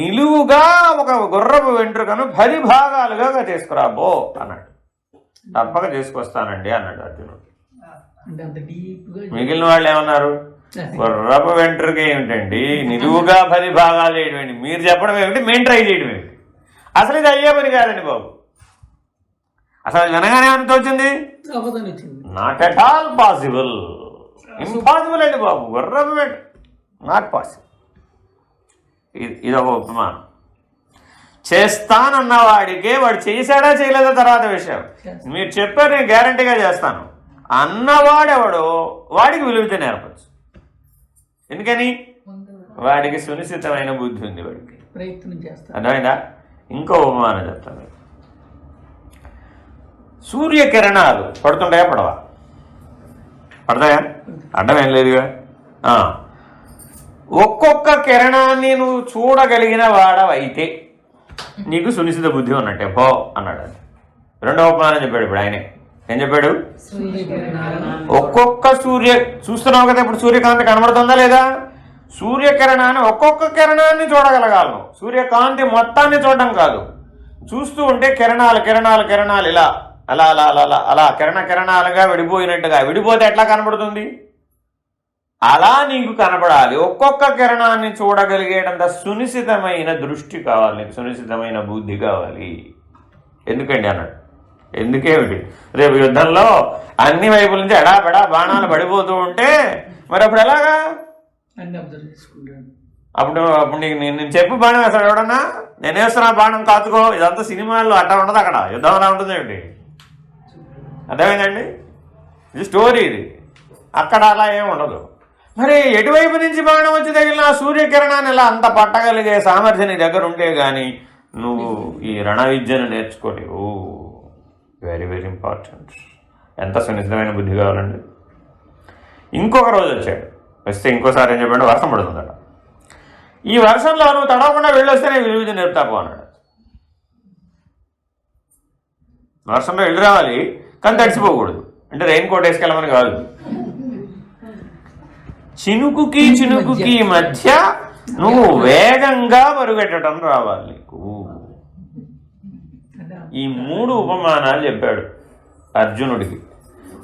నిలువుగా ఒక గుర్రపు వెంట్రుకను 10 భాగాలుగా చేసుకురాబో అన్నాడు. తప్పక చేసుకొస్తానండి అన్నాడు అర్జునుడు. మిగిలిన వాళ్ళు ఏమన్నారు? గుర్రపు వెంట్రుక ఏమిటండి, నిలువుగా 10 భాగాలు చేయడం, మీరు చెప్పడం ఏమిటి, మేము ట్రై చేయడం ఏమిటి? అసలు ఇది అయ్యే పని కాదండి బాబు. అసలు వినగానే ఏమని తోచింది? Not at all possible, impossible అండి బాబు. గుర్రపు వెంట్రుక నాట్ పాసిబుల్. ఇదొక ఉపమానం. చేస్తానన్నవాడికే వాడు చేశాడా చేయలేదా తర్వాత విషయం. మీరు చెప్పారు నేను గ్యారంటీగా చేస్తాను అన్నవాడెవడో వాడికి విలువిద్య నేర్పచ్చు. ఎందుకని? వాడికి సునిశ్చితమైన బుద్ధి ఉంది, వాడికి ప్రయత్నం చేస్తాను. అర్థమైందా? ఇంకో ఉపమానం చెప్తాను. సూర్యకిరణాలు పడుతుంటాయా? పడవా? పడతాయా? అడ్డం ఏం లేదుగా. ఒక్కొక్క కిరణాన్ని నువ్వు చూడగలిగిన వాడవైతే నీకు సునిశ్చిత బుద్ధి ఉన్నట్టే పో అన్నాడు. అది రెండవ ఉపమానం చెప్పాడు ఇప్పుడు ఆయనే. ఏం చెప్పాడు? ఒక్కొక్క చూస్తున్నావు కదా ఇప్పుడు, సూర్యకాంతి కనబడుతుందా లేదా? సూర్యకిరణాన్ని ఒక్కొక్క కిరణాన్ని చూడగలగాలను. సూర్యకాంతి మొత్తాన్ని చూడడం కాదు, చూస్తూ ఉంటే కిరణాలు కిరణాలు కిరణాలు ఇలా అలా అలా అలా అలా అలా కిరణాలుగా విడిపోయినట్టుగా. విడిపోతే ఎట్లా కనబడుతుంది? అలా నీకు కనపడాలి. ఒక్కొక్క కిరణాన్ని చూడగలిగేటంత సునిశ్చితమైన దృష్టి కావాలి నీకు, సునిశ్చితమైన బుద్ధి కావాలి. ఎందుకండి అన్నాడు. ఎందుకేమిటి? రేపు యుద్ధంలో అన్ని వైపుల నుంచి ఎడాపెడా బాణాలు పడిపోతూ ఉంటే మరి అప్పుడు ఎలాగా? అన్ని అబ్జర్వ్ చేసుకుంటాడు. అప్పుడు అప్పుడు నీకు నేను చెప్పు బాణం వేస్తాడు ఎవడన్నా, నేను వేస్తున్నా బాణం కాదుకో. ఇదంతా సినిమాల్లో అట్లా ఉండదు, అక్కడ యుద్ధం అలా ఉంటుంది ఏమిటి? అర్థమైందండి? ఇది స్టోరీ. ఇది అక్కడ అలా ఏమి ఉండదు. మరి ఎటువైపు నుంచి బాణం వచ్చి తగిలిన సూర్యకిరణాన్ని ఇలా అంత పట్టగలిగే సామర్థ్యం నీ దగ్గర ఉంటే కానీ నువ్వు ఈ రణ విద్యను నేర్చుకోలేవు. Very very important. ఎంత సున్నితమైన బుద్ధి కావాలండి. ఇంకొక రోజు వచ్చాడు. వస్తే ఇంకోసారి ఏం చెప్పాడు? వర్షం పడుతుందట. ఈ వర్షంలో నువ్వు తడవకుండా వెళ్ళొస్తే నేను విలువ విద్య నేర్పుతాపు అన్నాడు. వర్షంలో వెళ్ళి రావాలి కానీ తడిసిపోకూడదు. అంటే రెయిన్ కోట్ వేసుకెళ్ళమని కాదు. చినుకుకి చినుకుకి మధ్య నువ్వు వేగంగా పరుగెట్టడం రావాలి నీకు. ఈ 3 ఉపమానాలు చెప్పాడు అర్జునుడికి.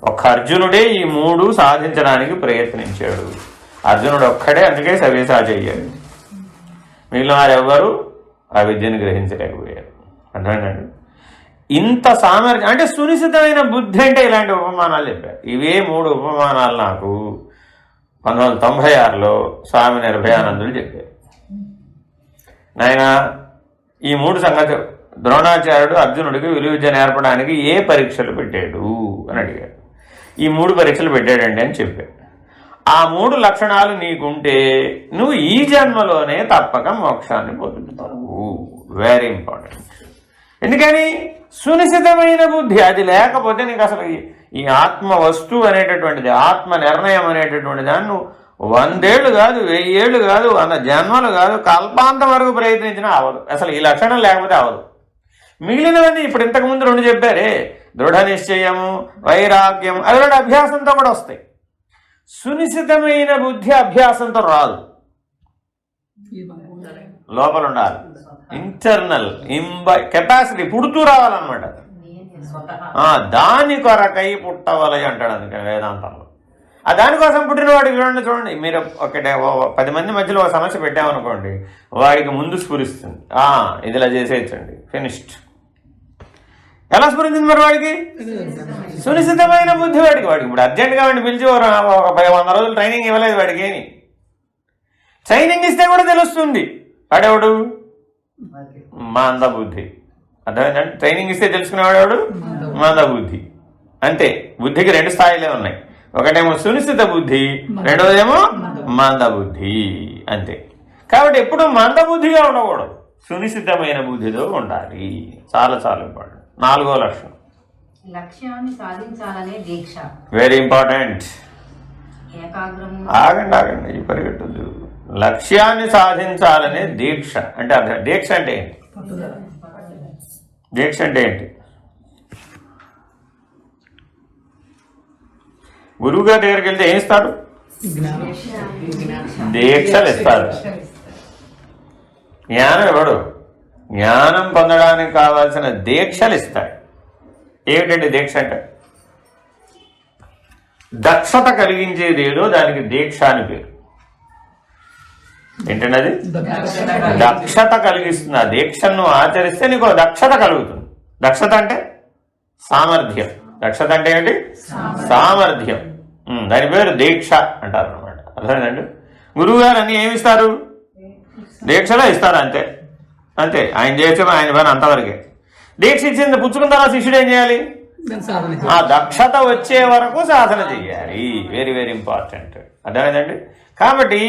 ఒక్క అర్జునుడే ఈ 3 సాధించడానికి ప్రయత్నించాడు. అర్జునుడు ఒక్కడే, అందుకే సవ్యసా చెయ్యాడు. మిగిలిన వారెవ్వరూ ఆ విద్యను గ్రహించలేకపోయారు. అర్థమైందండి? ఇంత సామర్థ్యం అంటే సునిశ్చితమైన బుద్ధి అంటే ఇలాంటి ఉపమానాలు చెప్పారు. ఇవే 3 ఉపమానాలు నాకు 1996లో స్వామి నిర్భయానందులు చెప్పారు. నాయన ఈ 3 సంగతి ద్రోణాచార్యుడు అర్జునుడికి విలువ విద్య నేర్పడానికి ఏ పరీక్షలు పెట్టాడు అని అడిగాడు. ఈ 3 పరీక్షలు పెట్టాడండి అని చెప్పాడు. ఆ 3 లక్షణాలు నీకుంటే నువ్వు ఈ జన్మలోనే తప్పక మోక్షాన్ని పొందుతావు. Very important. ఎందుకని? సునిశ్చితమైన బుద్ధి. అది లేకపోతే నీకు అసలు ఈ ఆత్మ వస్తువు అనేటటువంటిది, ఆత్మ నిర్ణయం అనేటటువంటి దాన్ని నువ్వు 100 ఏళ్ళు కాదు, 1000 ఏళ్ళు కాదు, 100 జన్మలు కాదు, కల్పాంతం వరకు ప్రయత్నించినా అవ్వదు. అసలు ఈ లక్షణం లేకపోతే అవ్వదు. మిగిలినవన్నీ ఇప్పుడు ఇంతకుముందు 2 చెప్పారే, దృఢ నిశ్చయము, వైరాగ్యం, అవి 2 అభ్యాసంతో కూడా వస్తాయి. సునిశ్చితమైన బుద్ధి అభ్యాసంతో రాదు, లోపల ఉండాలి. ఇంటర్నల్ కెపాసిటీ పుడుతూ రావాలన్నమాట. దాని కొరకై పుట్టవలై అంటాడు అందుకని వేదాంతంలో. ఆ దానికోసం పుట్టిన వాడికి చూడండి, మీరు ఒకటే 10 మంది మధ్యలో ఒక సమస్య పెట్టామనుకోండి, వాడికి ముందు స్ఫురిస్తుంది, ఇదిలా చేసేయచ్చండి, ఫినిష్డ్. ఎలా స్ఫురించింది మరి వాడికి? సునిశ్చితమైన బుద్ధి వాడికి. ఇప్పుడు అర్జెంట్గా వాడిని పిలిచి ఒక 100 రోజులు ట్రైనింగ్ ఇవ్వలేదు వాడికి. ఏమి ట్రైనింగ్ ఇస్తే కూడా తెలుస్తుంది వాడెవడు? మందబుద్ధి. అర్థమైందండి? ట్రైనింగ్ ఇస్తే తెలుసుకునేవాడెవడు? మందబుద్ధి. అంతే. బుద్ధికి 2 స్థాయిలే ఉన్నాయి. ఒకటేమో సునిశ్చిత బుద్ధి, రెండోదేమో మందబుద్ధి. అంతే. కాబట్టి ఎప్పుడు మందబుద్ధిగా ఉండకూడదు, సునిశ్చితమైన బుద్ధితో ఉండాలి. చాలా చాలా ఇంపార్టెంట్. 4వ లక్షణం లక్ష్యాన్ని సాధించాలనే దీక్ష. Very important. ఏకాగ్రము. ఆగండి, ఈ పరిగెట్టద్దు. లక్ష్యాన్ని సాధించాలనే దీక్ష అంటే అర్థం. దీక్ష అంటే ఏంటి? దీక్ష అంటే ఏంటి? గురువు గారి దగ్గరికి వెళ్తే ఏం ఇస్తాడు? దీక్షలు ఇస్తాడు. జ్ఞానం ఇవ్వడు, జ్ఞానం పొందడానికి కావాల్సిన దీక్షలు ఇస్తాడు. ఏమిటండి దీక్ష అంటే? దక్షత కలిగించేది ఏదో దానికి దీక్ష అని పేరు. ఏంటండి అది? దక్షత కలిగిస్తుంది. ఆ దీక్షను ఆచరిస్తే నీకు దక్షత కలుగుతుంది. దక్షత అంటే సామర్థ్యం. దక్షత అంటే ఏంటి? సామర్థ్యం. దాని పేరు దీక్ష అంటారు అనమాట. అర్థమైందండి? గురువు గారు అన్నీ ఏమి ఇస్తారు? దీక్షలో ఇస్తారు. అంతే అంతే. ఆయన చేసిన ఆయన పని అంతవరకే. దీక్ష ఇచ్చింది పుచ్చుకున్న తర్వాత శిష్యుడు ఏం చేయాలి? ఆ దక్షత వచ్చే వరకు సాధన చెయ్యాలి. Very very important. అర్థమైందండి? కాబట్టి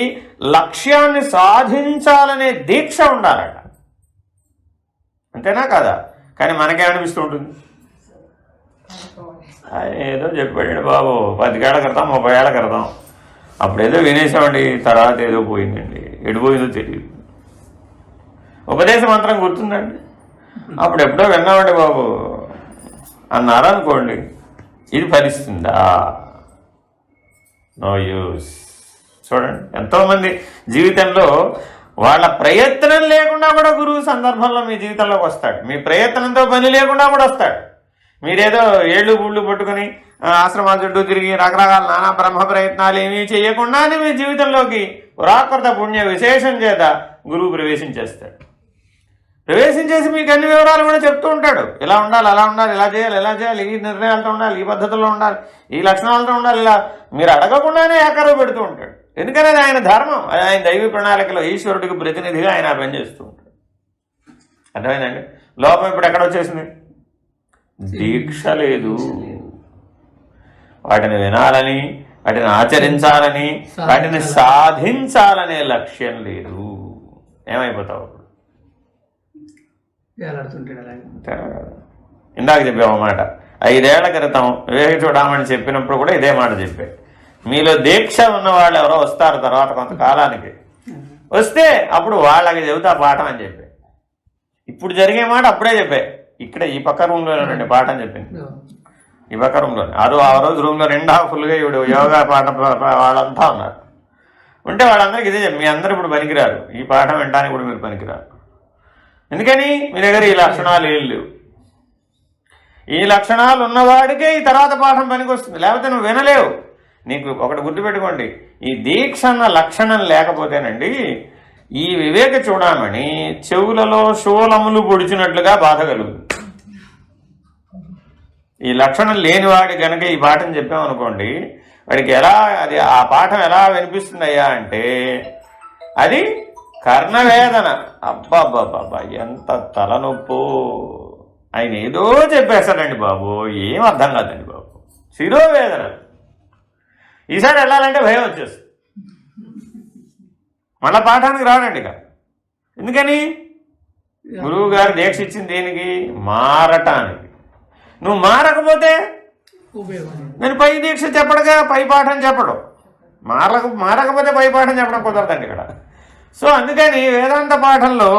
లక్ష్యాన్ని సాధించాలనే దీక్ష ఉండాలట. అంతేనా కాదా? కానీ మనకేమనిపిస్తూ ఉంటుంది, ఏదో చెప్పాడు బాబు 10 ఏళ్ల క్రితం 30 ఏళ్ల క్రితం అప్పుడేదో వినేసామండి, తర్వాత ఏదో పోయిందండి, ఎడిపోయిందో తెలియదు. ఉపదేశ మంత్రం గుర్తుందండి, అప్పుడు ఎప్పుడో విన్నామండి బాబు అన్నారనుకోండి, ఇది ఫలిస్తుందా? No use. చూడండి, ఎంతోమంది జీవితంలో వాళ్ళ ప్రయత్నం లేకుండా కూడా గురువు సందర్భంలో మీ జీవితంలోకి వస్తాడు. మీ ప్రయత్నంతో పని లేకుండా కూడా వస్తాడు. మీరేదో ఏళ్ళు గుళ్ళు పట్టుకుని ఆశ్రమాల చుట్టూ తిరిగి రకరకాల నానా బ్రహ్మ ప్రయత్నాలు ఏమీ చేయకుండానే మీ జీవితంలోకి పురాకృత పుణ్య విశేషం చేత గురువు ప్రవేశించేస్తాడు. ప్రవేశించేసి మీకు అన్ని వివరాలు కూడా చెప్తూ ఉంటాడు. ఇలా ఉండాలి, అలా ఉండాలి, ఇలా చేయాలి, ఇలా చేయాలి, ఈ నిర్ణయాలతో ఉండాలి, ఈ పద్ధతుల్లో ఉండాలి, ఈ లక్షణాలతో ఉండాలి. ఇలా మీరు అడగకుండానే ఏకరవ పెడుతూ ఉంటాడు. ఎందుకని అది ఆయన ధర్మం, అది ఆయన దైవ ప్రణాళికలో ఈశ్వరుడికి ప్రతినిధిగా ఆయన పనిచేస్తూ ఉంటాడు. అర్థమైందండి? లోపం ఇప్పుడు ఎక్కడ వచ్చేసింది? దీక్ష లేదు. వాటిని వినాలని, వాటిని ఆచరించాలని, వాటిని సాధించాలనే లక్ష్యం లేదు. ఏమైపోతావు? ఇందాక చెప్పామన్నమాట, 5 ఏళ్ల క్రితం వివేక చూడమని చెప్పినప్పుడు కూడా ఇదే మాట చెప్పే. మీలో దీక్ష ఉన్న వాళ్ళు ఎవరో వస్తారు తర్వాత కొంతకాలానికి, వస్తే అప్పుడు వాళ్ళకి చెబుతా పాఠం అని చెప్పే. ఇప్పుడు జరిగే మాట అప్పుడే చెప్పే. ఇక్కడ ఈ పక్క రూమ్లోనే పాఠం చెప్పింది, ఈ పక్క రూమ్లోనే. ఆ రోజు రూమ్లో నిండా ఫుల్గా ఇప్పుడు యోగా పాఠం వాళ్ళంతా ఉన్నారు. ఉంటే వాళ్ళందరికీ ఇదే చెప్పి, మీ అందరూ ఇప్పుడు పనికిరారు, ఈ పాఠం వినడానికి కూడా మీరు పనికిరారు. ఎందుకని? మీ దగ్గర ఈ లక్షణాలు ఏం లేవు. ఈ లక్షణాలు ఉన్నవాడికే ఈ తర్వాత పాఠం పనికి వస్తుంది, లేకపోతే నువ్వు వినలేవు. నీకు ఒకటి గుర్తుపెట్టుకోండి, ఈ దీక్ష అన్న లక్షణం లేకపోతేనండి ఈ వివేక చూడమని చెవులలో శూలములు పొడిచినట్లుగా బాధ కలుగుతుంది. ఈ లక్షణం లేనివాడి కనుక ఈ పాఠం చెప్పామనుకోండి, వాడికి ఎలా అది ఆ పాఠం ఎలా వినిపిస్తుందయ్యా అంటే అది కర్ణవేదన. అబ్బాబ్బాబ్బా ఎంత తలనొప్పు! ఆయన ఏదో చెప్పేస్తాడండి బాబు, ఏం అర్థం కాదండి బాబు, శిరోవేదన. ఈసారి వెళ్ళాలంటే భయం వచ్చేస్తుంది, మళ్ళా పాఠానికి రాడండి ఇక. ఎందుకని? గురువు గారు దీక్ష ఇచ్చింది దేనికి? మారటానికి. నువ్వు మారకపోతే నేను పై దీక్ష చెప్పడగా పై పాఠం చెప్పడం, మారకపోతే పై పాఠం చెప్పడం కుదరదండి ఇక్కడ. సో అందుకని వేదాంత పాఠంలో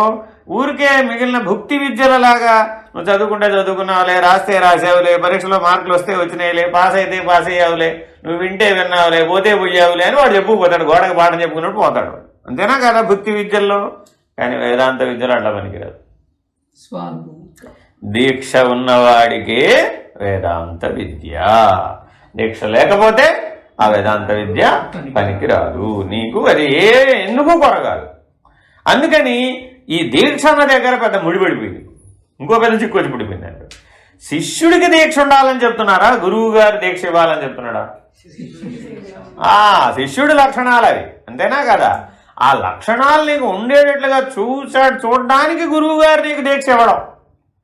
ఊరికే మిగిలిన భుక్తి విద్యలలాగా నువ్వు చదువుకుంటే చదువుకున్నావులే, రాస్తే రాసావులే, పరీక్షలో మార్కులు వస్తే వచ్చినాయిలే, పాస్ అయితే పాస్ అయ్యావులే, నువ్వు వింటే విన్నావులే, పోతే పోయావులే అని వాడు చెప్పుకుపోతాడు, గోడకు పాఠం చెప్పుకున్నట్టు పోతాడు. అంతేనా కదా భుక్తి విద్యల్లో? కానీ వేదాంత విద్యలో అట్లా పనికిరాదు. దీక్ష ఉన్నవాడికే వేదాంత విద్య, దీక్ష లేకపోతే ఆ వేదాంత విద్య పనికిరాదు. నీకు అది ఎందుకు కొరగాదు. అందుకని ఈ దీక్ష అన్న దగ్గర పెద్ద ముడిపడిపోయింది, ఇంకో పెద్ద చిక్కు వచ్చి పడిపోయింది. అంటే శిష్యుడికి దీక్ష ఉండాలని చెప్తున్నారా, గురువు గారు దీక్ష ఇవ్వాలని చెప్తున్నాడా? శిష్యుడి లక్షణాలు అవి, అంతేనా కదా? ఆ లక్షణాలు నీకు ఉండేటట్లుగా చూడడానికి గురువు గారు నీకు దీక్ష ఇవ్వడం.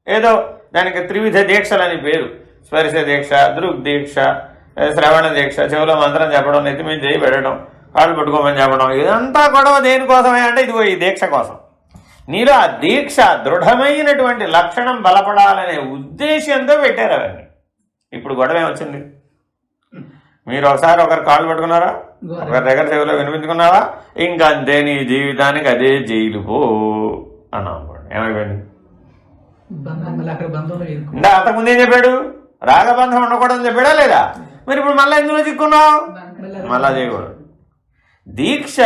ఏదో దానికి త్రివిధ దీక్షలని పేరు, స్పర్శ దీక్ష, దృక్ దీక్ష, శ్రవణ దీక్ష, చెవులో మంత్రం చెప్పడం, నెత్తి మీద చేయి పెట్టడం, కాళ్ళు పట్టుకోమని చెప్పడం, ఇదంతా గొడవ దేనికోసమే అంటే ఇదిగో ఈ దీక్ష కోసం. నీలో ఆ దీక్ష దృఢమైనటువంటి లక్షణం బలపడాలనే ఉద్దేశంతో పెట్టారు అవన్నీ. ఇప్పుడు గొడవ ఏమొచ్చింది? మీరు ఒకసారి ఒకరు కాళ్ళు పట్టుకున్నారా, ఒకరి దగ్గర చెవిలో వినిపించుకున్నావా, ఇంకా అంతే నీ జీవితానికి అదే జైలు పో అన్నాం అనుకోండి, ఏమైపోయింది? ఇంకా అంతకుముందు ఏం చెప్పాడు? రాగబంధం ఉండకూడదని చెప్పాడా లేదా? మరి ఇప్పుడు మళ్ళీ ఎందులో చిక్కున్నావు? మళ్ళా చేయకూడదు. దీక్ష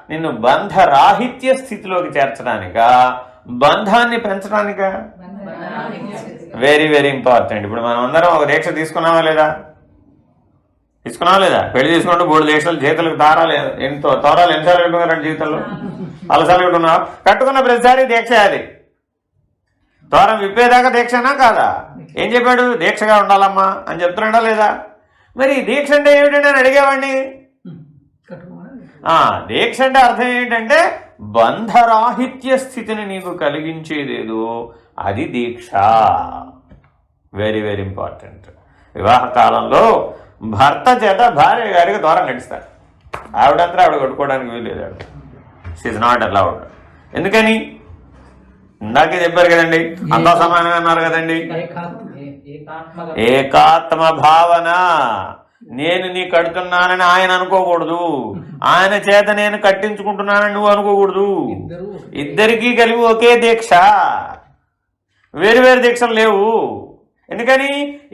నిన్ను బంధరాహిత్య స్థితిలోకి చేర్చడానికా, బంధాన్ని పెంచడానికా? Very very important. ఇప్పుడు మనం అందరం ఒక దీక్ష తీసుకున్నావా లేదా? తీసుకున్నావా లేదా? పెళ్లి తీసుకుంటూ 3 దీక్షలు, జీతాలకు తారాలు తోరాలు ఎన్నిసార్లు కట్టుకున్నారండి జీవితంలో? అలసార్లు కట్టుకున్నావు. కట్టుకున్న ప్రతిసారి దీక్ష అది. తోరం విప్పేదాకా దీక్షనా కాదా? ఏం చెప్పాడు? దీక్షగా ఉండాలమ్మా అని చెప్తున్నాడా లేదా? మరి దీక్ష అంటే ఏమిటంటే అని అడిగేవాడిని. దీక్ష అంటే అర్థం ఏంటంటే బంధరాహిత్య స్థితిని నీకు కలిగించేదేదో అది దీక్ష. Very very important. వివాహ కాలంలో భర్త చేత భార్య గారికి దూరం కట్టిస్తారు. ఆవిడంతా ఆవిడ కొట్టుకోవడానికి వీల్లేదు, షీఈ్ నాట్ అలౌడ్. ఎందుకని? ఇందాకే చెప్పారు కదండి, అంతా సమానంగా అన్నారు కదండి. ఏకాత్మ భావన. నేను నీ కడుతున్నానని ఆయన అనుకోకూడదు, ఆయన చేత నేను కట్టించుకుంటున్నానని నువ్వు అనుకోకూడదు. ఇద్దరికీ కలిపి ఒకే దీక్ష, వేరు వేరు దీక్షలు లేవు. ఎందుకని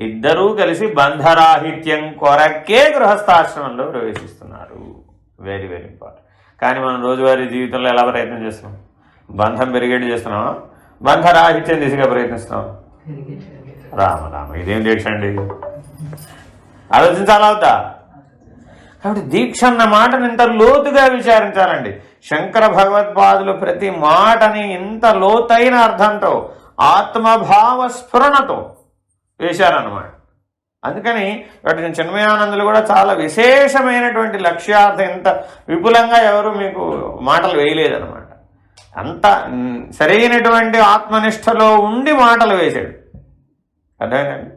ఇద్దరూ కలిసి బంధరాహిత్యం కొరకే గృహస్థాశ్రమంలో ప్రవేశిస్తున్నారు. Very very important. కానీ మనం రోజువారీ జీవితంలో ఎలా ప్రయత్నం చేస్తున్నాం? బంధం పెరిగేటి చేస్తున్నామా, బంధరాహిత్యం దిశగా ప్రయత్నిస్తున్నాం? రామ ఇదేం దీక్ష అండి? ఆలోచించాలా అవుతా? కాబట్టి దీక్ష అన్న మాటను ఇంత లోతుగా విచారించాలండి. శంకర భగవత్పాదులు ప్రతి మాటని ఇంత లోతైన అర్థంతో ఆత్మభావ స్ఫురణతో వేశారన్నమాట. అందుకని వాటిని చిన్మయానందులు కూడా చాలా విశేషమైనటువంటి లక్ష్యార్థం ఇంత విపులంగా ఎవరు మీకు మాటలు వేయలేదన్నమాట. అంత సరైనటువంటి ఆత్మనిష్టలో ఉండి మాటలు వేశాడు. అర్థమైందండి?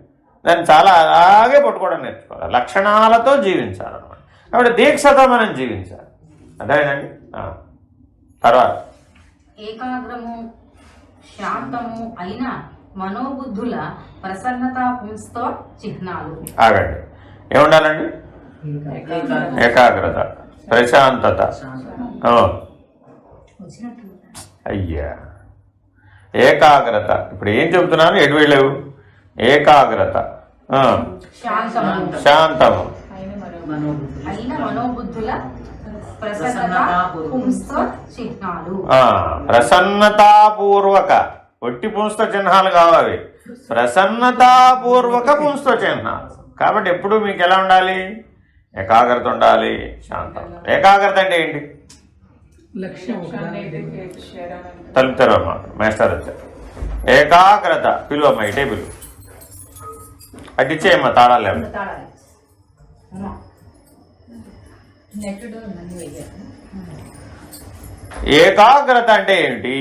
దాన్ని చాలా అలాగే పట్టుకోవడం నేర్చుకోవాలి, లక్షణాలతో జీవించాలన్నమాట. కాబట్టి దీక్షతో మనం జీవించాలి. అర్థమైందండి? తర్వాత ఏకాగ్రము శాంతము అయిన మనోబుద్ధుల ప్రసన్నతా పుంస్తో చిహ్నాలు. ఆగండి, ఏముండాలండి? ఏకాగ్రత, ప్రశాంతత. అయ్యా, ఏకాగ్రత. ఇప్పుడు ఏం చెబుతున్నాను, ఎటు వెళ్ళావు? ఏకాగ్రత, శాంతము అయిన మనోబుద్ధుల ప్రసన్నతా పుంస్తో చిహ్నాలు. ప్రసన్నతాపూర్వక, ఒట్టి పుంస్తో చిహ్నాలు కావాలి, ప్రసన్నతాపూర్వక పుంస్తో చిహ్నాలు. కాబట్టి ఎప్పుడు మీకు ఎలా ఉండాలి? ఏకాగ్రత ఉండాలి, శాంతం. ఏకాగ్రత అంటే ఏంటి? తలుపుతారమ్మా, మేస్టర్ వచ్చారు. ఏకాగ్రత పిలువమ్మా, ఇటే పిలువు. అట్టిచ్చేయమ్మా, తాళాలు లేవు. ఏకాగ్రత అంటే ఏమిటి?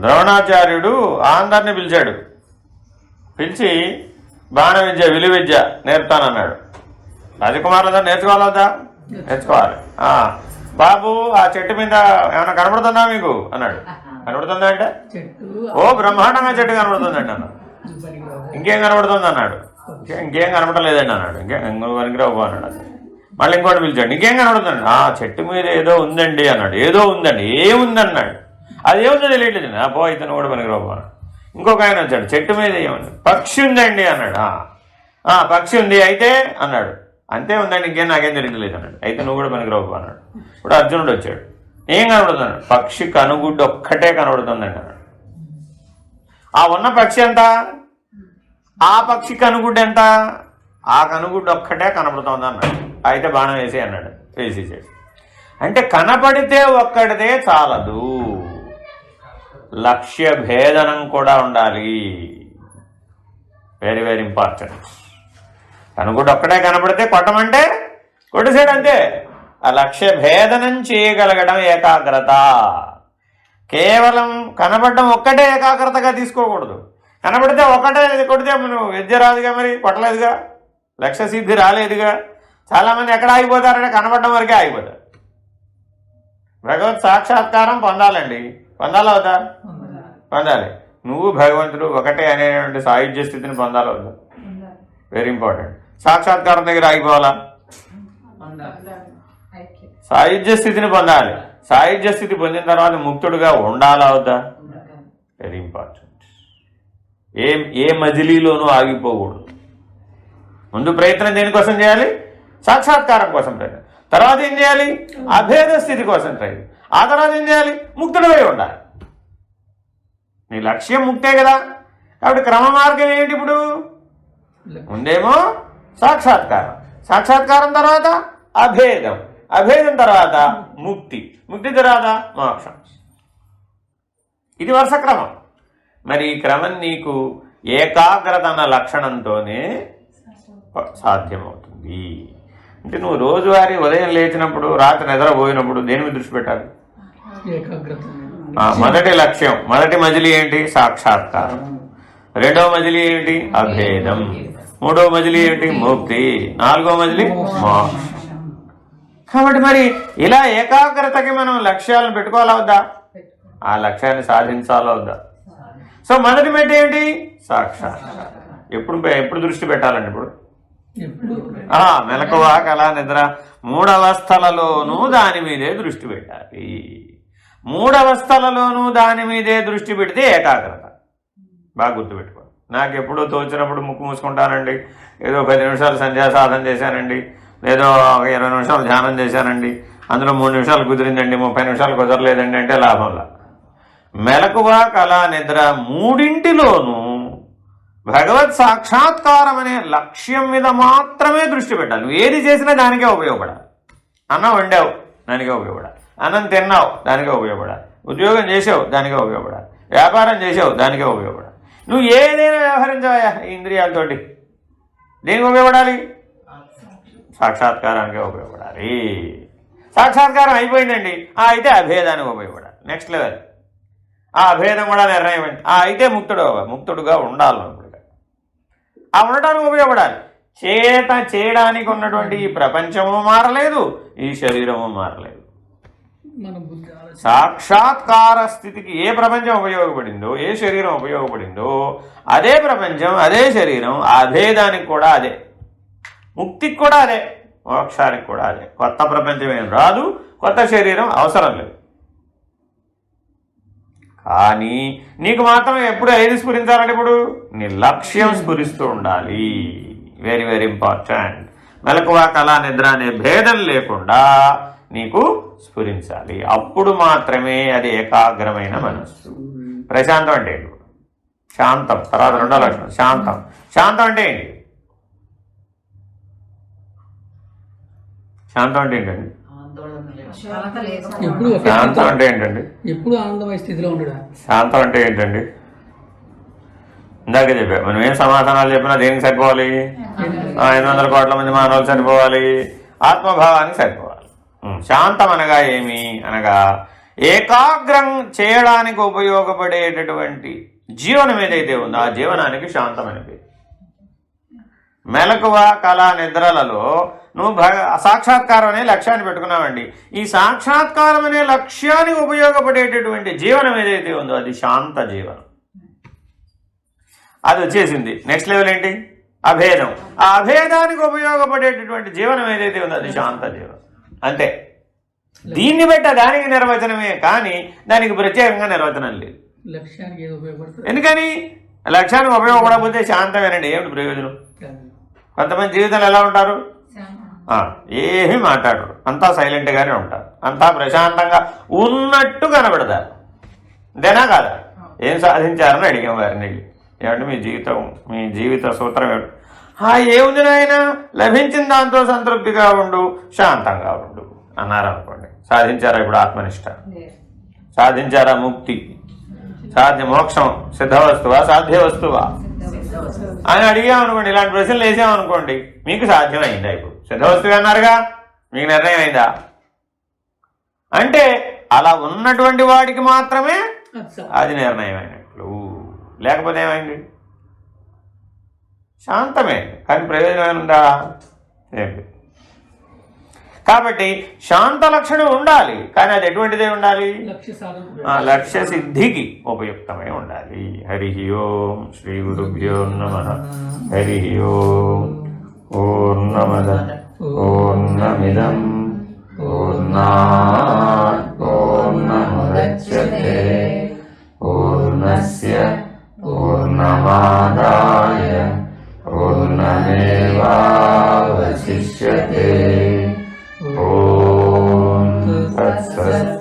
ద్రోణాచార్యుడు అందరిని పిలిచాడు. పిలిచి బాణ విద్య, విలు విద్య నేర్పుతానన్నాడు. రాజకుమారులందరూ నేర్చుకోవాలవుతా? నేర్చుకోవాలి. బాబు, ఆ చెట్టు మీద ఏమైనా కనబడుతుందా మీకు అన్నాడు. కనబడుతుందా అంటే, ఓ బ్రహ్మాండంగా చెట్టు కనబడుతుందండి అన్నాడు. ఇంకేం కనబడుతుంది అన్నాడు. ఇంకేం కనబడలేదండి అన్నాడు. ఇంకో పనికిరావు అన్నాడు. మళ్ళీ ఇంకోటి పిలిచాడు, ఇంకేం కనబడుతుందండి? ఆ చెట్టు మీద ఏదో ఉందండి అన్నాడు. ఏదో ఉందండి, ఏముంది అన్నాడు. అదేముందో తెలియట్లేదు. పో ఇతను కూడా పనికిరావు అన్నాడు. ఇంకొక ఆయన వచ్చాడు, చెట్టు మీద ఏముంది? పక్షి ఉందండి అన్నాడు. పక్షి ఉంది అయితే అన్నాడు. అంతే ఉందండి, ఇంకేం నాకేం తెలియలేదు అన్నాడు. అయితే నువ్వు కూడా పనికిరావు అన్నాడు. ఇప్పుడు అర్జునుడు వచ్చాడు, ఏం కనబడుతున్నాడు? పక్షి కనుగుడ్డు ఒక్కటే కనబడుతుందండి అన్నాడు. ఆ ఉన్న పక్షి ఎంత? ఆ పక్షి కనుగుడ్డు ఎంత? ఆ కనుగుడ్డు ఒక్కటే కనబడుతోంది అన్నాడు. అయితే బాణం వేసి అన్నాడు. వేసేసాడు. అంటే కనపడితే ఒక్కడిదే చాలదు, లక్ష్య భేదనం కూడా ఉండాలి. Very very important. కనుగుడ్డు ఒక్కటే కనపడితే కొట్టమంటే కొట్టేసాడు అంతే. ఆ లక్ష్య భేదనం చేయగలగడం ఏకాగ్రత. కేవలం కనపడడం ఒక్కటే ఏకాగ్రతగా తీసుకోకూడదు. కనపడితే ఒక్కటే కొడితే నువ్వు విద్య రాదుగా, మరి కొట్టలేదుగా, లక్ష్య సిద్ధి రాలేదుగా. చాలామంది ఎక్కడ ఆగిపోతారంటే కనపడడం వరకే ఆగిపోతారు. భగవత్ సాక్షాత్కారం పొందాలండి. పొందాలవుతా? పొందాలి. నువ్వు భగవంతుడు ఒకటే అనేటువంటి సాయుధ్య స్థితిని పొందాలవుతా? Very important. సాక్షాత్కారం దగ్గర ఆగిపోవాలా? సాయుధ్య స్థితిని పొందాలి. సాయుధ్య స్థితి పొందిన తర్వాత ముక్తుడుగా ఉండాలా అవుతా? Very important. ఏ మజిలీలోనూ ఆగిపోకూడదు. ముందు ప్రయత్నం దేనికోసం చేయాలి? సాక్షాత్కారం కోసం ప్రయత్నం. తర్వాత ఏం చేయాలి? అభేద స్థితి కోసం ప్రయత్నం. ఆ తర్వాత ఏం చేయాలి? ముక్తుడిపై ఉండాలి. నీ లక్ష్యం ముక్తే కదా. కాబట్టి క్రమ మార్గం ఏంటి? ఇప్పుడు ముందేమో సాక్షాత్కారం, సాక్షాత్కారం తర్వాత అభేదం, అభేదం తర్వాత ముక్తి, ముక్తి తర్వాత మోక్షం. ఇది వరుస క్రమం. మరి ఈ క్రమం నీకు ఏకాగ్రత అన్న లక్షణంతోనే సాధ్యమవుతుంది. అంటే నువ్వు రోజువారీ ఉదయం లేచినప్పుడు, రాత్రి నిద్రపోయినప్పుడు దేని మీద దృష్టి పెట్టాలి? మొదటి లక్ష్యం, మొదటి మజిలీ ఏంటి? సాక్షాత్కారం. రెండవ మజిలీ ఏంటి? అభేదం. మూడవ మజిలీ ఏంటి? ముక్తి. నాలుగో మజిలీ మోక్షం. కాబట్టి మరి ఇలా ఏకాగ్రతకి మనం లక్ష్యాలను పెట్టుకోవాలవుద్దా? ఆ లక్ష్యాన్ని సాధించాలవుద్దా? సో మొదటి మెట్టు ఏంటి? సాక్షాత్కారం. ఎప్పుడు దృష్టి పెట్టాలండి ఇప్పుడు? ఎప్పుడు మెలకువ, కళ, నిద్ర 3 అవస్థలలోనూ దాని మీదే దృష్టి పెట్టాలి. 3 అవస్థలలోనూ దాని మీదే దృష్టి పెడితే ఏకాగ్రత. బాగా గుర్తుపెట్టుకో. నాకు ఎప్పుడో తోచినప్పుడు ముక్కు మూసుకుంటానండి, ఏదో 10 నిమిషాలు సంధ్యా సాధన చేశానండి, ఏదో 20 నిమిషాలు ధ్యానం చేశానండి, అందులో 3 నిమిషాలు కుదిరిందండి, 30 నిమిషాలు కుదరలేదండి అంటే లాభంలా. మెలకువ, కళ, నిద్ర 3ంటిలోనూ భగవత్ సాక్షాత్కారం అనే లక్ష్యం మీద మాత్రమే దృష్టి పెట్టాలి. నువ్వు ఏది చేసినా దానికే ఉపయోగపడాలి. అన్నం వండావు, దానికే ఉపయోగపడాలి. అన్నం తిన్నావు, దానికే ఉపయోగపడాలి. ఉద్యోగం చేసావు, దానికే ఉపయోగపడాలి. వ్యాపారం చేసావు, దానికే ఉపయోగపడాలి. నువ్వు ఏదైనా వ్యవహరించావా ఈ ఇంద్రియాలతోటి, దేనికి ఉపయోగపడాలి? సాక్షాత్కారానికే ఉపయోగపడాలి. సాక్షాత్కారం అయిపోయిందండి, అయితే అభేదానికి ఉపయోగపడాలి. Next level. ఆ అభేదం కూడా నిర్ణయమైంది, అయితే ముక్తుడుగా ఉండాలి. ఆ ఉండటానికి ఉపయోగపడాలి. చేయడానికి ఉన్నటువంటి ఈ ప్రపంచము మారలేదు, ఈ శరీరము మారలేదు. మన బుద్ధి ఆలోచన సాక్షాత్కార స్థితికి ఏ ప్రపంచం ఉపయోగపడిందో, ఏ శరీరం ఉపయోగపడిందో, అదే ప్రపంచం, అదే శరీరం, అభేదానికి కూడా అదే, ముక్తికి కూడా అదే, మోక్షానికి కూడా అదే. కొత్త ప్రపంచం ఏం రాదు, కొత్త శరీరం అవసరం లేదు. కానీ నీకు మాత్రం ఎప్పుడు ఏది స్ఫురించాలంటే ఇప్పుడు నీ లక్ష్యం స్ఫురిస్తూ ఉండాలి. Very very important. మెలకువ, కళ, నిద్ర అనే భేదం లేకుండా నీకు స్ఫురించాలి. అప్పుడు మాత్రమే అది ఏకాగ్రమైన మనస్సు. ప్రశాంతం అంటే ఏంటి? శాంతం. తర్వాత 2వ లక్షణం శాంతం. శాంతం అంటే ఏంటి? శాంతం అంటే ఏంటండి? ఎప్పుడు శాంతం అంటే ఏంటండి? ఎప్పుడు ఆనందమయ స్థితిలో ఉండడా. శాంతం అంటే ఏంటండి? ఇందాకే చెప్పా. మనం ఏం సమాధానాలు చెప్పినా దేనికి సరిపోవాలి? 500 కోట్ల మంది మానవులు సరిపోవాలి, ఆత్మభావానికి సరిపోవాలి. శాంతం అనగా ఏమి అనగా ఏకాగ్రం చేయడానికి ఉపయోగపడేటటువంటి జీవనం ఏదైతే ఉందో ఆ జీవనానికి శాంతం అని పేరు. మెలకువ, కళ, నిద్రలలో నువ్వు సాక్షాత్కారం అనే లక్ష్యాన్ని పెట్టుకున్నావండి. ఈ సాక్షాత్కారం అనే లక్ష్యానికి ఉపయోగపడేటటువంటి జీవనం ఏదైతే ఉందో అది శాంత జీవనం. అది వచ్చేసింది. నెక్స్ట్ లెవెల్ ఏంటి? అభేదం. ఆ అభేదానికి ఉపయోగపడేటటువంటి జీవనం ఏదైతే ఉందో అది శాంత జీవనం. అంతే. దీన్ని బట్టి దానికి నిర్వచనమే కానీ దానికి ప్రత్యేకంగా నిర్వచనం లేదు. లక్ష్యానికి ఏదో ఉపయోగపడుతుంది. ఎందుకని? లక్ష్యానికి ఉపయోగపడకపోతే శాంతమేనండి. ఏమిటి ప్రయోజనం? కొంతమంది జీవితంలో ఎలా ఉంటారు? ఏమీ మాట్లాడరు, అంతా సైలెంట్గానే ఉంటారు, అంతా ప్రశాంతంగా ఉన్నట్టు కనబడతారు. అంతేనా కాదా? ఏం సాధించారని అడిగాం వారిని. ఏమంటే మీ జీవిత సూత్రం ఏమిటి? ఏముంది నాయన, లభించిన దాంతో సంతృప్తిగా ఉండు, శాంతంగా ఉండు అన్నారు అనుకోండి. సాధించారా ఇప్పుడు ఆత్మనిష్ట? సాధించారా ముక్తి? మోక్షం సిద్ధ వస్తువా, సాధ్య వస్తువా అని అడిగామనుకోండి. ఇలాంటి ప్రశ్నలు వేసామనుకోండి, మీకు సాధ్యమైందా? ఇప్పుడు సిద్ధ వస్తువు అన్నారుగా, మీకు నిర్ణయం అయిందా? అంటే అలా ఉన్నటువంటి వాడికి మాత్రమే అది నిర్ణయం అయినట్లు. లేకపోతే ఏమైంది? శాంతమే, కానీ ప్రయోజనం ఉందా? ఏమి. కాబట్టి శాంత లక్షణం ఉండాలి, కానీ అది ఎటువంటిదే ఉండాలి? లక్ష్య సిద్ధికి ఉపయుక్తమై ఉండాలి. హరి ఓం. శ్రీ గురుభ్యో నమః. హరి ఓం. పూర్ణమద పూర్ణమిదం పూర్ణాత్ పూర్ణముదచ్యతే పూర్ణస్య పూర్ణమాదాయ పూర్ణమేవావశిష్యతే. ఓం తత్సత్.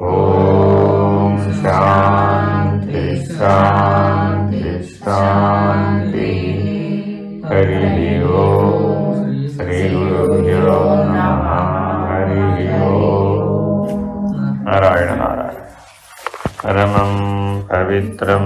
ఓం శాంతి శాంతి శాంతి. హరి ఓం. శ్రీ గురుభ్యో నమః. హరి ఓం. నారాయణ నారాయణ. పరమం పవిత్రం